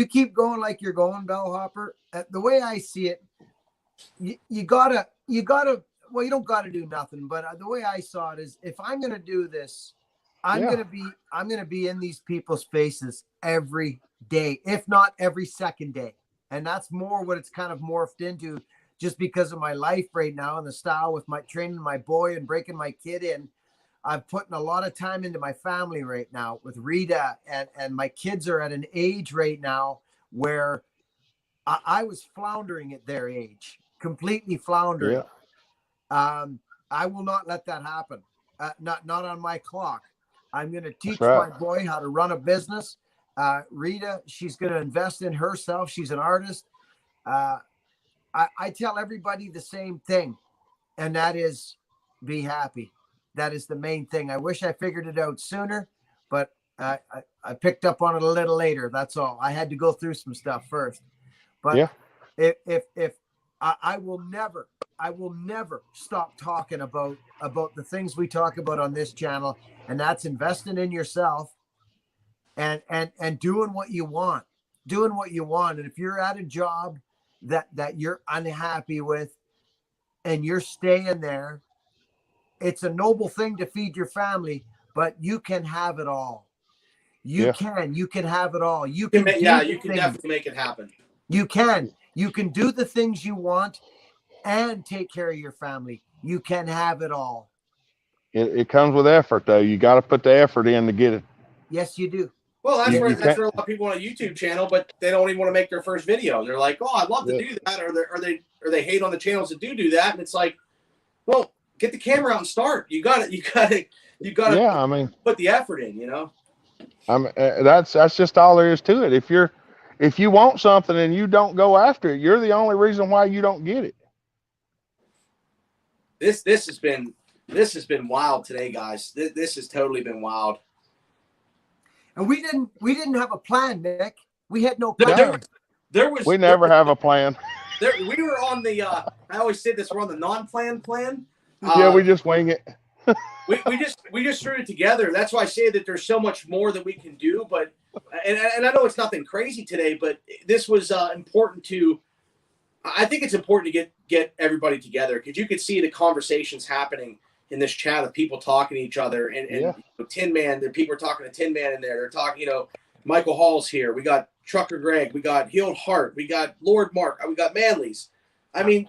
keep going like you're going, Bellhopper. The way I see it, you gotta, well, you don't gotta do nothing, but the way I saw it is, if I'm going to do this, I'm going to be in these people's faces every day, if not every second day. And that's more what it's kind of morphed into, just because of my life right now and the style with my training my boy and breaking my kid in. I'm putting a lot of time into my family right now with Rita, and my kids are at an age right now where I was floundering at their age, completely floundering. Yeah. I will not let that happen. Not on my clock. I'm going to teach right. my boy how to run a business. Rita, she's going to invest in herself. She's an artist. I tell everybody the same thing, and that is be happy. That is the main thing. I wish I figured it out sooner, but I picked up on it a little later. That's all. I had to go through some stuff first. But Yeah. if I will never stop talking about the things we talk about on this channel, and that's investing in yourself and doing what you want. And if you're at a job that you're unhappy with and you're staying there, it's a noble thing to feed your family, but you can have it all. You can have it all. You can definitely make it happen. You can do the things you want and take care of your family. You can have it all. It comes with effort, though. You got to put the effort in to get it. Yes, you do. Well, that's where a lot of people on a YouTube channel, but they don't even want to make their first video. They're like, "Oh, I'd love to do that," or they hate on the channels that do that, and it's like, well, get the camera out and start. You got to. Yeah, I mean, put the effort in. You know. That's just all there is to it. If you want something and you don't go after it, you're the only reason why you don't get it. This has been wild today, guys. This has totally been wild. And we didn't have a plan, Nick. We had no plan. We never have a plan. We were on the. I always say this. We're on the non-planned plan. Yeah, we just wing it. we just threw it together. That's why I say that there's so much more that we can do. But and I know it's nothing crazy today, but this was important to. I think it's important to get everybody together because you could see the conversations happening in this chat of people talking to each other and Tin Man. There people are talking to Tin Man in there. They're talking. Michael Hall's here. We got Trucker Greg. We got Healed Heart. We got Lord Mark. We got Manley's. I mean,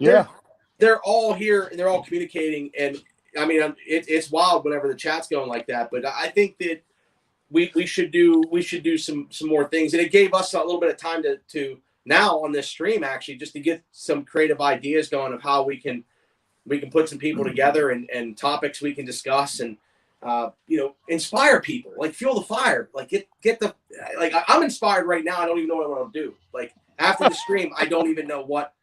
they're all here and they're all communicating. And I mean, it's wild whenever the chat's going like that. But I think that we should do some more things. And it gave us a little bit of time to now on this stream actually just to get some creative ideas going of how we can put some people together and topics we can discuss and inspire people, like fuel the fire, like get the I'm inspired right now. I don't even know what I'll do. Like after the stream, I don't even know what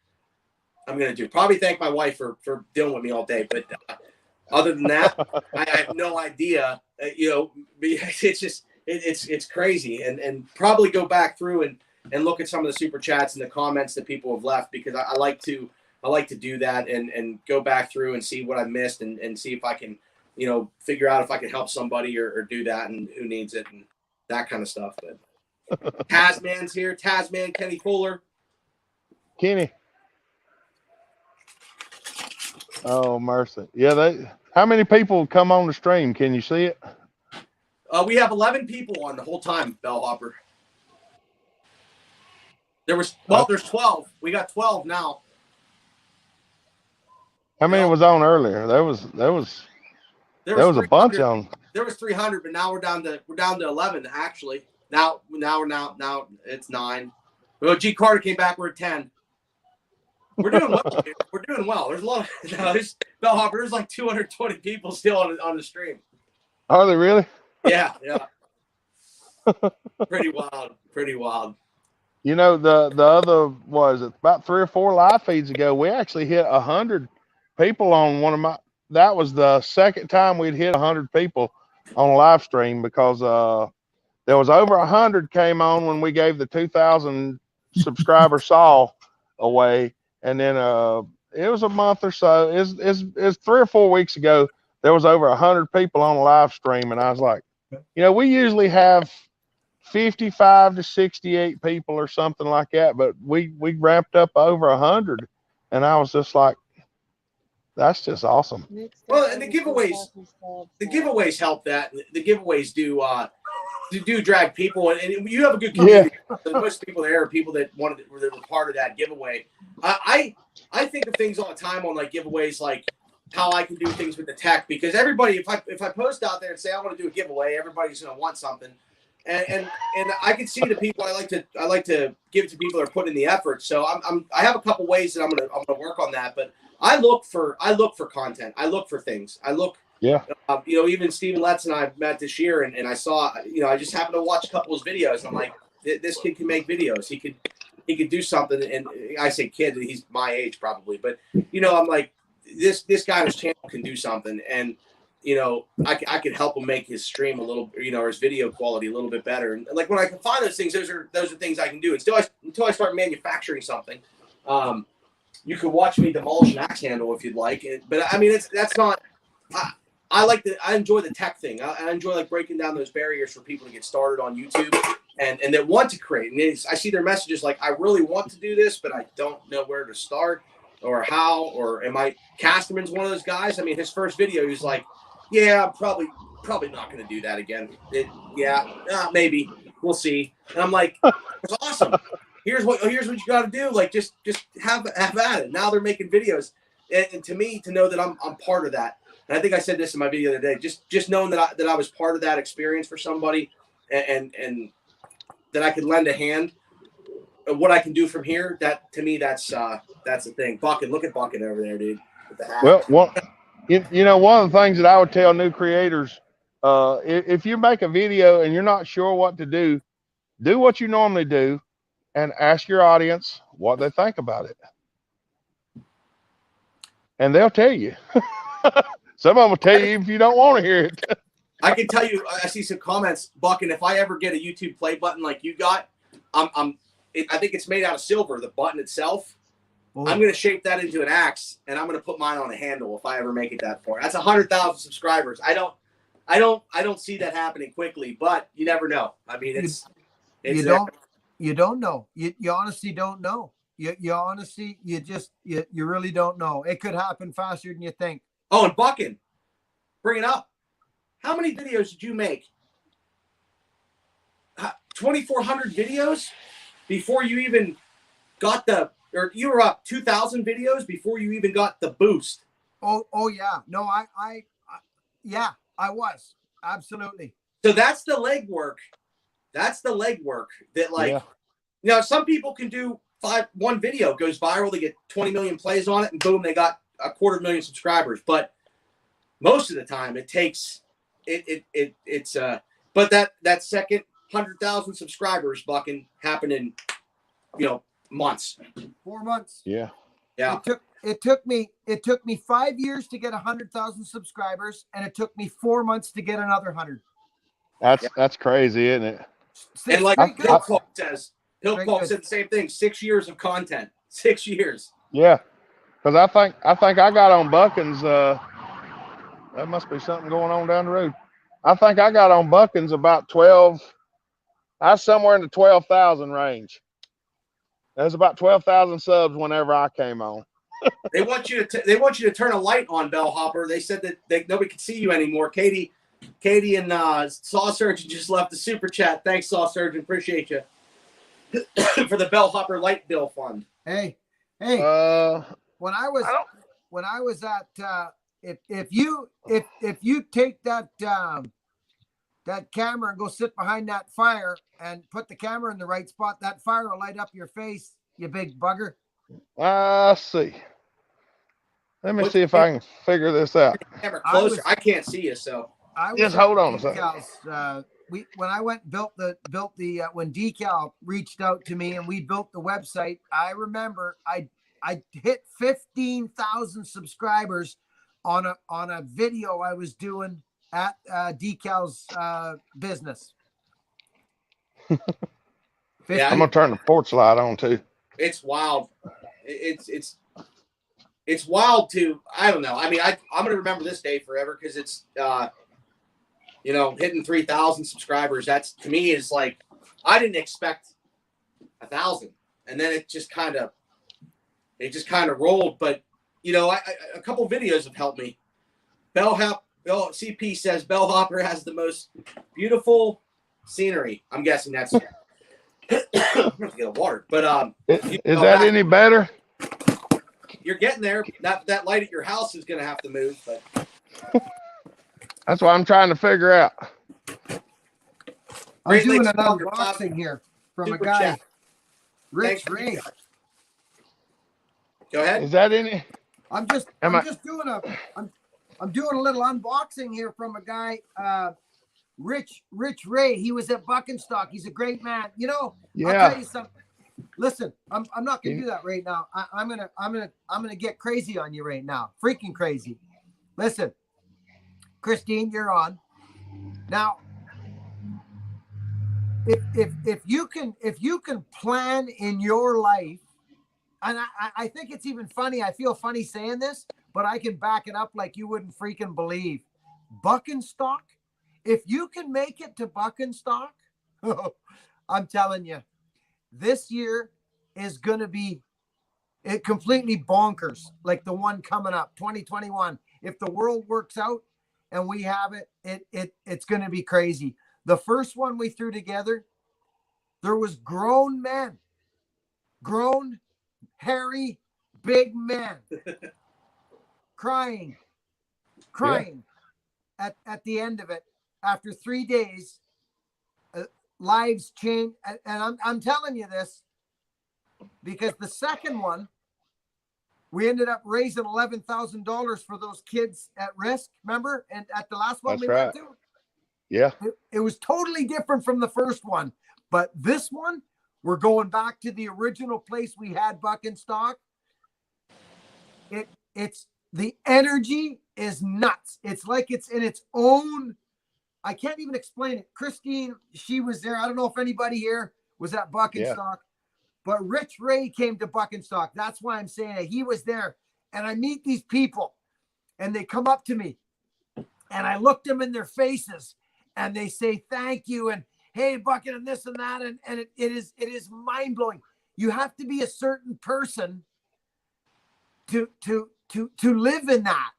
I'm gonna do. Probably thank my wife for dealing with me all day, but other than that, I have no idea. It's just it's crazy, and probably go back through and look at some of the super chats and the comments that people have left because I like to do that and go back through and see what I missed and see if I can figure out if I can help somebody or do that and who needs it and that kind of stuff. But Tasman's here. Tasman, Kenny Fuller. Kenny. Oh, mercy. Yeah, how many people come on the stream? Can you see it? We have 11 people on the whole time, Bellhopper. There's 12. We got 12 now. How many was on earlier? There was a bunch on. There was 300, but now we're down to 11 actually. Now it's 9. Well, G Carter came back. We're at 10. We're doing well. Dude. We're doing well. There's a lot of Bellhopper. There's like 220 people still on the stream. Are they really? Yeah. Pretty wild. The other was about 3 or 4 live feeds ago. We actually hit 100 people on one of my. That was the second time we'd hit 100 people on a live stream because there was over 100 came on when we gave the 2,000 subscriber saw away, and then it was a month or so. It's 3 or 4 weeks ago. There was over 100 people on a live stream, and I was like, we usually have 55 to 68 people or something like that, but we ramped up over 100, and I was just like, that's just awesome. Well, and the giveaways help that. The giveaways do drag people, and you have a good community. Yeah. Most people there are people that were part of that giveaway. I think of things all the time on like giveaways, like how I can do things with the tech, because everybody, if I post out there and say I want to do a giveaway, everybody's going to want something. and I can see the people I like to give to people that are putting in the effort. So I have a couple ways that I'm gonna work on that. But I look for content. I look for things. I look. Yeah. You know, even Steven Letts and I met this year, and I saw, you know, I just happened to watch a couple of his videos. And I'm like, this kid can make videos. He could do something. And I say kid, he's my age probably, but you know, I'm like, this guy on his channel can do something, and you know, I could help him make his stream a little, you know, or his video quality a little bit better. And like when I can find those things, those are things I can do. Until I start manufacturing something, you can watch me demolish an axe handle if you'd like. But I mean, that's not. I enjoy the tech thing. I enjoy like breaking down those barriers for people to get started on YouTube and that want to create. And I see their messages like, I really want to do this, but I don't know where to start or how, or am I? Casterman's one of those guys. I mean, his first video, he's like, yeah, I'm probably not going to do that again. Maybe we'll see. And I'm like, it's awesome. Here's what you got to do. Like, just have at it. Now they're making videos. And to me, to know that I'm part of that. And I think I said this in my video the other day, just knowing that I was part of that experience for somebody and that I could lend a hand what I can do from here, that to me, that's the thing. Buckin, look at Buckin over there, dude. With the hat. Well, you know, one of the things that I would tell new creators, if you make a video and you're not sure what to do what you normally do and ask your audience what they think about it. And they'll tell you. Some of them will tell you if you don't want to hear it. I can tell you, I see some comments, Buckin, if I ever get a YouTube play button like you got, I think it's made out of silver, the button itself. Oh. I'm going to shape that into an axe, and I'm going to put mine on a handle if I ever make it that far. That's 100,000 subscribers. I don't see that happening quickly, but you never know. I mean, you don't know. You honestly don't know. You honestly, you really don't know. It could happen faster than you think. Oh, and Buckin, bring it up. How many videos did you make? 2,400 videos before you even got or you were up 2,000 videos before you even got the boost. Oh yeah. No, yeah, I was. Absolutely. So that's the legwork. That's the legwork that, like, you know, some people can do one video goes viral, they get 20 million plays on it, and boom, they got 250,000 subscribers. But most of the time it takes but that second 100,000 subscribers, Buckin, happened in, you know, months. 4 months. Yeah. It took me 5 years to get 100,000 subscribers, and it took me 4 months to get another 100. That's crazy, isn't it? And like Hillpulp says, said the same thing. 6 years of content. 6 years. Yeah. Because I think I got on Buckin's. That must be something going on down the road. I think I got on Buckin's about 12. I was somewhere in the 12,000 range. There's about 12,000 subs whenever I came on. They want you to turn a light on, Bellhopper. They said that nobody could see you anymore. Katie and Saw Surgeon just left the super chat. Thanks, Saw Surgeon. Appreciate you for the Bellhopper Light Bill Fund. Hey. When I was at if you take that camera and go sit behind that fire and put the camera in the right spot, that fire will light up your face, you big bugger. I see. Let me see if I can figure this out. Camera closer. I can't see you, so just hold on a second. When I went and built the when Decal reached out to me and we built the website, I remember I hit 15,000 subscribers on a video I was doing at Decal's business. Yeah, I'm gonna turn the porch light on too. It's wild. It's wild to, I don't know. I mean, I'm gonna remember this day forever because it's you know, hitting 3,000 subscribers. That's, to me, is like, I didn't expect 1,000, and then it just kind of rolled. But you know, a couple videos have helped me. CP says Bellhopper has the most beautiful scenery. I'm guessing that's. I'm gonna have to get a water, but is that any better? You're getting there. That light at your house is gonna have to move, but that's what I'm trying to figure out. I'm Great doing Lakes an Thunder unboxing here from a Super guy, chat. Rich Thanks, Ray. Go ahead. Is that any? I'm just doing I'm doing a little unboxing here from a guy, Rich Ray. He was at Buckenstock. He's a great man. You know, I'll Yeah. tell you something. Listen, I'm not gonna do that right now. I'm gonna get crazy on you right now. Freaking crazy. Listen, Christine, you're on. Now, if you can plan in your life, and I think it's even funny. I feel funny saying this, but I can back it up like you wouldn't freaking believe. Buckenstock, if you can make it to Buckenstock, I'm telling you, this year is going to be completely bonkers, like the one coming up, 2021. If the world works out and we have it's going to be crazy. The first one we threw together, there was grown men, grown, hairy, big men crying at the end of it. After 3 days, lives changed. And I'm telling you this because the second one, we ended up raising $11,000 for those kids at risk. Remember? And at the last one That's we right. went to, Yeah. it was totally different from the first one. But this one, we're going back to the original place we had Buckenstock. It's the energy is nuts. It's like it's in its own. I can't even explain it. Christine, she was there. I don't know if anybody here was at Buckenstock, but Rich Ray came to Buckenstock. That's why I'm saying it. He was there. And I meet these people and they come up to me and I look them in their faces and they say, thank you. And hey, Buckin, and this and that. And it is mind blowing. You have to be a certain person to live in that.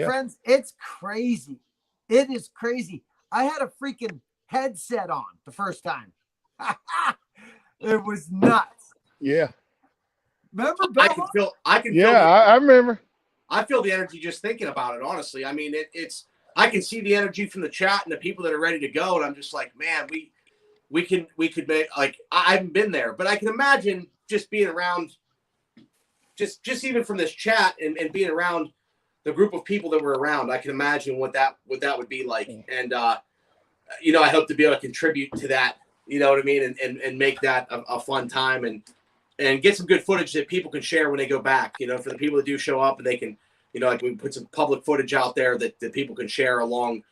Friends, it's crazy. It is crazy. I had a freaking headset on the first time. It was nuts. Yeah. Remember, I can Yeah, I remember. I feel the energy just thinking about it, honestly. I mean, it's I can see the energy from the chat and the people that are ready to go. And I'm just like, man, we could make, like, I haven't been there, but I can imagine just being around, just even from this chat and being around the group of people that were around. I can imagine what that would be like. And, you know, I hope to be able to contribute to that, you know what I mean? And make that a fun time and get some good footage that people can share when they go back, you know, for the people that do show up and they can, you know, like we put some public footage out there that people can share along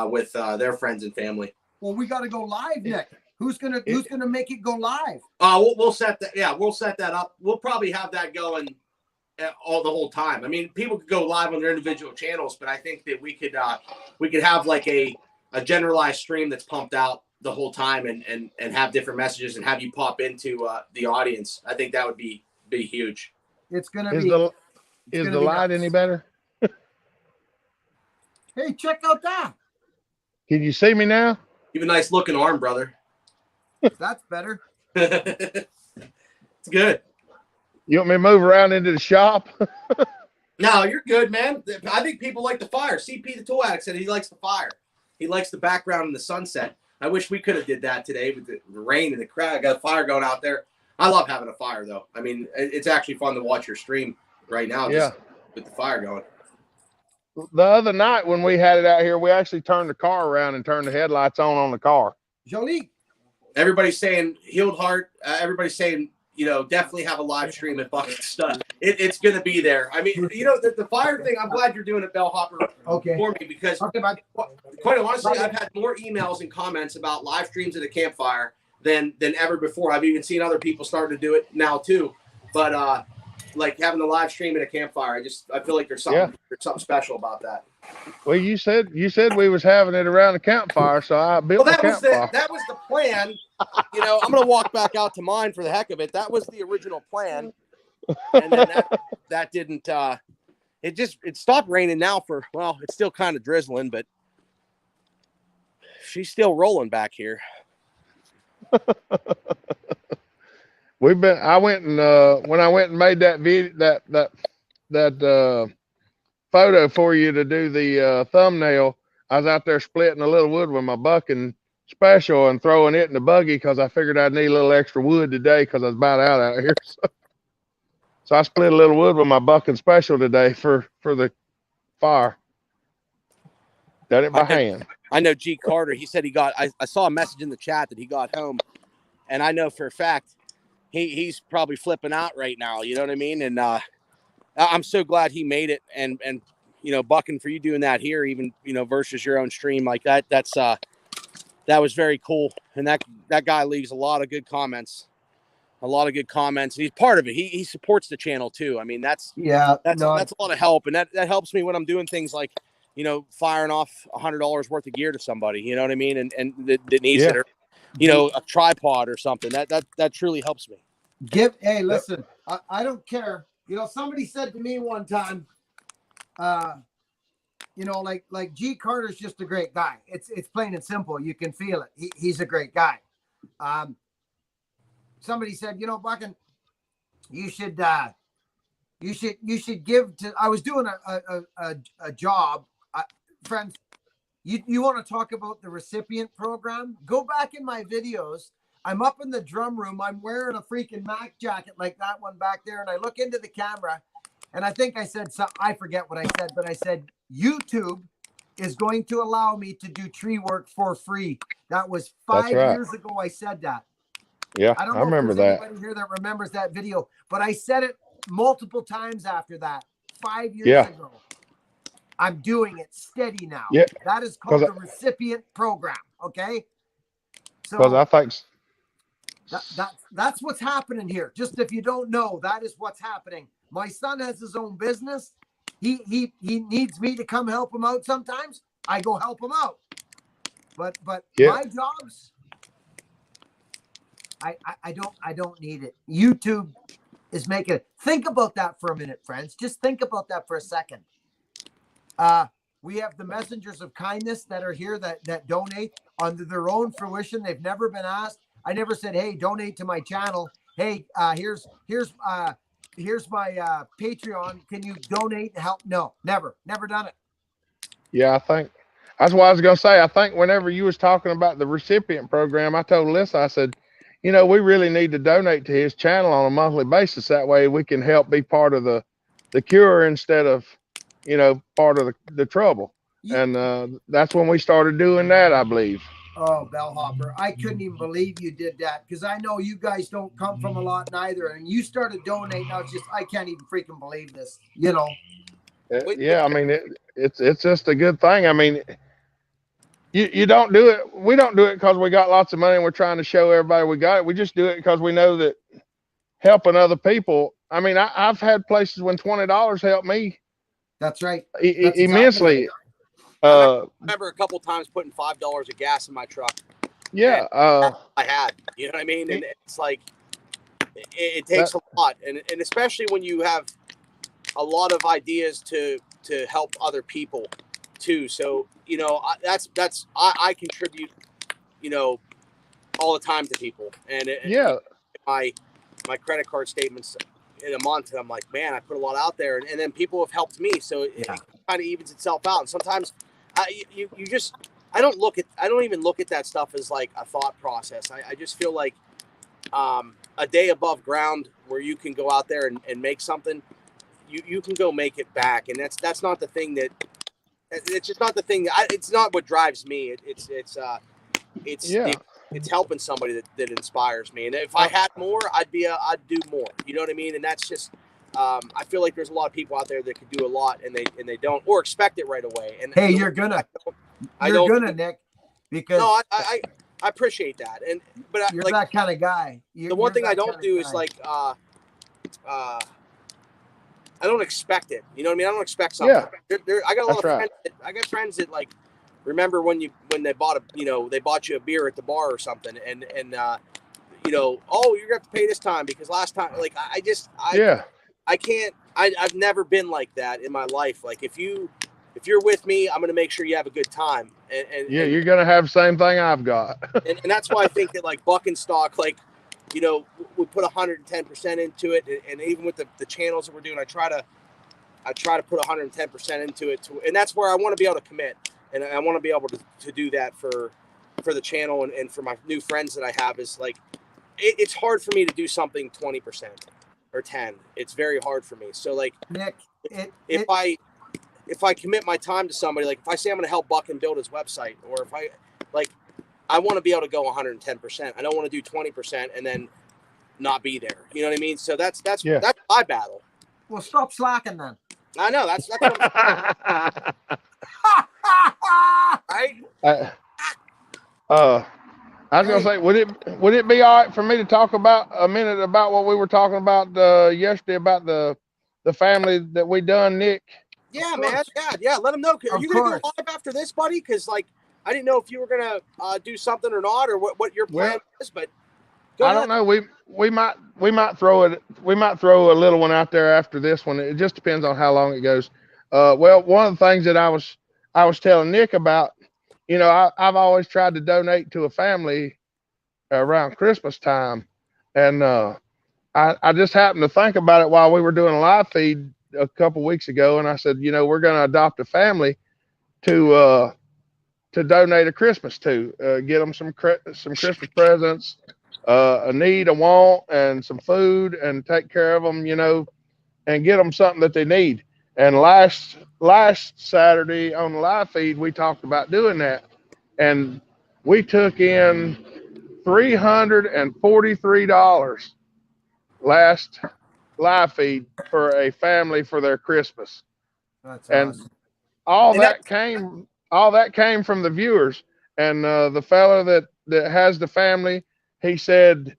with their friends and family. Well, we got to go live, Nick. Who's gonna make it go live? We'll set that. Yeah, we'll set that up. We'll probably have that going the whole time. I mean, people could go live on their individual channels, but I think that we could have like a generalized stream that's pumped out the whole time and have different messages and have you pop into the audience. I think that would be huge. It's gonna be. Is the light any better? Hey, check out that. Can you see me now? You have a nice looking arm, brother. That's better. It's good. You want me to move around into the shop? No, you're good, man. I think people like the fire. CP the Tool Addict said he likes the fire. He likes the background and the sunset. I wish we could have did that today with the rain and the crowd. I got a fire going out there. I love having a fire, though. I mean, it's actually fun to watch your stream right now, just with the fire going. The other night when we had it out here, we actually turned the car around and turned the headlights on the car. Jolie. Everybody's saying healed heart. Everybody's saying, you know, definitely have a live stream at Buckenstock. It's going to be there. I mean, you know, the fire thing, I'm glad you're doing it, Bellhopper, for me, because quite honestly, I've had more emails and comments about live streams at a campfire than ever before. I've even seen other people starting to do it now too. But like having the live stream at a campfire, I feel like there's something special about that. Well, you said we was having it around the campfire, so I built the campfire. That was the plan. You know, I'm going to walk back out to mine for the heck of it. That was the original plan. And then that didn't, it stopped raining now it's still kind of drizzling, but she's still rolling back here. When I went and made that video, that photo for you to do the thumbnail, I was out there splitting a little wood with my buck, and special and throwing it in the buggy because I figured I'd need a little extra wood today because I was about out here. So I split a little wood with my Buckin special today for the fire. Done it by hand. I know G Carter. He said he got. I saw a message in the chat that he got home, and I know for a fact he's probably flipping out right now. You know what I mean? And I'm so glad he made it. And you know, Buckin, for you doing that here, even versus your own stream like that. That was very cool. And that guy leaves a lot of good comments. And he's part of it. He supports the channel too. I mean, that's a lot of help, and that helps me when I'm doing things like, firing off $100 worth of gear to somebody, you know what I mean? And that needs it, or, a tripod or something. That truly helps me. Hey, listen, I don't care. Somebody said to me one time, like G Carter's just a great guy. It's plain and simple. You can feel it. He's a great guy. Somebody said, Buckin, you should give to. I was doing a job, friends. You want to talk about the recipient program? Go back in my videos. I'm up in the drum room. I'm wearing a freaking Mac jacket like that one back there, and I look into the camera, and I think I said I forget what I said, but I said YouTube is going to allow me to do tree work for free. That was 5 years ago. I said that. Yeah, I don't know remember if there's that. anybody here that remembers that video, but I said it multiple times after that 5 years ago. I'm doing it steady now. Yeah, that is called the recipient program. Okay, so because I think that's what's happening here. Just if you don't know, that is what's happening. My son has his own business. He needs me to come help him out sometimes. I go help him out. But my jobs, I don't need it. YouTube is making. Think about that for a minute, friends. Just think about that for a second. We have the messengers of kindness that are here that donate under their own fruition. They've never been asked. I never said, "Hey, donate to my channel. Hey, here's my Patreon. Can you donate and help?" No, never done it. Yeah, I think that's what I was gonna say. I think whenever you was talking about the recipient program, I told Alyssa, I said, we really need to donate to his channel on a monthly basis. That way we can help be part of the cure instead of, part of the trouble. And that's when we started doing that, I believe. Oh, Bellhopper, I couldn't even believe you did that, because I know you guys don't come from a lot neither, and you started donating. I can't even freaking believe this, Yeah, I mean, it's just a good thing. I mean, you don't do it. We don't do it because we got lots of money and we're trying to show everybody we got it. We just do it because we know that helping other people. I mean, I've had places when $20 helped me. That's right. That's immensely. Exactly right. I remember a couple times putting $5 of gas in my truck. Yeah. I had, you know what I mean? And it's like, it takes a lot. And especially when you have a lot of ideas to help other people too. So, I contribute, all the time to people. And my credit card statements in a month, and I'm like, man, I put a lot out there, and then people have helped me. So it kind of evens itself out. And sometimes I don't even look at that stuff as like a thought process. I just feel like a day above ground where you can go out there and make something, you can go make it back. And that's not the thing it's just not the thing it's not what drives me. It's helping somebody that inspires me. And if I had more, I'd do more, you know what I mean? And that's just, I feel like there's a lot of people out there that could do a lot and they don't, or expect it right away. And hey, you're gonna, Nick, because no, I appreciate that. But you're that kind of guy. The one thing I don't do is like, I don't expect it. You know what I mean? I don't expect something. Yeah. I got a lot of friends. I got friends that like remember when they bought they bought you a beer at the bar or something, and oh, you're gonna have to pay this time because last time, like I can't. I've never been like that in my life. Like if you're with me, I'm gonna make sure you have a good time. And you're gonna have the same thing I've got. and that's why I think that like Buckin stock, like. We put 110% into it, and even with the channels that we're doing, I try to put 110% into it, and that's where I want to be able to commit, and I want to be able to do that for for the channel and for my new friends that I have is like, it's hard for me to do something 20% or 10. It's very hard for me. So like, Nick, if I commit my time to somebody, like if I say I'm going to help Buckin build his website, or if I want to be able to go 110%. I don't want to do 20% and then not be there. You know what I mean? So that's my battle. well, stop slacking then. I know that's what right. I was gonna say, would it be all right for me to talk about a minute about what we were talking about yesterday about the family that we done, Nick? Yeah, man. Yeah. Let them know. Are you gonna go live after this, buddy? Because like I didn't know if you were gonna do something or not, or what your plan is. But I don't know. We might throw a little one out there after this one. It just depends on how long it goes. Well, one of the things that I was telling Nick about, you know, I've always tried to donate to a family around Christmas time, and I just happened to think about it while we were doing a live feed a couple weeks ago, and I said, you know, we're going to adopt a family to donate a Christmas to, get them some Christmas presents, a need, a want, and some food, and take care of them, you know, and get them something that they need. And last Saturday on the live feed, we talked about doing that, and we took in $343 last live feed for a family for their Christmas. That's and awesome. all that came from the viewers. And the fella that has the family, he said,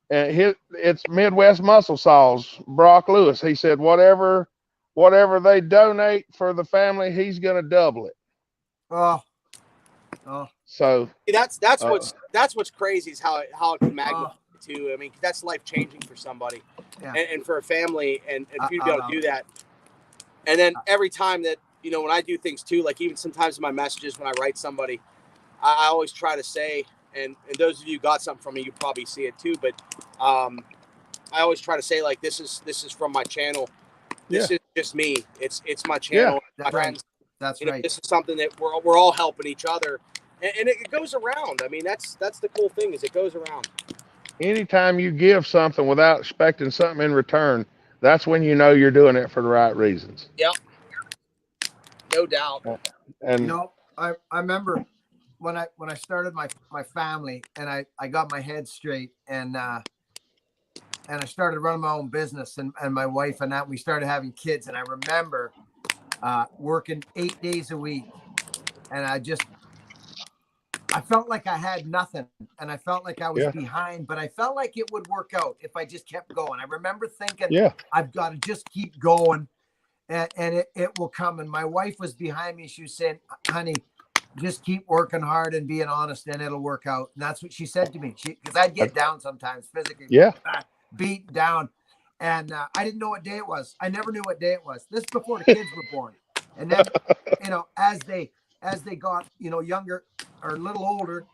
it's Midwest Muscle Saws, Brock Lewis. He said whatever they donate for the family, he's gonna double it. Oh. So that's what's crazy is how it can magnify too. I mean, that's life changing for somebody, and for a family, and for you to be able to do that. And then every time that, you know, when I do things too, like even sometimes in my messages when I write somebody, I always try to say, and those of you who got something from me, you probably see it too, but I always try to say, like, this is from my channel. This is just me. It's my channel. My friends. That's right. right. This is something that we're all helping each other, and it goes around. I mean, that's the cool thing, is it goes around. Anytime you give something without expecting something in return, that's when you know you're doing it for the right reasons. Yep. No doubt. And you know, I remember when I started my family, and I got my head straight, and I started running my own business, and my wife and that, we started having kids, and I remember working 8 days a week, and I felt like I had nothing, and I felt like I was behind, but I felt like it would work out if I just kept going. I remember thinking, I've got to just keep going, and it will come. And my wife was behind me. She was saying, honey, just keep working hard and being honest, and it'll work out. And that's what she said to me. Because I'd get down sometimes physically, beat down. And I didn't know what day it was. I never knew what day it was. This is before the kids were born. And then, you know, as they got, you know, younger or a little older.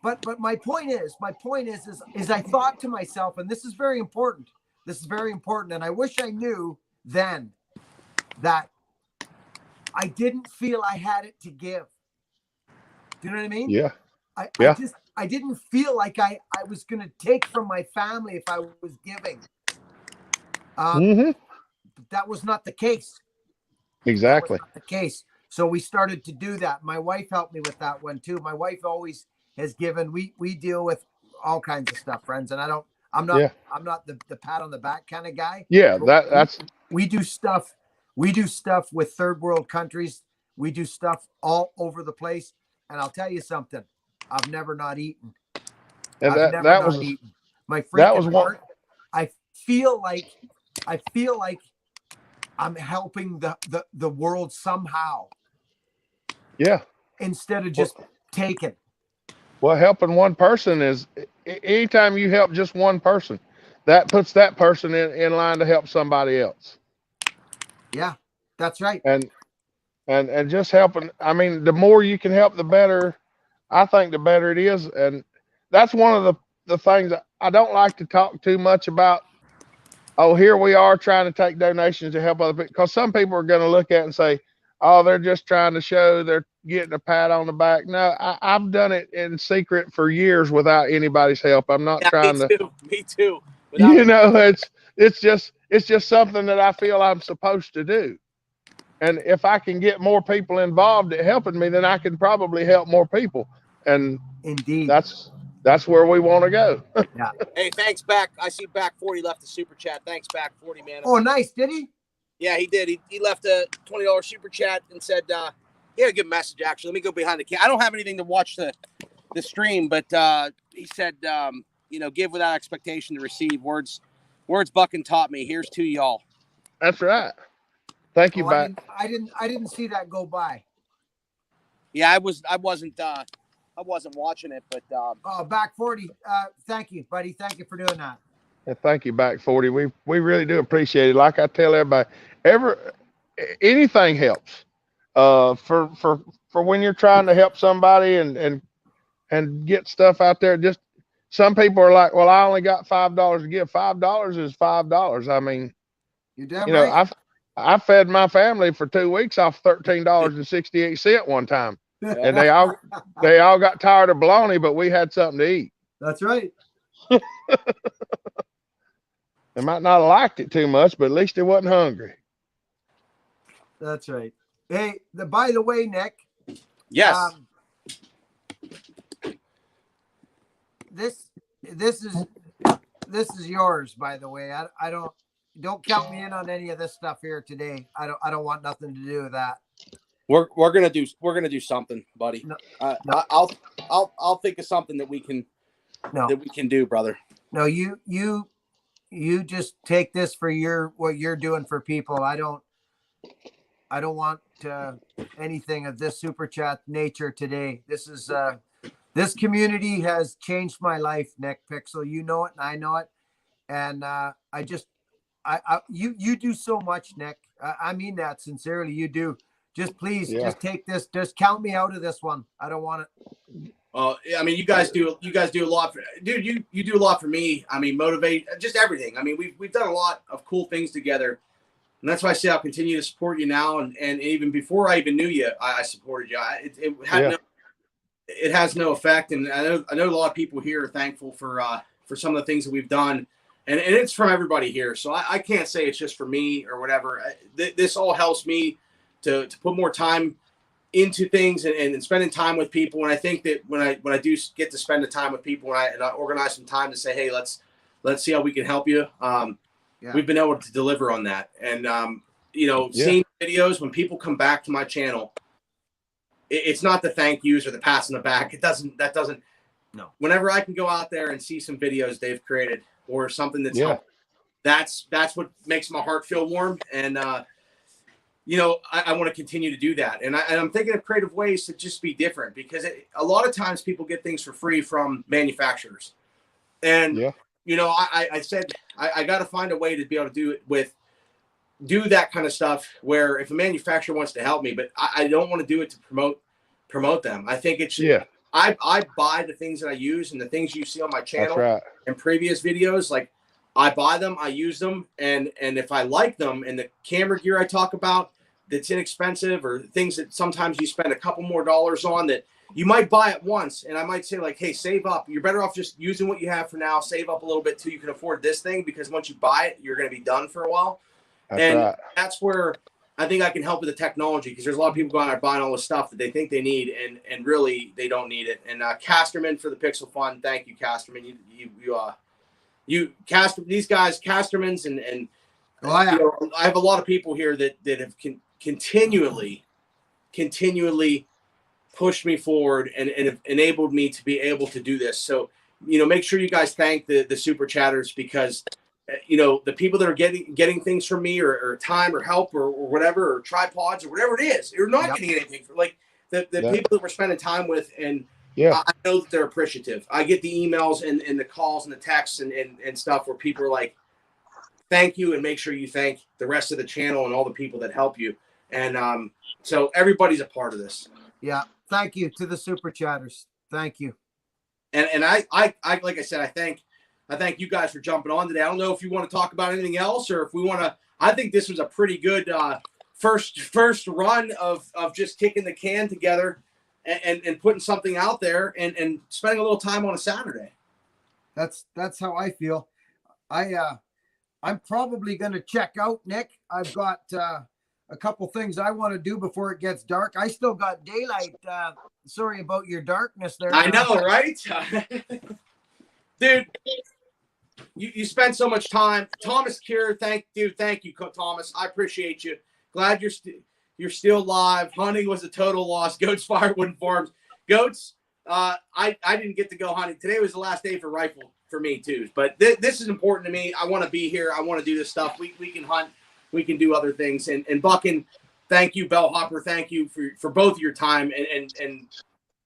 But my point is I thought to myself, and this is very important. And I wish I knew then that I didn't feel I had it to give. Do you know what I mean? Yeah. I didn't feel like I was going to take from my family if I was giving. That was not the case. Exactly. That was not the case. So we started to do that. My wife helped me with that one too. My wife always has given. We deal with all kinds of stuff, friends, and I'm not the pat on the back kind of guy. Yeah, we do stuff. We do stuff with third world countries. We do stuff all over the place. And I'll tell you something. I've never not eaten. And I've never not eaten. My freaking heart. I feel like I'm helping the world somehow. Yeah. Instead of just taking. Well, helping one person is, anytime you help just one person, that puts that person in line to help somebody else. Yeah, that's right. And just helping. I mean, the more you can help, the better. I think the better it is. And that's one of the things that I don't like to talk too much about. Oh, here we are trying to take donations to help other people, because some people are going to look at it and say, oh, they're just trying to show getting a pat on the back. No, I've done it in secret for years without anybody's help. I'm not Yeah, trying to, me too. Without you know, it's just something that I feel I'm supposed to do. And if I can get more people involved at helping me, then I can probably help more people. And Indeed. that's where we want to go. Hey, thanks, back. I see back 40 left a super chat. Thanks, back 40, man. Oh, nice. Did he? Yeah, he did. He left a $20 super chat and said he had a good message, actually. Let me go behind the camera. I don't have anything to watch the stream, but he said, give without expectation to receive. Words Buckin taught me. Here's to y'all. That's right. Thank you, back. I didn't see that go by. Yeah, I wasn't watching it, but back 40. Thank you, buddy. Thank you for doing that. Yeah, thank you, back 40. We really do appreciate it. Like I tell everybody, anything helps. For when you're trying to help somebody and get stuff out there. Just some people are like, well, I only got $5 to give. $5 is $5. I mean, You're damn you know, right. I fed my family for 2 weeks off $13.68 one time, and they all got tired of bologna, but we had something to eat. That's right. They might not have liked it too much, but at least they wasn't hungry. That's right. Hey, by the way, Nick. yes. This is yours, by the way. I don't count me in on any of this stuff here today. I don't want nothing to do with that. We're gonna do something, buddy. No. I'll think of something that we can do, brother. No, you just take this for what you're doing for people. I don't want anything of this super chat nature today. This community has changed my life, Nick Pixel. You know it, and I know it. And you do so much, Nick. I mean that sincerely. You do. Just please, just take this. Just count me out of this one. I don't want it. I mean, you guys do a lot for, dude. You do a lot for me. I mean, motivate, just everything. I mean, we've done a lot of cool things together, and that's why I say I'll continue to support you now. And even before I even knew you, I supported you. It has no effect, and I know a lot of people here are thankful for some of the things that we've done, and it's from everybody here. So I can't say it's just for me or whatever. This all helps me to put more time into things and spending time with people. And I think that when I do get to spend the time with people and I organize some time to say, hey, let's see how we can help you. We've been able to deliver on that. And, seeing videos when people come back to my channel, it's not the thank yous or the pass in the back. That doesn't. No. Whenever I can go out there and see some videos they've created or something that's helped, that's what makes my heart feel warm. And, I want to continue to do that. And I'm thinking of creative ways to just be different, because a lot of times people get things for free from manufacturers. And, I said, I got to find a way to be able to do that kind of stuff where if a manufacturer wants to help me, but I don't want to do it to promote them. I think it should, I buy the things that I use and the things you see on my channel and previous videos. Like, I buy them, I use them, and if I like them and the camera gear I talk about that's inexpensive, or things that sometimes you spend a couple more dollars on that you might buy it once, and I might say like, hey, save up. You're better off just using what you have for now. Save up a little bit till you can afford this thing, because once you buy it, you're going to be done for a while. That's where I think I can help with the technology, because there's a lot of people going out buying all this stuff that they think they need, and really they don't need it. And Casterman for the Pixel Fund, thank you, Casterman. These guys, Castermans, and I have a lot of people here that have continually pushed me forward and have enabled me to be able to do this. So, make sure you guys thank the super chatters, because the people that are getting things from me or time or help or whatever, or tripods or whatever it is, you're not getting anything for, like the people that we're spending time with. And I know that they're appreciative. I get the emails and the calls and the texts and stuff where people are like, thank you, and make sure you thank the rest of the channel and all the people that help you. And so everybody's a part of this. Yeah. Thank you to the super chatters. Thank you. And I like I said, I thank you guys for jumping on today. I don't know if you want to talk about anything else, or if we want to. I think this was a pretty good first run of just kicking the can together and putting something out there and spending a little time on a Saturday. That's how I feel. I'm probably going to check out, Nick. I've got a couple things I want to do before it gets dark. I still got daylight. Sorry about your darkness there. I know, right? Dude, you spend so much time. Thomas Cure, thank you, Thomas. I appreciate you. Glad you're still live. Hunting was a total loss. Goats Firewood Farms. Goats, I didn't get to go hunting. Today was the last day for rifle for me too. But this is important to me. I want to be here. I want to do this stuff. We can hunt. We can do other things. And Buckin, thank you. Bellhopper, thank you for both of your time and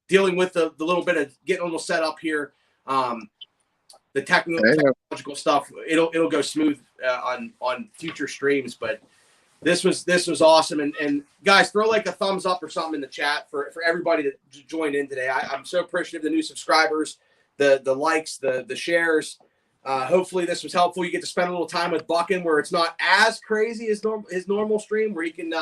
dealing with the little bit of getting a little set up here. The technological stuff, it'll go smooth on future streams. But this was awesome. And guys, throw like a thumbs up or something in the chat for everybody that joined in today. I'm so appreciative of the new subscribers, the likes, the shares. Hopefully this was helpful. You get to spend a little time with Buckin where it's not as crazy as his normal stream, where he can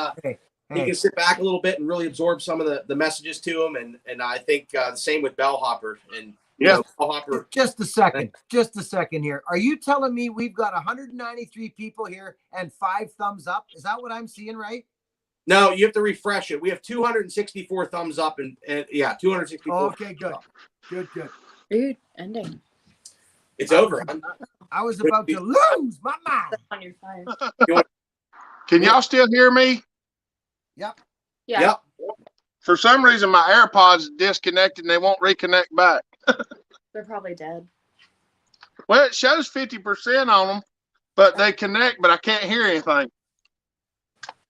sit back a little bit and really absorb some of the messages to him. And I think the same with Bellhopper. And Bellhopper. Just a second here. Are you telling me we've got 193 people here and 5 thumbs up? Is that what I'm seeing right? No, you have to refresh it. We have 264 thumbs up and 264. Okay, good. Dude, ending. It's over. I was about to lose my mind. On your fire. Can y'all still hear me? Yep. Yeah. Yep. For some reason, my AirPods disconnected and they won't reconnect back. They're probably dead. Well, it shows 50% on them, but they connect, but I can't hear anything.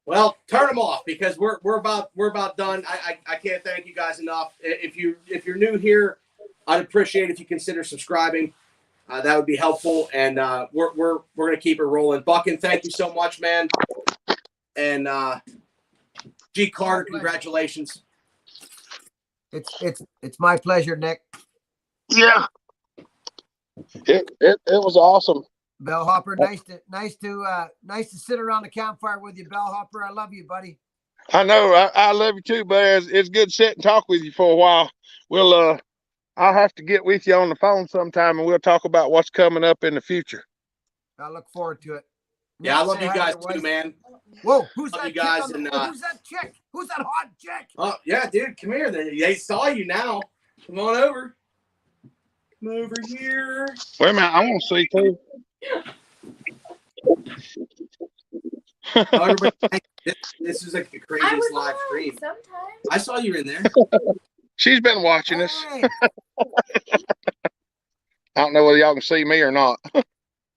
Well, turn them off because we're about done. I can't thank you guys enough. If you're new here, I'd appreciate if you consider subscribing. That would be helpful, and we're gonna keep it rolling. Buckin, thank you so much, man. And G. Carter, congratulations. It's my pleasure, Nick. Yeah. It was awesome. Bellhopper, nice to sit around the campfire with you, Bellhopper. I love you, buddy. I know. I love you too, but it's good to sit and talk with you for a while. I'll have to get with you on the phone sometime and we'll talk about what's coming up in the future. I look forward to it. Yeah, I love you guys too, man. Whoa, who's Love that you guys chick? and, Who's that chick? Who's that hot chick? Oh yeah, dude, come here. They saw you now. Come on over. Come over here. Wait a minute, I want to see too. Everybody, this is like the craziest live stream. Sometimes. I saw you in there. She's been watching us. Hey, I don't know whether y'all can see me or not.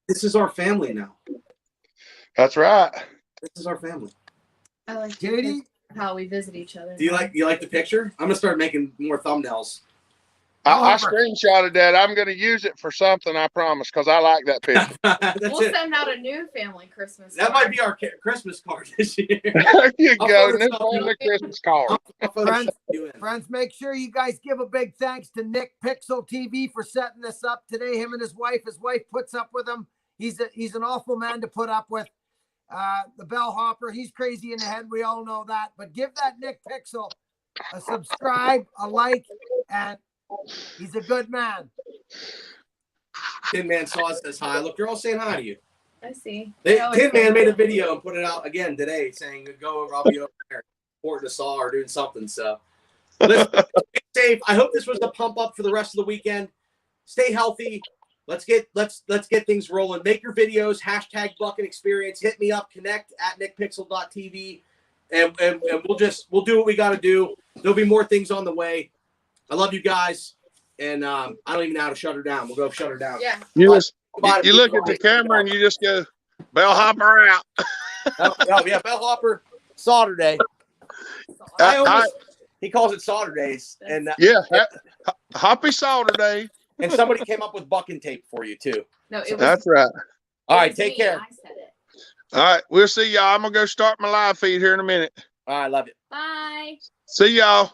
This is our family now. That's right. This is our family. I like JD, how we visit each other. Do you like the picture? I'm gonna start making more thumbnails. I screenshotted that. I'm going to use it for something, I promise, because I like that picture. That's We'll it. send out a new family Christmas That card. might be our Christmas card this year. There you I'll go. photoshop New you. family Christmas card. Friends, make sure you guys give a big thanks to NickPixelTV for setting this up today. Him and his wife. His wife puts up with him. He's an awful man to put up with. The Bellhopper, he's crazy in the head. We all know that. But give that Nick Pixel a subscribe, a like, and he's a good man. Tin Man Saw says hi. Look, they're all saying hi to you. I see. Tin Man made a video and put it out again today saying, go over, I'll be over there reporting to Saw or doing something. So listen, stay safe. I hope this was a pump up for the rest of the weekend. Stay healthy. Let's get things rolling. Make your videos, hashtag Buckin Experience. Hit me up, connect at nickpixel.tv. And we'll do what we got to do. There'll be more things on the way. I love you guys, and I don't even know how to shut her down. We'll go shut her down. Yeah. You look at the camera and you just go, Bellhopper out. Oh, yeah, Bellhopper, Saturday. He calls it Saturdays. And yeah, happy Saturday. and somebody came up with Buckin tape for you, too. No, it was. That's right. All right, it was take me. care. I said it. All right, we'll see y'all. I'm going to go start my live feed here in a minute. All right, love you. Bye. See y'all.